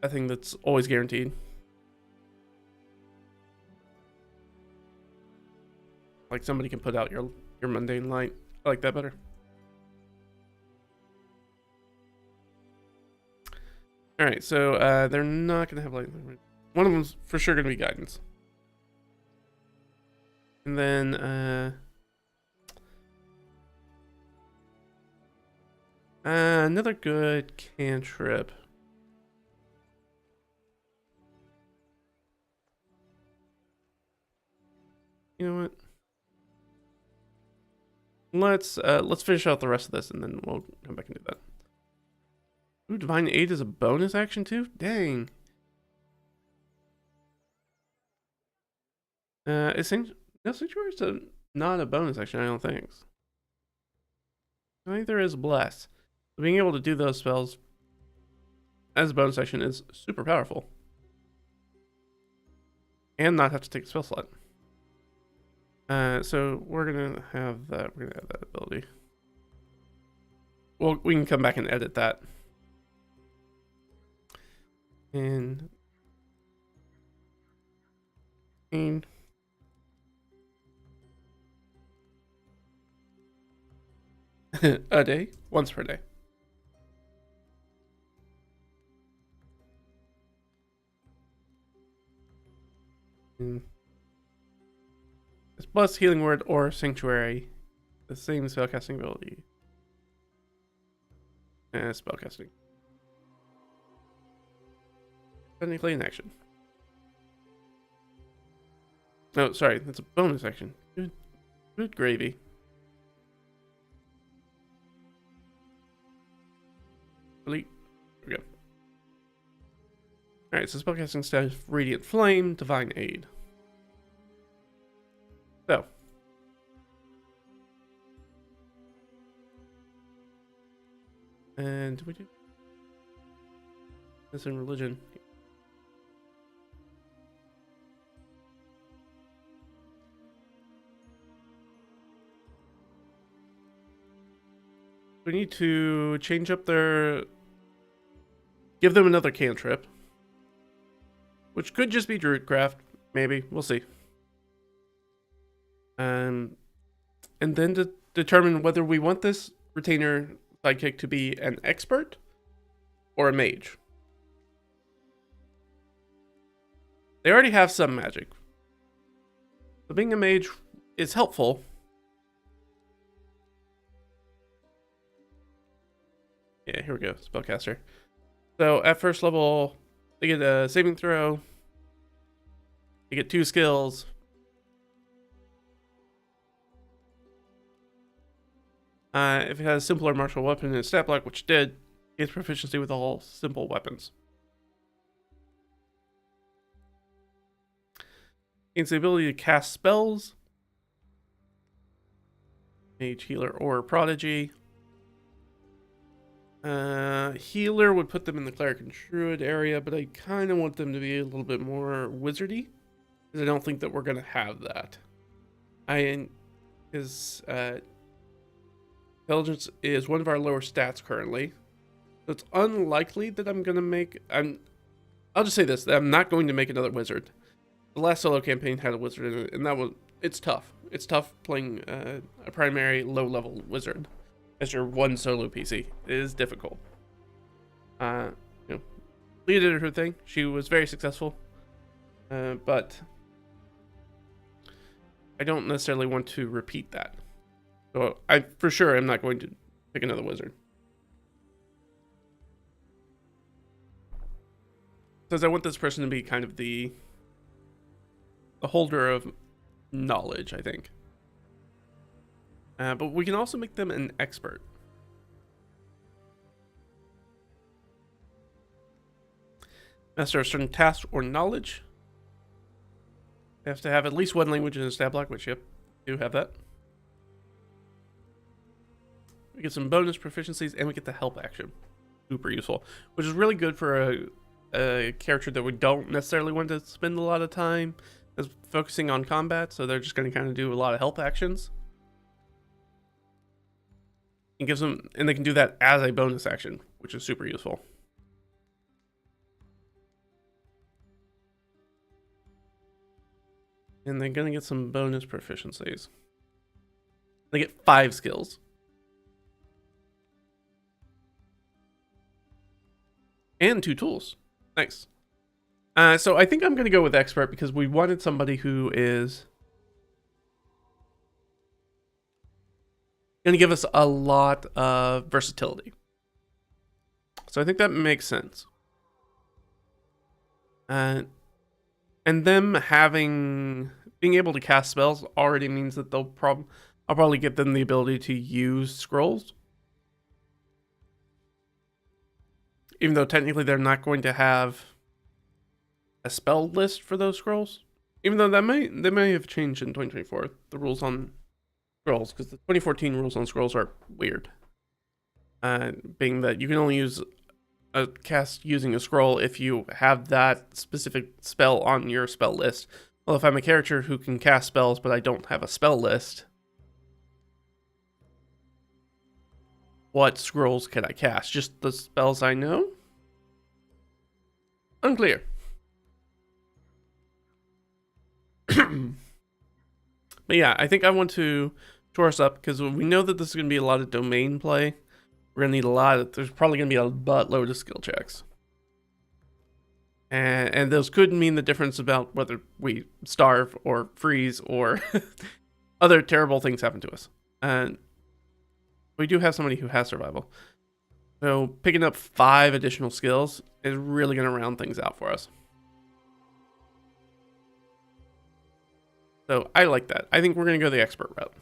Speaker 1: a thing that's always guaranteed. Like somebody can put out your mundane light. I like that better. Alright, so they're not going to have light. One of them's for sure going to be guidance. And then, another good cantrip. You know what? Let's finish out the rest of this and then we'll come back and do that. Ooh, Divine Aid is a bonus action too? Dang. No, Sanctuary is not a bonus action, I don't think. Neither is Bless. Being able to do those spells as a bonus action is super powerful. And not have to take a spell slot. So we're gonna have that. We're gonna add that ability. Well, we can come back and edit that. And a day, once per day. It's plus healing word or sanctuary, the same spellcasting ability. Spellcasting. Technically an action. Oh, sorry, that's a bonus action. Good gravy. Delete. There we go. Alright, so spellcasting status, Radiant Flame, Divine Aid. So. And do we do this in religion? We need to change up their... Give them another cantrip. Which could just be Druidcraft. Maybe. We'll see. And then to determine whether we want this retainer sidekick to be an expert or a mage. They already have some magic. So being a mage is helpful. Yeah, here we go. Spellcaster. So at first level, they get a saving throw. They get 2 skills. If it has a simpler martial weapon and stat block, which it did, it gets proficiency with all simple weapons. Gains the ability to cast spells. Mage, healer, or prodigy. Healer would put them in the cleric and druid area, but I kind of want them to be a little bit more wizardy, because I don't think that we're going to have that. His intelligence is one of our lower stats currently, so it's unlikely that I'm going to make... I'll just say this, that I'm not going to make another wizard. The last solo campaign had a wizard in it, and it's tough. It's tough playing a primary low-level wizard as your one solo PC. It is difficult. Leah did her thing. She was very successful. But I don't necessarily want to repeat that. So I, for sure, am not going to pick another wizard. Because I want this person to be kind of the holder of knowledge, I think. But we can also make them an expert. Master of certain tasks or knowledge. They have to have at least one language in a stat block, which, yep, do have that. We get some bonus proficiencies, and we get the help action. Super useful. Which is really good for a character that we don't necessarily want to spend a lot of time focusing on combat, so they're just going to kind of do a lot of help actions. It gives them, and they can do that as a bonus action, which is super useful. And they're gonna get some bonus proficiencies. They get 5 skills. And 2 tools. Nice. So I think I'm gonna go with expert because we wanted somebody who is going to give us a lot of versatility. So I think that makes sense. And them being able to cast spells already means that I'll probably give them the ability to use scrolls. Even though technically they're not going to have a spell list for those scrolls. Even though they may have changed in 2024, the rules on scrolls, because the 2014 rules on scrolls are weird. Being that you can only use a cast using a scroll if you have that specific spell on your spell list. Well, if I'm a character who can cast spells but I don't have a spell list, what scrolls can I cast? Just the spells I know? Unclear. But yeah, I think I want to shore us up because we know that this is going to be a lot of domain play. We're going to need there's probably going to be a buttload of skill checks. And those could mean the difference about whether we starve or freeze or other terrible things happen to us. And we do have somebody who has survival. So picking up 5 additional skills is really going to round things out for us. So I like that. I think we're going to go the expert route.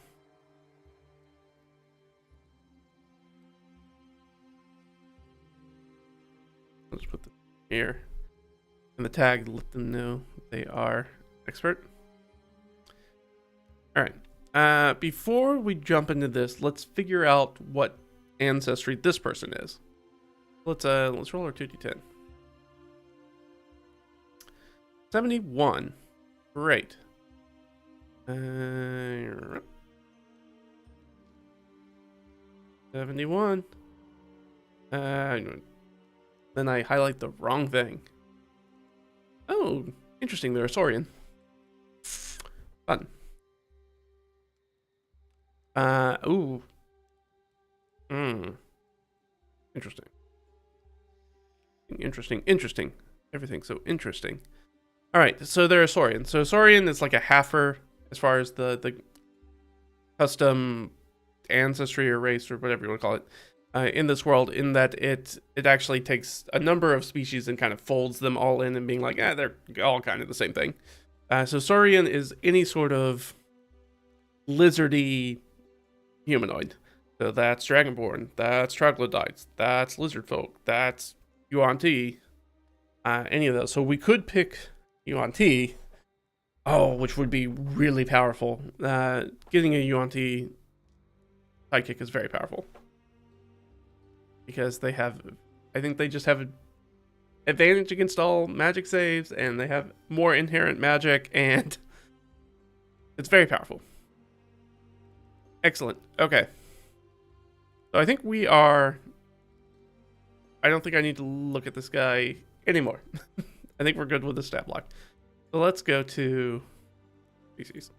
Speaker 1: Let's put this here. And the tag, let them know they are expert. All right. Before we jump into this, let's figure out what ancestry this person is. Let's roll our 2d10. 71. Great. 71. Then I highlight the wrong thing. Oh, interesting. They're a Saurian. Fun. Ooh. Interesting. Interesting. Everything's so interesting. All right, so they're a Saurian. So Saurian is like a halfer as far as the custom ancestry or race or whatever you want to call it in this world, in that it actually takes a number of species and kind of folds them all in and being like, they're all kind of the same thing. So Saurian is any sort of lizardy humanoid. So that's Dragonborn, that's Troglodytes, that's Lizard Folk, that's Yuan-Ti, any of those. So we could pick Yuan-Ti, which would be really powerful. Getting a Yuan-Ti sidekick is very powerful. Because they have, I think they just have an advantage against all magic saves, and they have more inherent magic, and it's very powerful. Excellent. Okay. So I think we are... I don't think I need to look at this guy anymore. I think we're good with the stat block. So let's go to species.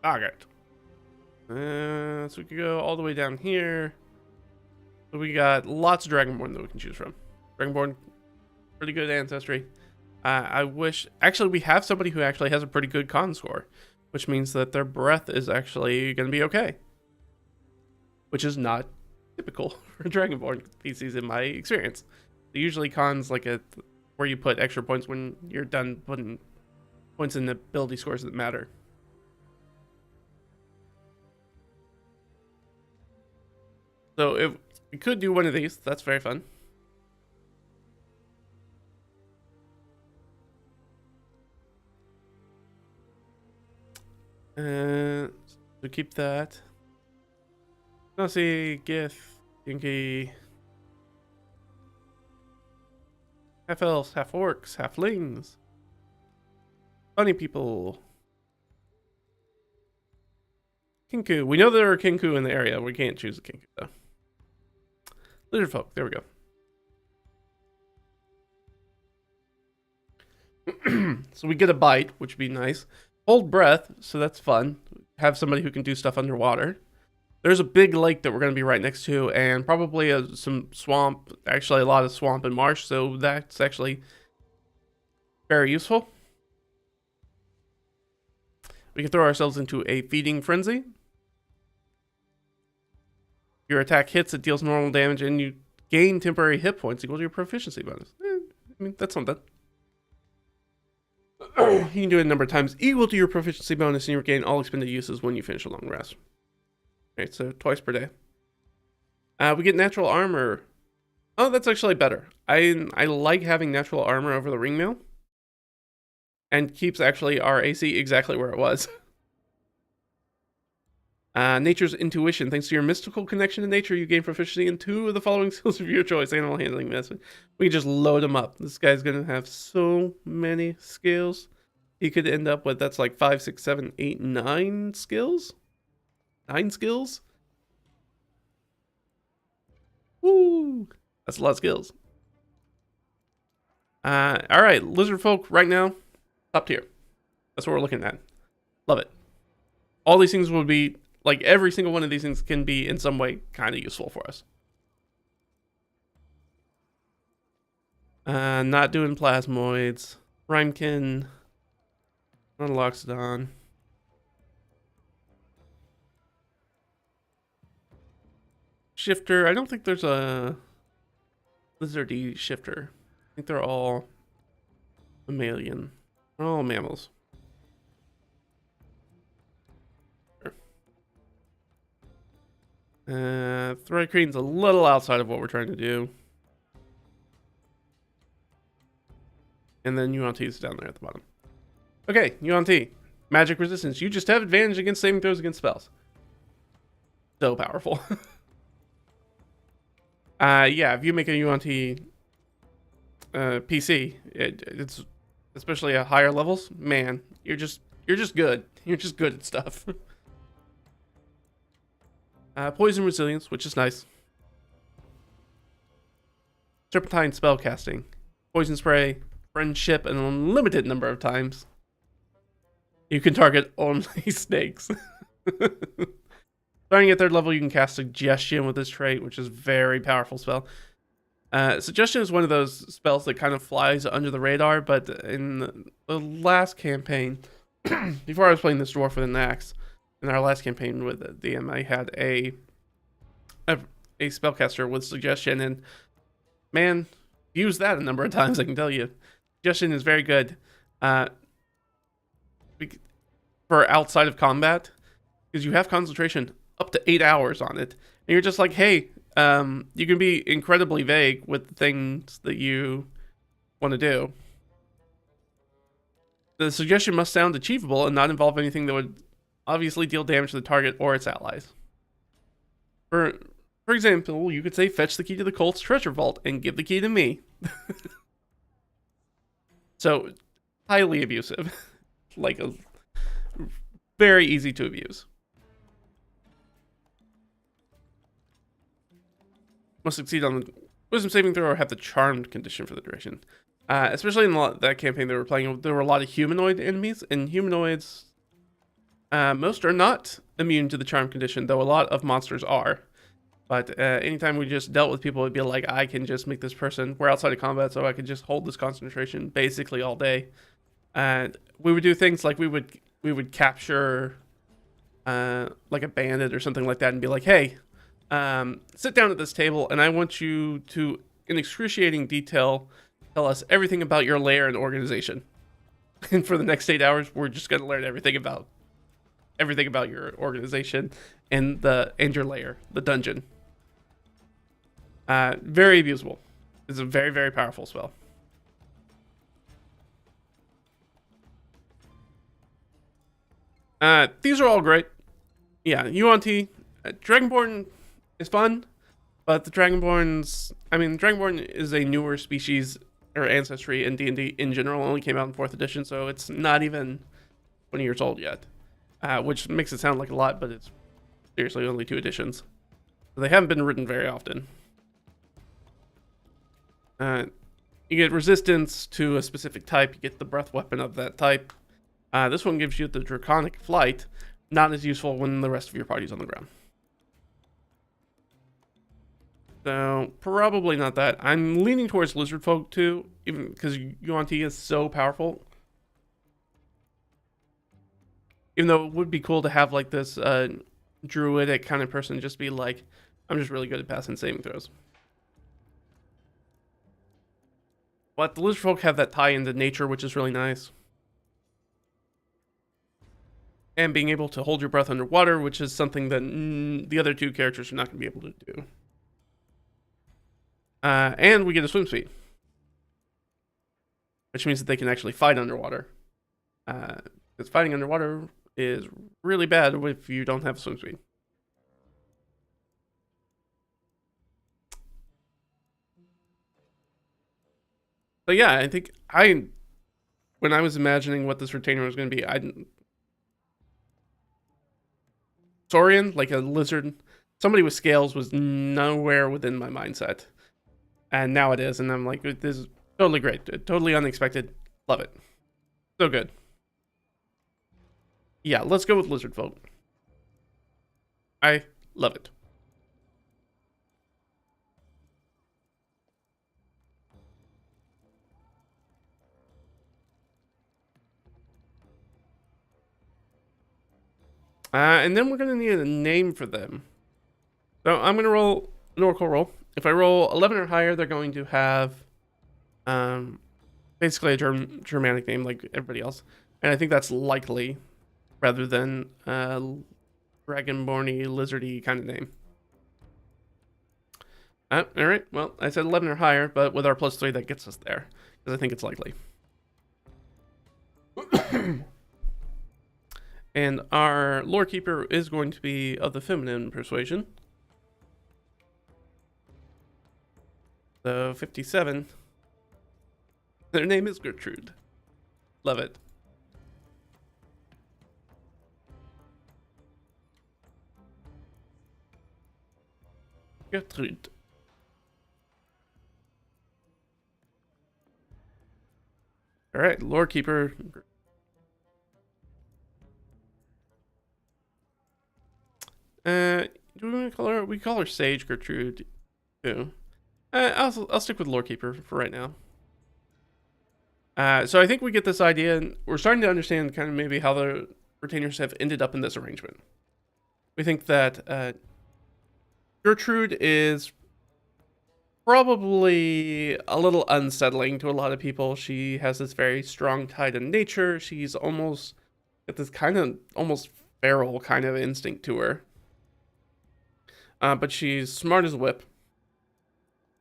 Speaker 1: Okay. So we could go all the way down here. So we got lots of Dragonborn that we can choose from. Dragonborn, pretty good ancestry. I wish... Actually, we have somebody who actually has a pretty good con score, which means that their breath is actually going to be okay. Which is not typical for Dragonborn PCs in my experience. Usually cons like where you put extra points when you're done putting points in the ability scores that matter. So if we could do one of these, that's very fun. So keep that. Let's see, Gith, Dinky. Half elves, half orcs, halflings. Funny people. Kinku. We know there are Kinku in the area. We can't choose a Kinku though. Lizard folk. There we go. So we get a bite, which would be nice. Hold breath, so that's fun. Have somebody who can do stuff underwater. There's a big lake that we're going to be right next to, and probably some swamp. Actually, a lot of swamp and marsh, so that's actually very useful. We can throw ourselves into a feeding frenzy. Your attack hits, it deals normal damage, and you gain temporary hit points equal to your proficiency bonus. I mean, that's something. You can do it a number of times equal to your proficiency bonus, and you regain all expended uses when you finish a long rest. Alright, so twice per day. We get natural armor. Oh, that's actually better. I like having natural armor over the ringmail. And keeps actually our AC exactly where it was. Nature's intuition. Thanks to your mystical connection to nature, you gain proficiency in 2 of the following skills of your choice. Animal handling, this. We can just load them up. This guy's going to have so many skills. He could end up with, that's like 5, 6, 7, 8, 9 skills? 9 skills? Woo! That's a lot of skills. Alright, lizard folk right now, top tier. That's what we're looking at. Love it. All these things would be, like every single one of these things can be in some way kind of useful for us. Not doing plasmoids. Rhymekin. Not a Loxodon. shifter. I don't think there's a lizardy shifter. I think they're all mammalian. They're all mammals. Thread crane's a little outside of what we're trying to do. And then UNT is down there at the bottom. Okay, UNT. Magic resistance. You just have advantage against saving throws against spells. So powerful. Yeah, if you make a UNT PC, it's especially at higher levels, man, you're just good. You're just good at stuff. Poison resilience, which is nice. Serpentine spell casting. Poison spray. Friendship an unlimited number of times. You can target only snakes. Starting at 3rd level, you can cast Suggestion with this trait, which is a very powerful spell. Suggestion is one of those spells that kind of flies under the radar, but in the last campaign, before I was playing this dwarf with an axe, in our last campaign with the DM, I had a spellcaster with Suggestion, and man, used that a number of times, I can tell you. Suggestion is very good for outside of combat, because you have concentration up to 8 hours on it, and you're just like, hey, you can be incredibly vague with the things that you want to do. The suggestion must sound achievable and not involve anything that would obviously deal damage to the target or its allies. For example, you could say, fetch the key to the cult's treasure vault and give the key to me. So, highly abusive. Like, very easy to abuse. Must succeed on the wisdom saving throw or have the charmed condition for the duration. Especially in that campaign they were playing, there were a lot of humanoid enemies, and humanoids, most are not immune to the charm condition, though a lot of monsters are. But anytime we just dealt with people, it'd be like, I can just make this person, we're outside of combat, so I could just hold this concentration basically all day. And we would do things like we would capture like a bandit or something like that and be like, hey, sit down at this table and I want you to, in excruciating detail, tell us everything about your lair and organization. And for the next 8 hours, we're just going to learn everything about your organization and your lair, the dungeon. Very abusable. It's a very, very powerful spell. These are all great. Yeah, UNT, Dragonborn is fun, but the Dragonborn is a newer species or ancestry in D&D in general. Only came out in 4th edition, so it's not even 20 years old yet, which makes it sound like a lot, but it's seriously only 2 editions. So they haven't been written very often. You get resistance to a specific type. You get the breath weapon of that type. This one gives you the draconic flight, not as useful when the rest of your party's on the ground. So probably not that. I'm leaning towards lizard folk too, even because UNT is so powerful. Even though it would be cool to have like this druidic kind of person just be like, I'm just really good at passing saving throws. But the lizard folk have that tie into nature, which is really nice. And being able to hold your breath underwater, which is something that the other 2 characters are not going to be able to do. And we get a swim speed, which means that they can actually fight underwater. Because fighting underwater is really bad if you don't have a swim speed. But yeah, I think when I was imagining what this retainer was going to be, Saurian, like a lizard, somebody with scales was nowhere within my mindset. And now it is, and I'm like, this is totally great. Totally unexpected. Love it. So good. Yeah, let's go with lizard folk. I love it. And then we're going to need a name for them. So I'm going to roll an oracle roll. If I roll 11 or higher, they're going to have basically a Germanic name like everybody else. And I think that's likely rather than dragonborny, lizardy kind of name. All right, well, I said 11 or higher, but with our +3, that gets us there, because I think it's likely. And our lore keeper is going to be of the feminine persuasion. So 57. Their name is Gertrude. Love it. Gertrude. All right, lore keeper. Do we want to call her? We call her Sage Gertrude too. I'll stick with lore keeper for right now. So I think we get this idea, and we're starting to understand kind of maybe how the retainers have ended up in this arrangement. We think that Gertrude is probably a little unsettling to a lot of people. She has this very strong tie to nature. She's almost got this kind of almost feral kind of instinct to her. But she's smart as a whip.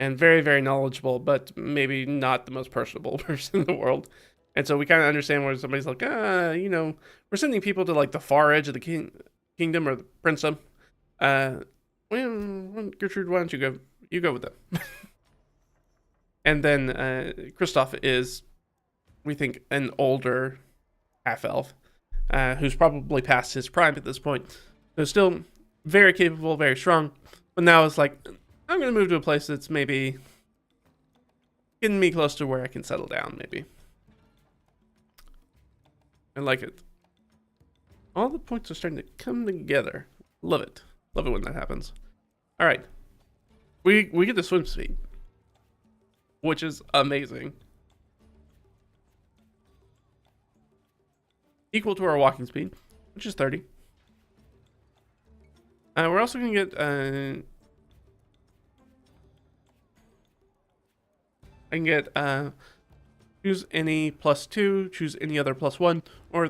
Speaker 1: And very, very knowledgeable, but maybe not the most personable person in the world. And so we kind of understand where somebody's like, you know, we're sending people to like the far edge of the kingdom or the princedom. Well, Gertrude, why don't you go? You go with them. And then Christoph is, we think, an older half-elf who's probably past his prime at this point. So still very capable, very strong, but now it's like, I'm going to move to a place that's maybe getting me close to where I can settle down, maybe. I like it. All the points are starting to come together. Love it. Love it when that happens. All right. We get the swim speed, which is amazing. Equal to our walking speed, which is 30. We're also going to get... I can get choose any +2, choose any other +1, or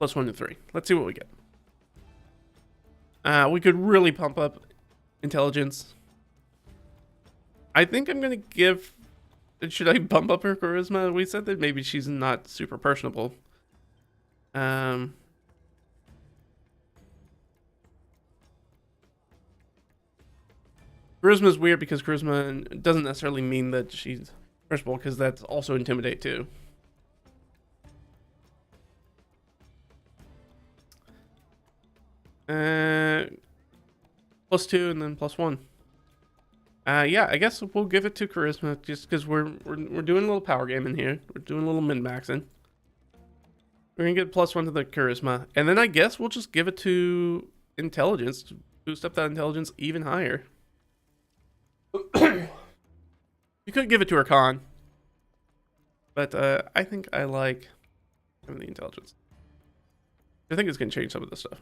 Speaker 1: +1 to 3. Let's see what we get. We could really pump up intelligence. I think I'm gonna give. Should I bump up her charisma? We said that maybe she's not super personable. Charisma is weird because charisma doesn't necessarily mean that she's personable, because that's also intimidate too. +2 and then +1. Yeah, I guess we'll give it to charisma just because we're doing a little power game in here. We're doing a little min-maxing. We're gonna get +1 to the charisma, and then I guess we'll just give it to intelligence to boost up that intelligence even higher. You could give it to her con, but I think I like having the intelligence. I think it's gonna change some of this stuff,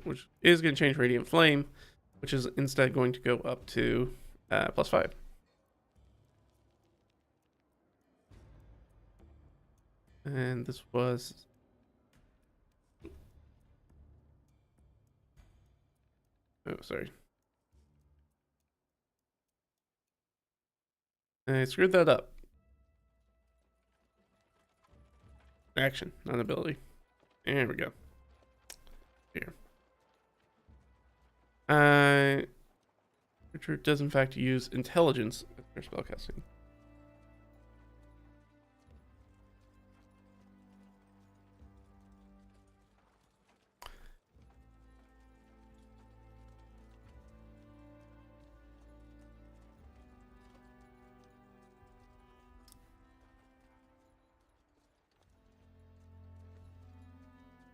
Speaker 1: which is gonna change Radiant Flame, which is instead going to go up to +5. And this was... Oh, sorry. I screwed that up. Action, not ability. There we go. Here. Richard does in fact use intelligence for spellcasting.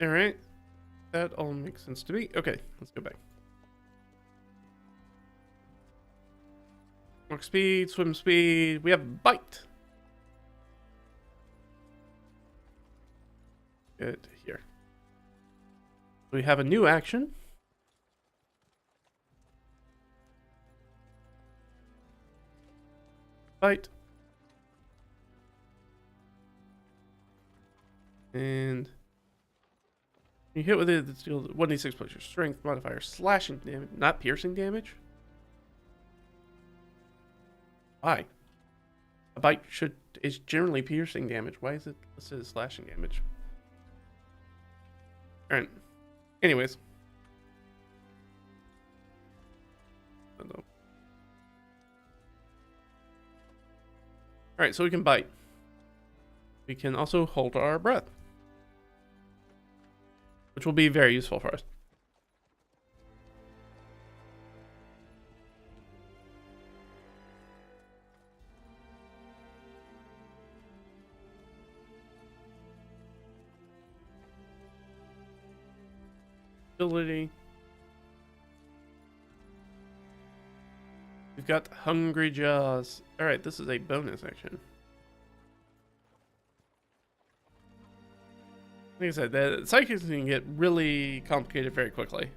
Speaker 1: All right, that all makes sense to me. Okay, let's go back. Walk speed, swim speed. We have bite. Good here. We have a new action. bite. And you hit with it, it's deal 1d6 plus your strength modifier, slashing damage, not piercing damage. Why? A bite is generally piercing damage. Why is it listed as slashing damage? Alright. Anyways. Alright, so we can bite. We can also hold our breath, which will be very useful for us. Ability. We've got Hungry Jaws. Alright, this is a bonus action. Like I said, the Sidekicks can get really complicated very quickly.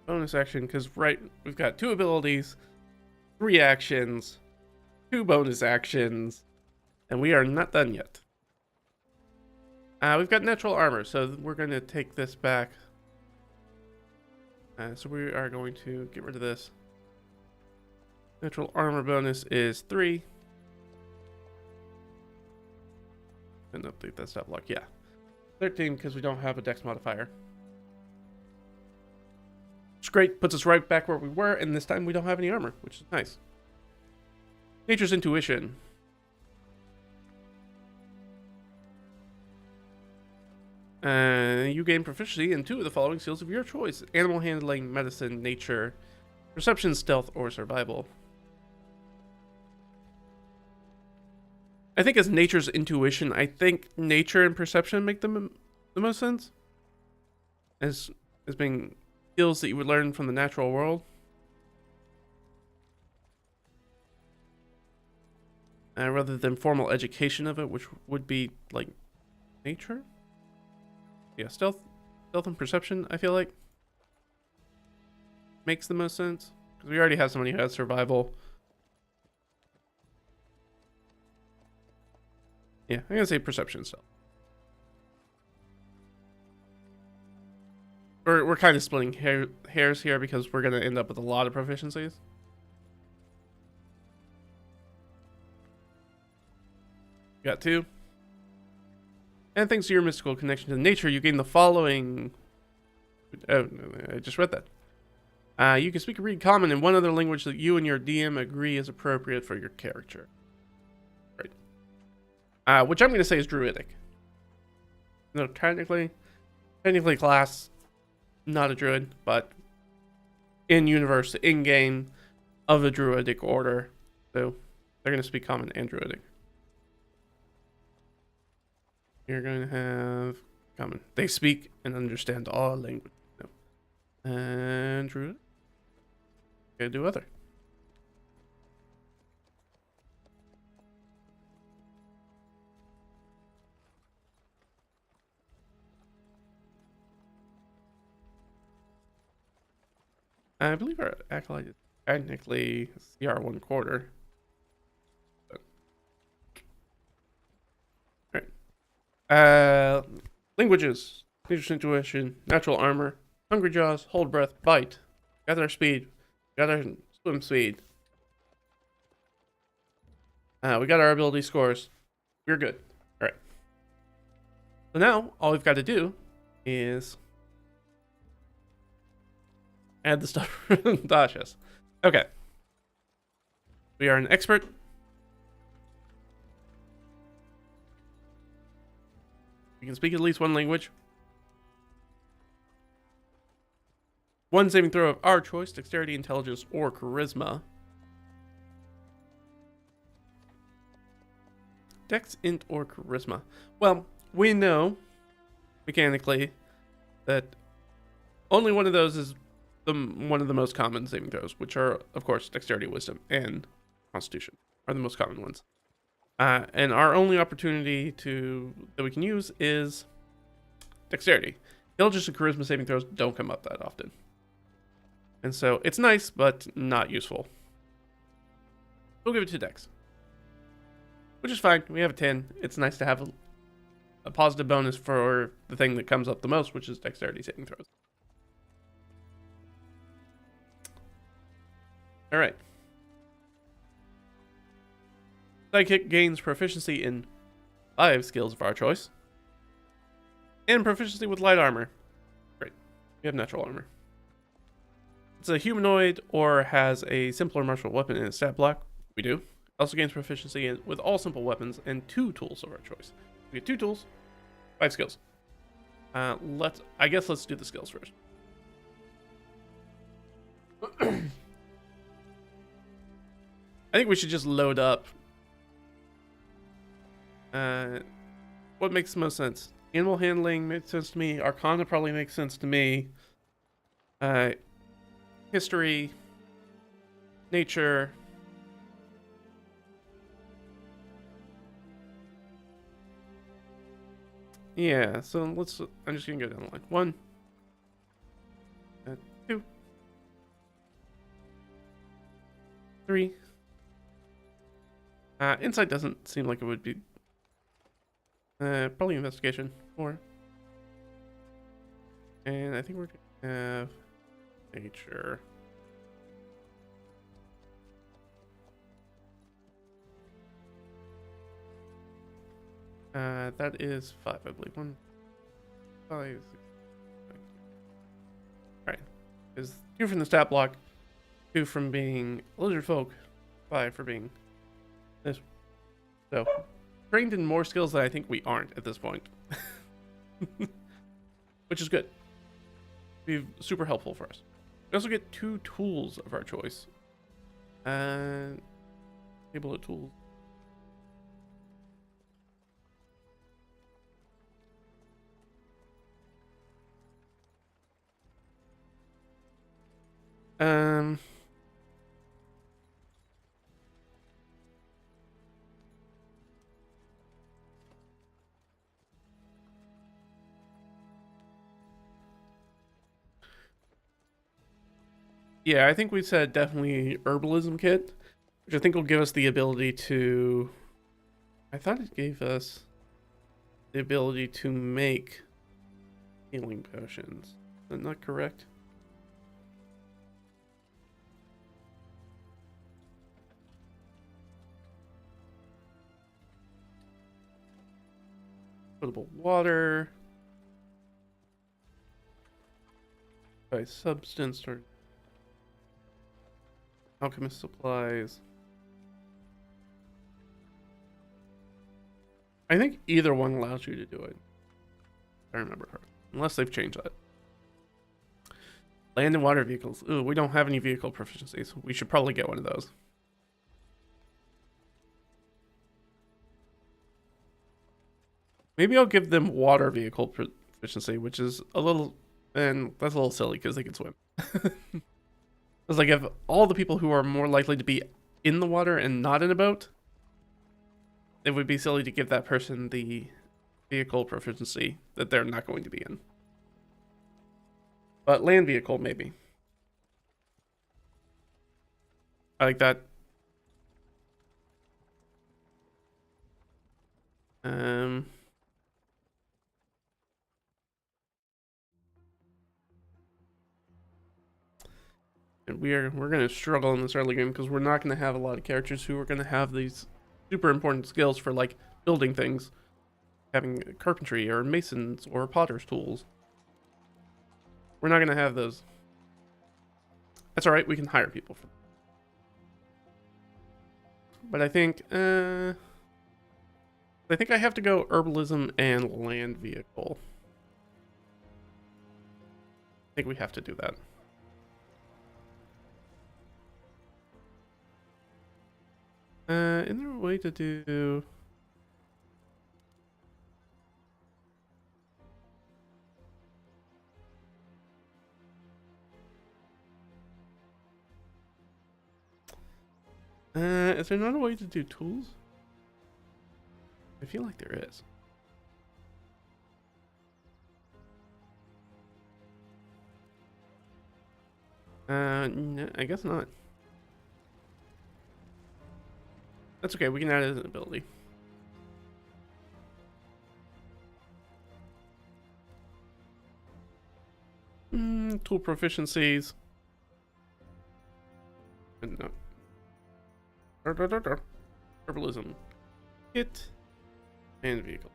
Speaker 1: Bonus action, because we've got 2 abilities, 3 actions, 2 bonus actions, and we are not done yet. We've got natural armor, so we're going to take this back. So we are going to get rid of this. Natural armor bonus is 3. And update that stat block. Yeah. 13 because we don't have a dex modifier. It's great. Puts us right back where we were. And this time we don't have any armor, which is nice. Nature's intuition. You gain proficiency in 2 of the following skills of your choice: animal handling, medicine, nature, perception, stealth, or survival. I think as nature's intuition, I think nature and perception make the most sense as being skills that you would learn from the natural world. Rather than formal education of it, which would be like nature. Yeah, stealth and perception, I feel like makes the most sense because we already have somebody who has survival. Yeah, I'm gonna say perception stealth. We're kind of splitting hairs here because we're gonna end up with a lot of proficiencies. Got 2. And thanks to your mystical connection to nature, you gain the following. Oh, I just read that. You can speak or read common in one other language that you and your DM agree is appropriate for your character. Right. Which I'm going to say is Druidic. No, technically class, not a Druid, but in universe, in game of a Druidic order. So they're going to speak common and Druidic. You're going to have common. They speak and understand all languages. No. And Druid. Gonna do other. I believe our acolyte is technically CR 1/4. Languages, nature's intuition, natural armor, hungry jaws, hold breath, bite, got our speed, got our swim speed. We got our ability scores. We're good. All right. So now all we've got to do is add the stuff from Dasha's. Okay. We are an expert. You can speak at least 1 language. 1 saving throw of our choice: dexterity, intelligence, or charisma. Dex, int, or charisma. Well, we know mechanically that only one of those is one of the most common saving throws, which are, of course, dexterity, wisdom, and constitution are the most common ones. And our only opportunity that we can use is dexterity. Intelligence and charisma saving throws don't come up that often. And so it's nice, but not useful. We'll give it 2 dex. Which is fine. We have a 10. It's nice to have a positive bonus for the thing that comes up the most, which is dexterity saving throws. Alright. Sidekick gains proficiency in 5 skills of our choice. And proficiency with light armor. Great. We have natural armor. It's a humanoid or has a simpler martial weapon in its stat block. We do. Also gains proficiency with all simple weapons and 2 tools of our choice. We get 2 tools, 5 skills. I guess let's do the skills first. I think we should just load up. What makes the most sense? Animal handling makes sense to me. Arcana probably makes sense to me. History, nature. Yeah, so I'm just gonna go down the line. 1, 2, 3. Insight doesn't seem like it would be. Probably investigation. 4. And I think we're gonna have nature. That is 5, I believe. 1, 5, 6, 7. Alright. Is 2 from the stat block, 2 from being lizard folk, 5 for being this. So, trained in more skills that I think we aren't at this point. Which is good. Be super helpful for us. We also get 2 tools of our choice. Table of tools. Yeah, I think we said definitely herbalism kit, which I think will give us the ability to. I thought it gave us the ability to make healing potions. Is that not correct? Potable water. By substance or alchemist supplies. I think either one allows you to do it. If I remember correctly. Unless they've changed that. Land and water vehicles. Ooh, we don't have any vehicle proficiencies. We should probably get one of those. Maybe I'll give them water vehicle proficiency, which is a little, and that's a little silly because they can swim. It's like if all the people who are more likely to be in the water and not in a boat, it would be silly to give that person the vehicle proficiency that they're not going to be in. But land vehicle, maybe. I like that. And we're going to struggle in this early game because we're not going to have a lot of characters who are going to have these super important skills for like building things, having carpentry or masons or potter's tools. We're not going to have those. That's all right. We can hire people for them. But I think I have to go herbalism and land vehicle. I think we have to do that. Is there a way to do? Is there not a way to do tools? I feel like there is. No, I guess not. That's okay. We can add it as an ability. Tool proficiencies. No. Herbalism. Hit. And vehicle.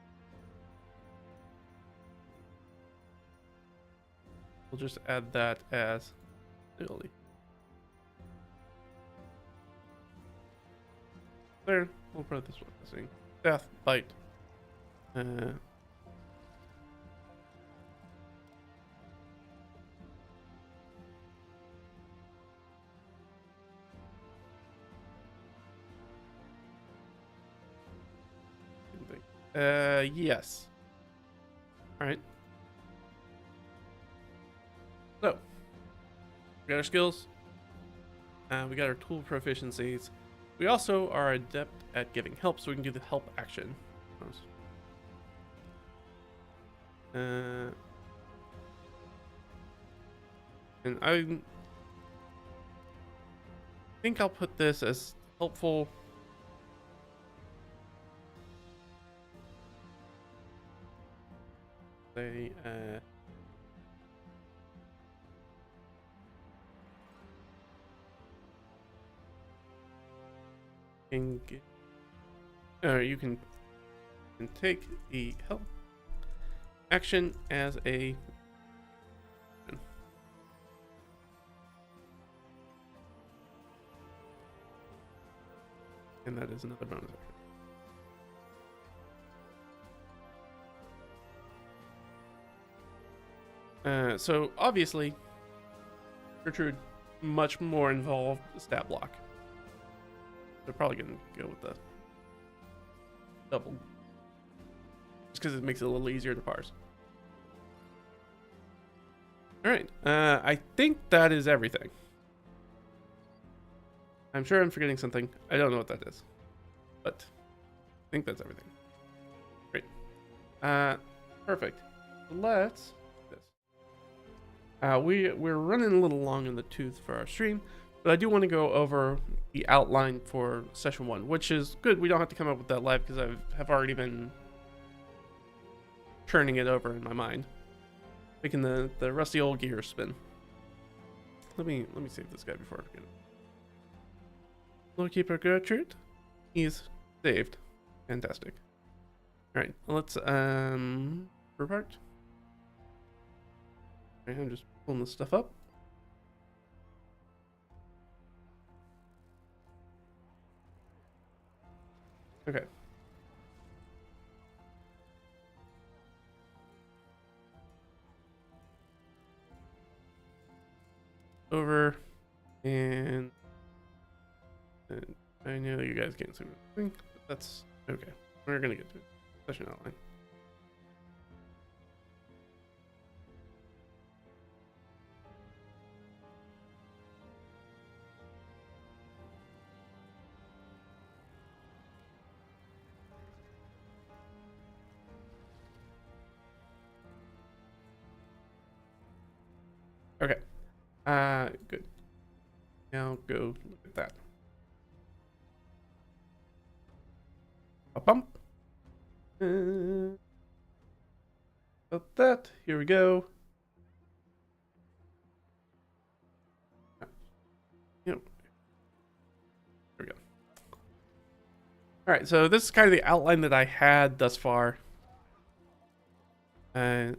Speaker 1: We'll just add that as ability. There. We'll put this one. Missing. Death. Bite. Yes. All right. So, we got our skills. We got our tool proficiencies. We also are adept at giving help, so we can do the help action. And I think I'll put this as helpful. They can get, you can take the help action as a and that is another bonus action. So obviously, Gertrude, much more involved stat block. They're probably gonna go with the double, just because it makes it a little easier to parse. All right, I think that is everything. I'm sure I'm forgetting something. I don't know what that is, but I think that's everything. Great. Perfect. Let's. We're running a little long in the tooth for our stream, but I do want to go over the outline for session 1, which is good. We don't have to come up with that live because I have already been churning it over in my mind, making the rusty old gear spin. Let me save this guy before I forget it. Lordkeeper Gertrude, he's saved. Fantastic. All right, let's repart. Okay, I'm just pulling this stuff up. Okay. Over, and I know you guys can't see anything, but that's okay. We're gonna get to it. Session outline. Okay. Good. Now go look at that. A pump. About that. Here we go. Yep. There we go. All right. So this is kind of the outline that I had thus far. When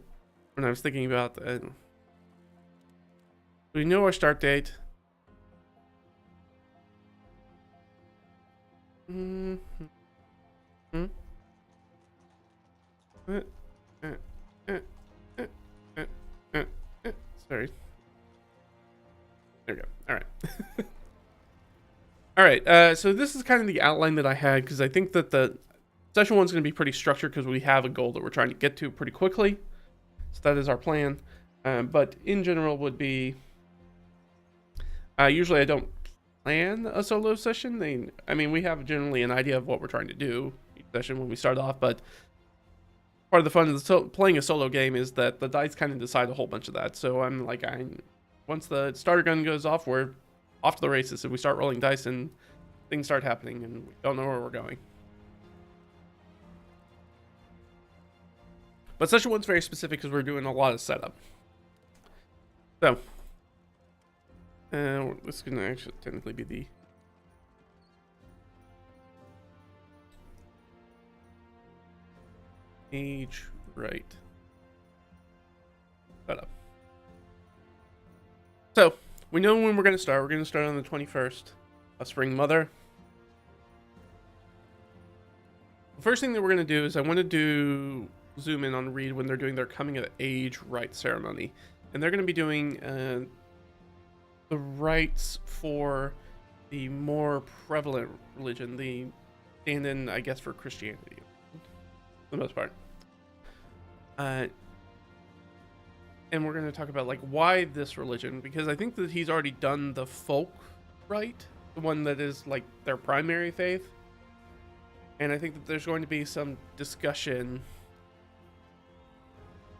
Speaker 1: I was thinking about we know our start date. Sorry. There we go. All right. All right. So this is kind of the outline that I had because I think that the session 1's going to be pretty structured because we have a goal that we're trying to get to pretty quickly. So that is our plan. But in general would be usually I don't plan a solo session. I mean, we have generally an idea of what we're trying to do each session when we start off, but part of the fun of playing a solo game is that the dice kind of decide a whole bunch of that. So I'm like, once the starter gun goes off, we're off to the races, and we start rolling dice, and things start happening, and we don't know where we're going. But session 1's very specific because we're doing a lot of setup. So, this is going to actually technically be the age right setup. So, we know when we're going to start. We're going to start on the 21st of Spring Mother. The first thing that we're going to do is I want to do zoom in on Reed when they're doing their coming of age rite ceremony. And they're going to be doing the rites for the more prevalent religion, the stand-in, I guess, for Christianity, for the most part. And we're going to talk about like why this religion, because I think that he's already done the folk rite, the one that is like their primary faith. And I think that there's going to be some discussion.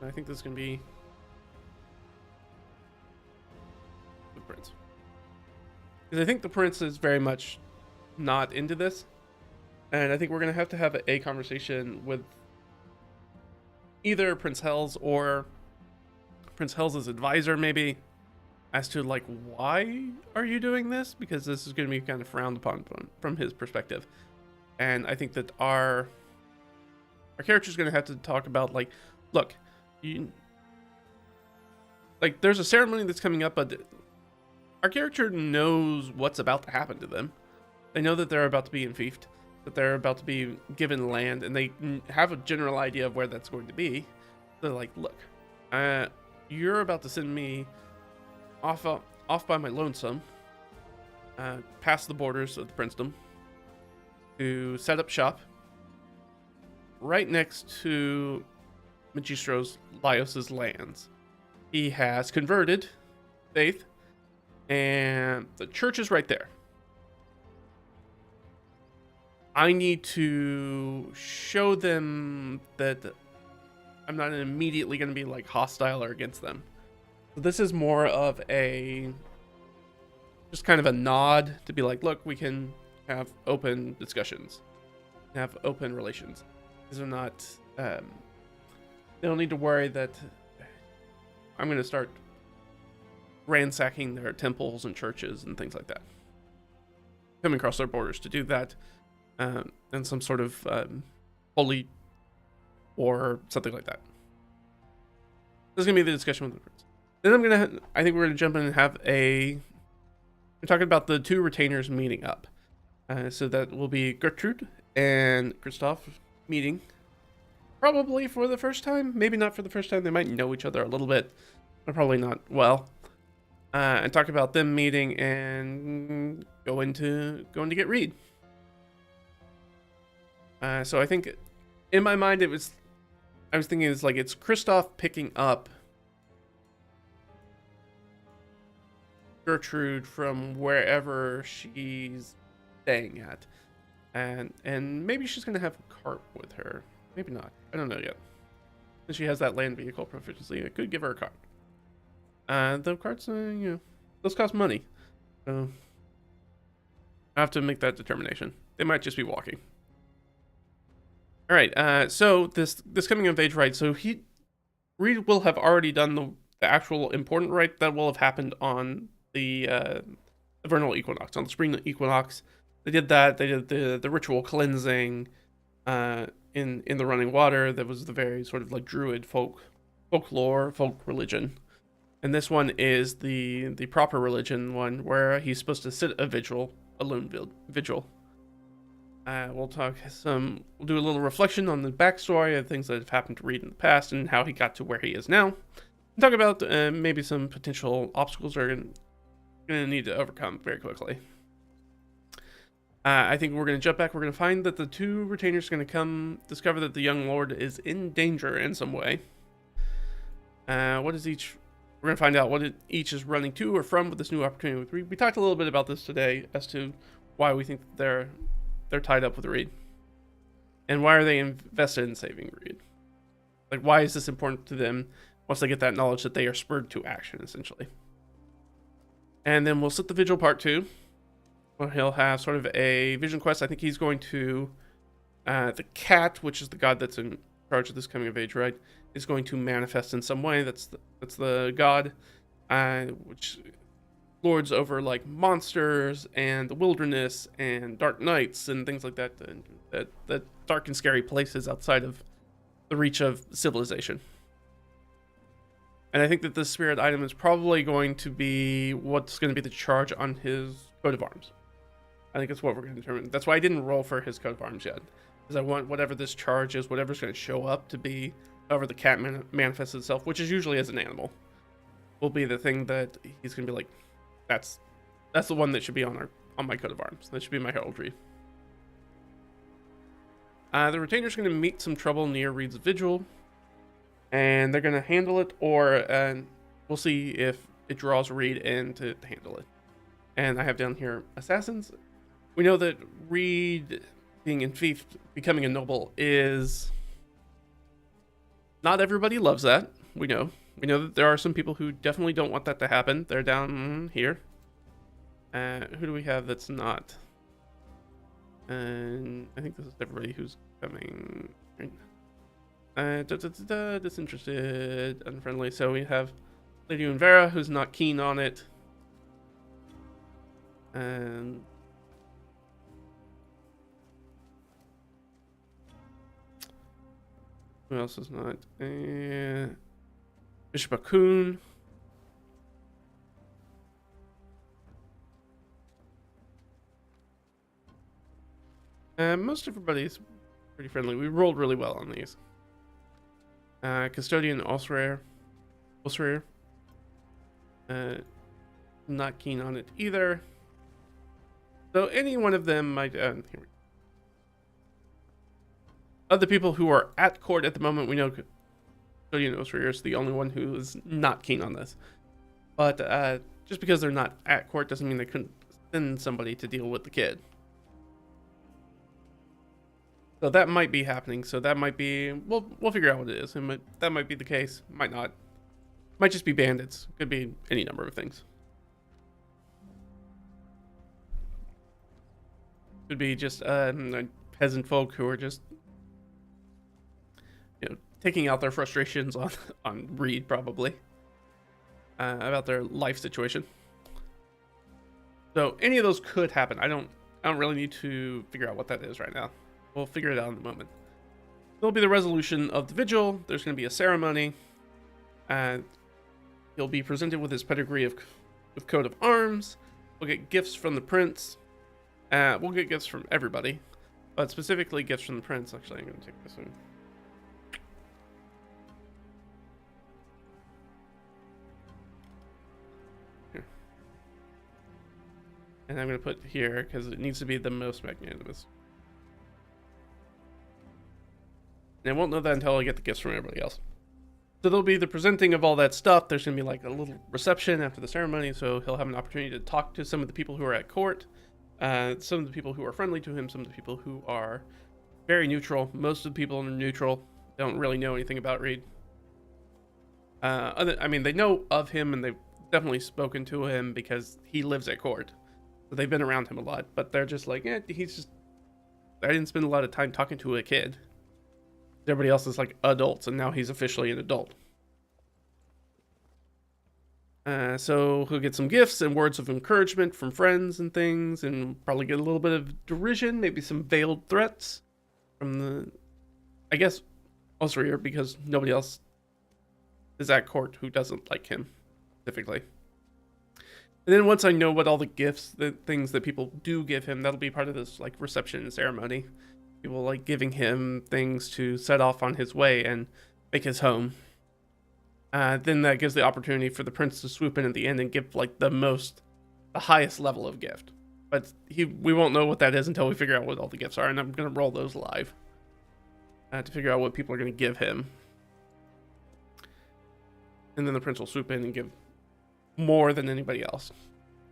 Speaker 1: I think this is going to be the prince, because I think the prince is very much not into this, and I think we're going to have a conversation with either Prince Hells or Prince Hells' advisor, maybe, as to like, why are you doing this? Because this is going to be kind of frowned upon from his perspective. And I think that our character is going to have to talk about like, look, like there's a ceremony that's coming up, but our character knows what's about to happen to them. They know that they're about to be enfeoffed, that they're about to be given land, and they have a general idea of where that's going to be. They're like, look, you're about to send me off by my lonesome, past the borders of the princedom, to set up shop right next to Magistros Laios' lands. He has converted faith, and the church is right there. I need to show them that I'm not immediately going to be like hostile or against them. So this is more of just kind of a nod to be like, look, we can have open discussions, have open relations. These are not, they don't need to worry that I'm going to start ransacking their temples and churches and things like that. Coming across their borders to do that, and some sort of holy or something like that. This is going to be the discussion with the prince. Then I think we're going to jump in and we're talking about the two retainers meeting up. So that will be Gertrude and Christoph meeting. Probably for the first time. Maybe not for the first time. They might know each other a little bit, but probably not well. And talk about them meeting and going to get Reed. So I think in my mind I was thinking it's Christoph picking up Gertrude from wherever she's staying at, and maybe she's gonna have a cart with her, maybe not, I don't know yet. And she has that land vehicle proficiency, it could give her a cart. The carts, those cost money, so I have to make that determination. They might just be walking. All right, so this coming of age rite, so Reed will have already done the actual important rite that will have happened on the vernal equinox, on the spring equinox. They did that. They did the ritual cleansing in the running water. That was the very sort of like druid folklore, folk religion. And this one is the proper religion one, where he's supposed to sit a vigil, a lone vigil. We'll do a little reflection on the backstory of things that have happened to Reed in the past and how he got to where he is now. And talk about maybe some potential obstacles are going to need to overcome very quickly. I think we're going to jump back. We're going to find that the two retainers are going to come discover that the young lord is in danger in some way. What is each? We're going to find out what each is running to or from with this new opportunity with Reed. We talked a little bit about this today as to why we think they're tied up with Reed, and why are they invested in saving Reed? Like, why is this important to them once they get that knowledge that they are spurred to action, essentially? And then we'll set the vigil part 2, where he'll have sort of a vision quest. I think he's going to the cat, which is the god that's in charge of this coming of age rite, is going to manifest in some way. That's the god, which lords over like monsters and the wilderness and dark nights and things like that, and that dark and scary places outside of the reach of civilization. And I think that this spirit item is probably going to be what's going to be the charge on his coat of arms. I think that's what we're going to determine. That's why I didn't roll for his coat of arms yet, because I want whatever this charge is, whatever's going to show up to be however the cat manifests itself, which is usually as an animal, will be the thing that he's going to be like, that's the one that should be on my coat of arms. That should be my heraldry. The retainer's going to meet some trouble near Reed's vigil, and they're going to handle it, or we'll see if it draws Reed in to handle it. And I have down here assassins. We know that Reed being in fief, becoming a noble, is not everybody loves that. We know that there are some people who definitely don't want that to happen. They're down here. Who do we have that's not? And I think this is everybody who's coming. Disinterested, unfriendly. So we have Lady Unvera, who's not keen on it. And who else is not? Bishop Akun. Most everybody's pretty friendly. We rolled really well on these. Custodian Osrir. Not keen on it either. So any one of them might... here we go. Of the people who are at court at the moment, we know Custodian Osrir is the only one who is not keen on this. But just because they're not at court doesn't mean they couldn't send somebody to deal with the kid. So that might be happening. So that might be... We'll figure out what it is. That might be the case. Might not. Might just be bandits. Could be any number of things. Could be just peasant folk who are just, taking out their frustrations on Reed, probably, about their life situation. So any of those could happen. I don't really need to figure out what that is right now. We'll figure it out in a moment. There'll be the resolution of the vigil. There's going to be a ceremony. He'll be presented with his pedigree with coat of arms. We'll get gifts from the prince. We'll get gifts from everybody, but specifically gifts from the prince. Actually, I'm going to take this one. Here. And I'm going to put here because it needs to be the most magnanimous. And I won't know that until I get the gifts from everybody else. So there'll be the presenting of all that stuff. There's going to be like a little reception after the ceremony, so he'll have an opportunity to talk to some of the people who are at court. Some of the people who are friendly to him, some of the people who are very neutral. Most of the people are neutral, don't really know anything about Reed. They know of him, and they've definitely spoken to him because he lives at court. So they've been around him a lot, but they're just like, I didn't spend a lot of time talking to a kid. Everybody else is like adults, and now he's officially an adult. So he'll get some gifts and words of encouragement from friends and things, and probably get a little bit of derision, maybe some veiled threats from the, I guess, Osrir, because nobody else is at court who doesn't like him specifically. And then once I know what all the gifts, the things that people do give him, that'll be part of this like reception and ceremony. People like giving him things to set off on his way and make his home. Then that gives the opportunity for the prince to swoop in at the end and give like the highest level of gift. But we won't know what that is until we figure out what all the gifts are, and I'm gonna roll those live to figure out what people are gonna give him. And then the prince will swoop in and give more than anybody else.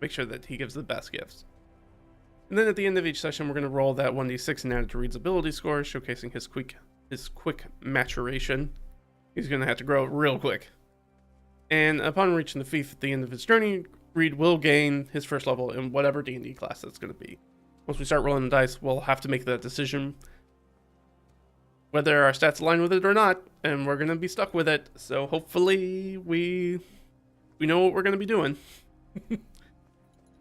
Speaker 1: Make sure that he gives the best gifts. And then at the end of each session, we're going to roll that 1d6 and add it to Reed's ability score, showcasing his quick maturation. He's going to have to grow real quick. And upon reaching the fief at the end of his journey, Reed will gain his first level in whatever D&D class that's going to be. Once we start rolling the dice, we'll have to make that decision whether our stats align with it or not, and we're going to be stuck with it. So hopefully we know what we're going to be doing.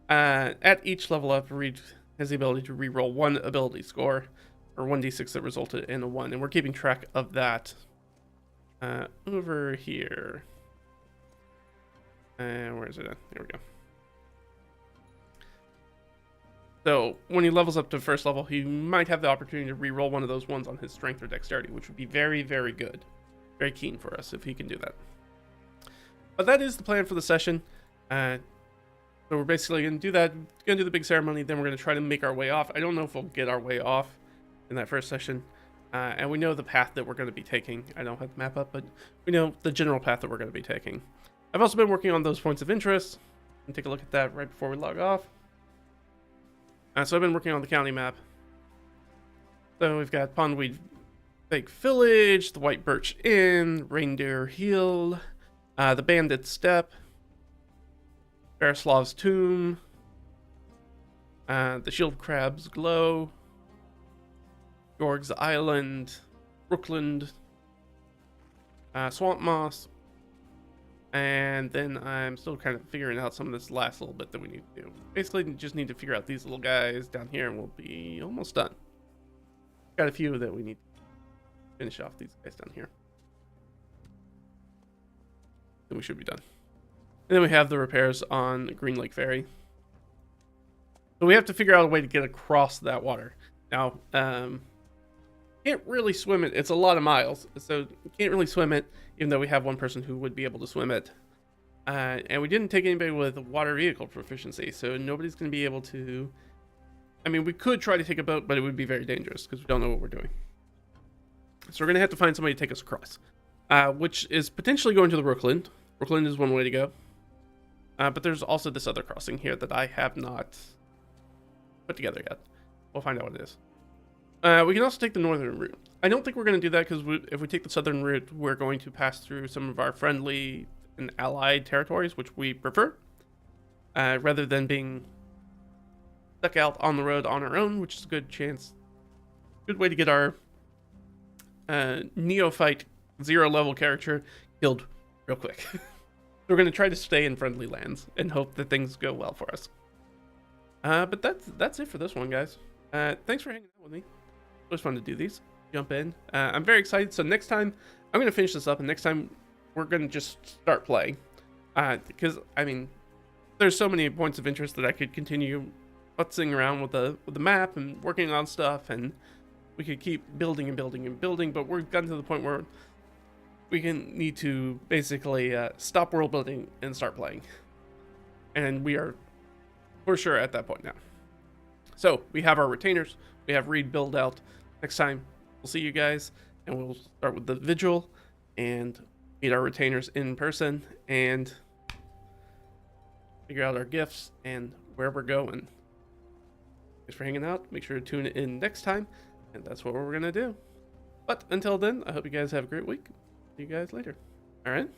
Speaker 1: At each level up, Reed has the ability to reroll one ability score, or 1d6 that resulted in a 1, and we're keeping track of that over here. Where is it at? There we go. So when he levels up to first level, he might have the opportunity to reroll one of those ones on his strength or dexterity, which would be very, very good. Very keen for us if he can do that. But that is the plan for the session. So we're basically going to do that, going to do the big ceremony, then we're going to try to make our way off. I don't know if we'll get our way off in that first session. And we know the path that we're going to be taking. I don't have the map up, but we know the general path that we're going to be taking. I've also been working on those points of interest. And take a look at that right before we log off. So I've been working on the county map. So we've got Pondweed Fake Village, the White Birch Inn, Reindeer Hill, the Bandit Step, Verislav's Tomb, the Shield Crab's Glow, Yorg's Island, Brookland, Swamp Moss, and then I'm still kind of figuring out some of this last little bit that we need to do. Basically, just need to figure out these little guys down here, and we'll be almost done. Got a few that we need to finish off these guys down here. Then we should be done. And then we have the repairs on Green Lake Ferry. So we have to figure out a way to get across that water. Now, can't really swim it. It's a lot of miles, so can't really swim it, even though we have one person who would be able to swim it. And we didn't take anybody with water vehicle proficiency, so nobody's going to be able to... I mean, we could try to take a boat, but it would be very dangerous, because we don't know what we're doing. So we're going to have to find somebody to take us across, which is potentially going to the Brookland. Brookland is one way to go. But there's also this other crossing here that I have not put together yet. We'll find out what it is. We can also take the northern route. I don't think we're going to do that because if we take the southern route, we're going to pass through some of our friendly and allied territories, which we prefer, rather than being stuck out on the road on our own, which is a good way to get our neophyte 0-level character killed real quick. So we're going to try to stay in friendly lands and hope that things go well for us. But that's it for this one, guys. Thanks for hanging out with me. It was fun to do these. Jump in. I'm very excited. So next time, I'm going to finish this up, and next time we're going to just start playing. Because, I mean, there's so many points of interest that I could continue futzing around with the map and working on stuff, and we could keep building and building and building, but we've gotten to the point where we need to basically stop world building and start playing. And we are for sure at that point now. So we have our retainers. We have Reed build out. Next time, we'll see you guys, and we'll start with the vigil and meet our retainers in person and figure out our gifts and where we're going. Thanks for hanging out. Make sure to tune in next time, and that's what we're going to do. But until then, I hope you guys have a great week. See you guys later. All right?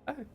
Speaker 1: Bye.